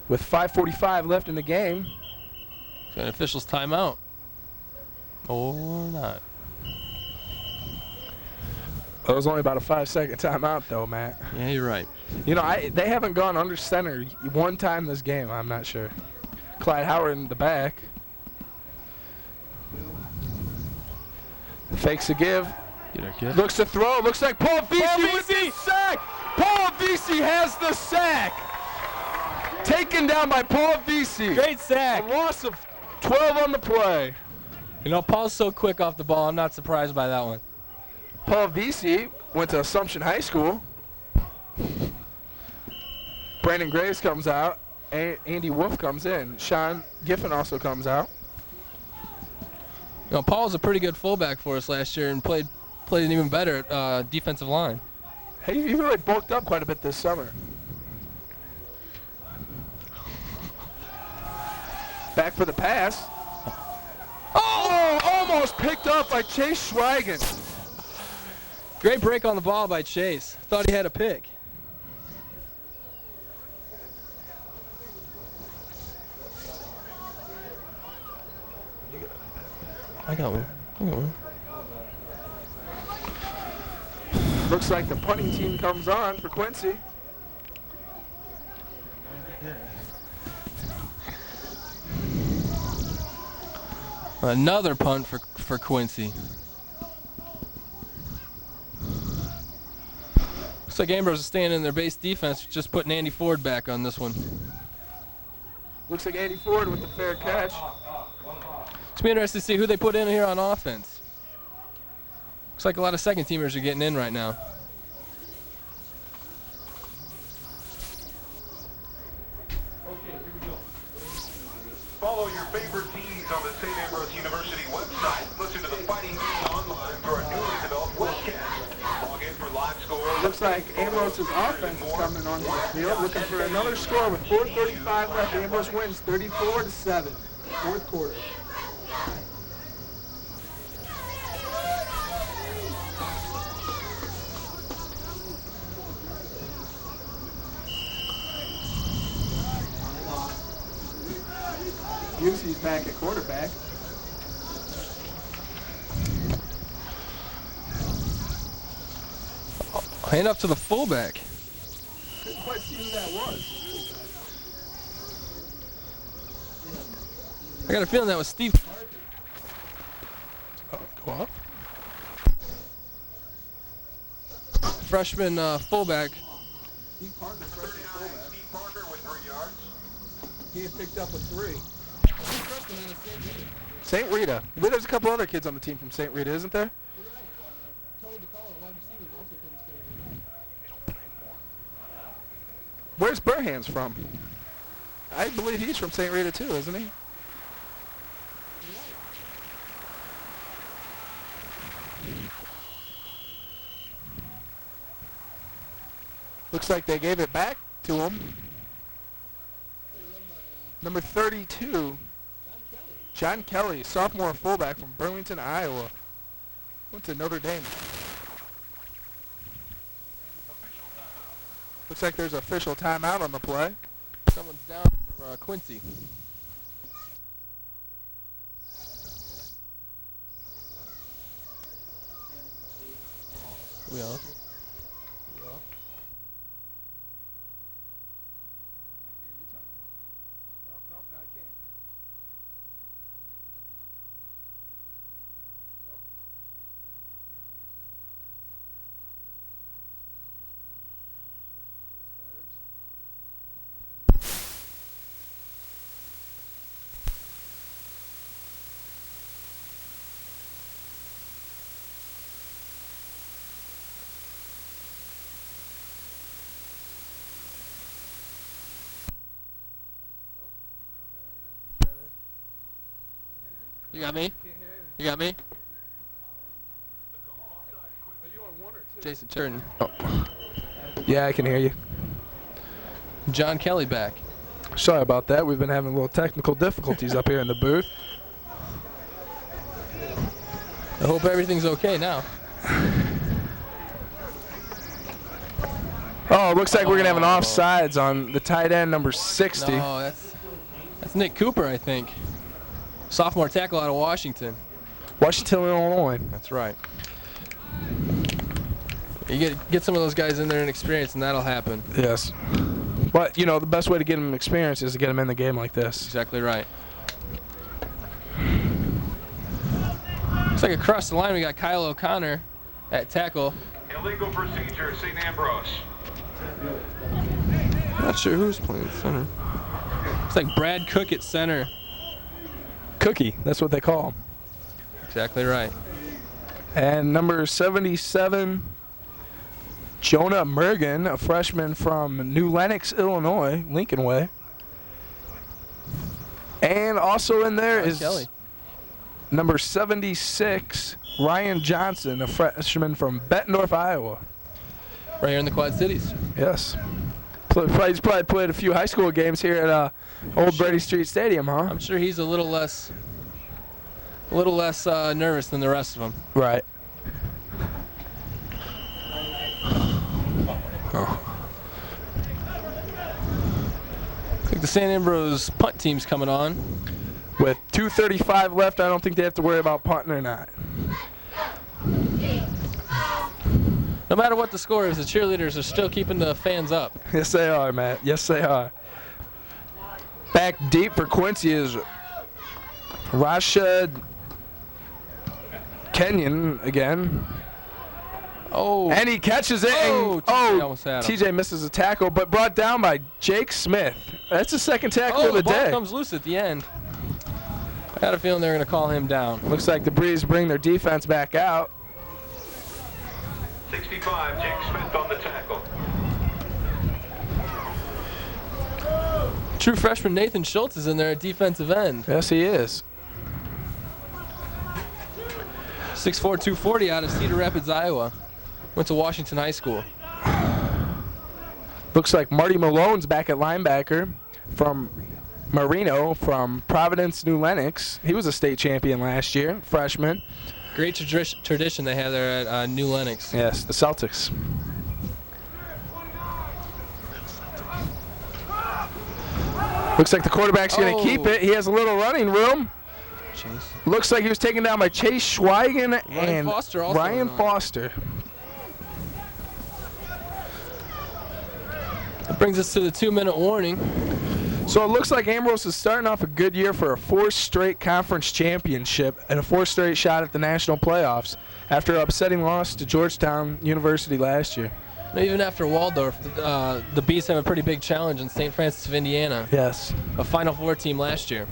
With 5:45 left in the game. Got an official's timeout. Or not. It was only about a 5-second timeout, though, Matt. Yeah, you're right. They haven't gone under center one time this game, I'm not sure. Clyde Howard in the back. Fakes a give. Looks to throw. Looks like Paul Vesey with the sack. Paul Vesey has the sack. Taken down by Paul Vesey. Great sack. A loss of 12 on the play. Paul's so quick off the ball. I'm not surprised by that one. Paul Vesey went to Assumption High School. Brandon Graves comes out. Andy Wolf comes in. Sean Giffen also comes out. Paul's a pretty good fullback for us last year and played an even better defensive line. Hey, he really bulked up quite a bit this summer. Back for the pass. Oh, almost picked up by Chase Schwagen. Great break on the ball by Chase. Thought he had a pick. I got one. Looks like the punting team comes on for Quincy. Another punt for Quincy. Looks like Ambrose is staying in their base defense, just putting Andy Ford back on this one. Looks like Andy Ford with the fair catch. It's be interesting to see who they put in here on offense. Looks like a lot of second teamers are getting in right now. Follow your favorite teams on the St. Ambrose University website. Listen to the Fighting Team online through our newly developed webcast. Log in for live scores. Looks like Ambrose's offense is coming onto the field, looking for another score with 4:35 left. Ambrose wins 34-7. Fourth quarter. Busey's back at quarterback. Hand up to the fullback. Couldn't quite see who that was. I got a feeling that was Steve. Go up. Freshman fullback. Steve Parker, freshman fullback. Steve Parker with 3 yards. He had picked up a 3. St. Rita. Well, there's a couple other kids on the team from St. Rita, isn't there? Where's Burhan's from? I believe he's from St. Rita too, isn't he? Looks like they gave it back to him. Number 32, John Kelly, sophomore fullback from Burlington, Iowa. Went to Notre Dame. Looks like there's official timeout on the play. Someone's down for Quincy. We on? You got me? You got me? Jason Turton. Yeah, I can hear you. John Kelly back. Sorry about that. We've been having a little technical difficulties up here in the booth. I hope everything's okay now. Oh, it looks like we're going to have an offsides on the tight end, number 60. No, that's Nick Cooper, I think. Sophomore tackle out of Washington. Washington, Illinois. That's right. You get some of those guys in there and experience, and that'll happen. Yes. But, you know, the best way to get them experience is to get them in the game like this. Exactly right. Looks like across the line we got Kyle O'Connor at tackle. Illegal procedure, St. Ambrose. Not sure who's playing center. It's like Brad Cook at center. Cookie, that's what they call him. Exactly right. And number 77, Jonah Mergen, a freshman from New Lenox, Illinois, Lincoln Way. And also in there is Kelly. number 76, Ryan Johnson, a freshman from Bettendorf, Iowa. Right here in the Quad Cities. Yes. He's probably played a few high school games here at Old Brady Street Stadium, huh? I'm sure he's a little less nervous than the rest of them. Right. Oh. I think the St. Ambrose punt team's coming on. With 2:35 left, I don't think they have to worry about punting or not. No matter what the score is, the cheerleaders are still keeping the fans up. Yes, they are, Matt. Yes, they are. Back deep for Quincy is Rashad Kenyon again. Oh. And he catches it. Oh, TJ almost had him. TJ misses a tackle, but brought down by Jake Smith. That's the second tackle of the ball day. comes loose at the end. I had a feeling they were going to call him down. Looks like the Breeze bring their defense back out. 65, Jake Smith on the tackle. True freshman Nathan Schultz is in there at defensive end. Yes, he is. 6'4", 240 out of Cedar Rapids, Iowa. Went to Washington High School. Looks like Marty Malone's back at linebacker from Marino from Providence, New Lenox. He was a state champion last year, freshman. Great tradition they have there at New Lenox. Yes, the Celtics. Looks like the quarterback's going to keep it. He has a little running room. Chase. Looks like he was taken down by Chase Schweigen and Foster also Ryan went on. Foster. That brings us to the 2-minute warning. So it looks like Ambrose is starting off a good year for a 4th straight conference championship and a 4th straight shot at the national playoffs after an upsetting loss to Georgetown University last year. Even after Waldorf, the Bees have a pretty big challenge in St. Francis of Indiana. Yes. A Final Four team last year.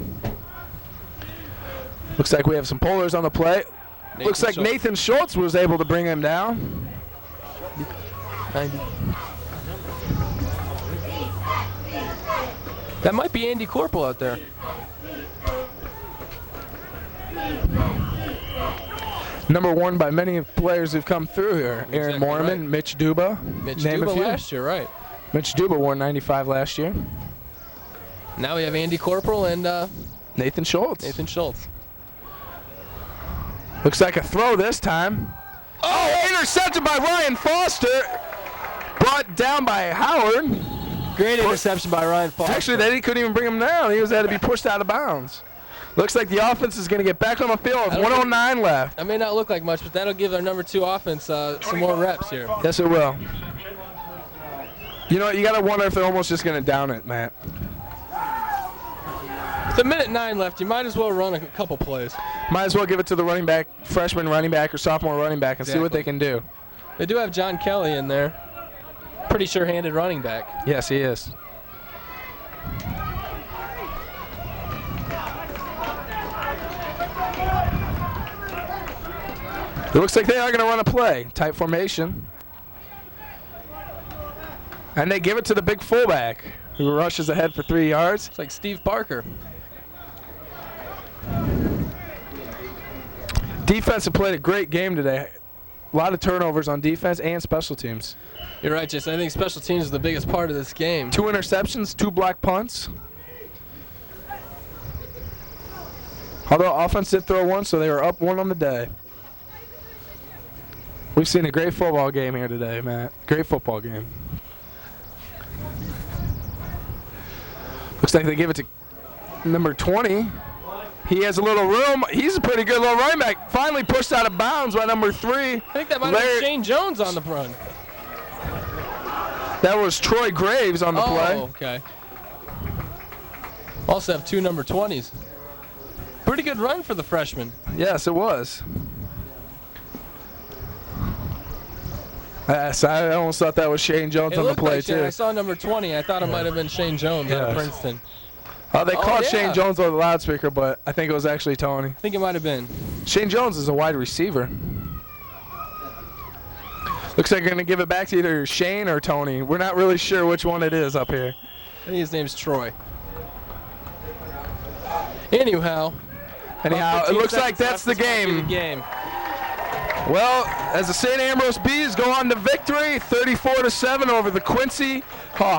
Looks like we have some pullers on the play. Looks like Schultz. Nathan Schultz was able to bring him down. 90. That might be Andy Corporal out there. Number 1 by many players who've come through here. Aaron Exactly Mormon, right. Mitch Duba. Mitch Name a Duba few. last year, right. Mitch Duba wore 95 last year. Now we have Andy Corporal and Nathan Schultz. Nathan Schultz. Looks like a throw this time. Oh, intercepted by Ryan Foster. Brought down by Howard. Great interception by Ryan Foster. Actually, they couldn't even bring him down. He had to be pushed out of bounds. Looks like the offense is going to get back on the field with 109 left. That may not look like much, but that'll give our number 2 offense some more reps here. Yes, it will. You know what? You got to wonder if they're almost just going to down it, Matt. With 1:09 left, you might as well run a couple plays. Might as well give it to the running back, freshman running back or sophomore running back and see what they can do. They do have John Kelly in there. Pretty sure-handed running back. Yes, he is. It looks like they are going to run a play. Tight formation. And they give it to the big fullback, who rushes ahead for 3 yards. It's like Steve Parker. Defense have played a great game today. A lot of turnovers on defense and special teams. You're right, Jason. I think special teams is the biggest part of this game. 2 interceptions, 2 block punts. Although offense did throw 1, so they were up 1 on the day. We've seen a great football game here today, Matt. Great football game. Looks like they give it to number 20. He has a little room. He's a pretty good little running back. Finally pushed out of bounds by number 3. I think that might have been Shane Jones on the run. That was Troy Graves on the play. Oh, okay. Also have 2 number 20s. Pretty good run for the freshman. Yes, it was. Yes, I almost thought that was Shane Jones on the play, like too. I saw number 20. I thought it might have been Shane Jones out of Princeton. They called yeah. Shane Jones on the loudspeaker, but I think it was actually Tony. I think it might have been. Shane Jones is a wide receiver. Looks like they're going to give it back to either Shane or Tony. We're not really sure which one it is up here. I think his name's Troy. Anyhow, it looks like that's the game. Well, as the St. Ambrose Bees go on to victory, 34-7 over the Quincy Hawks.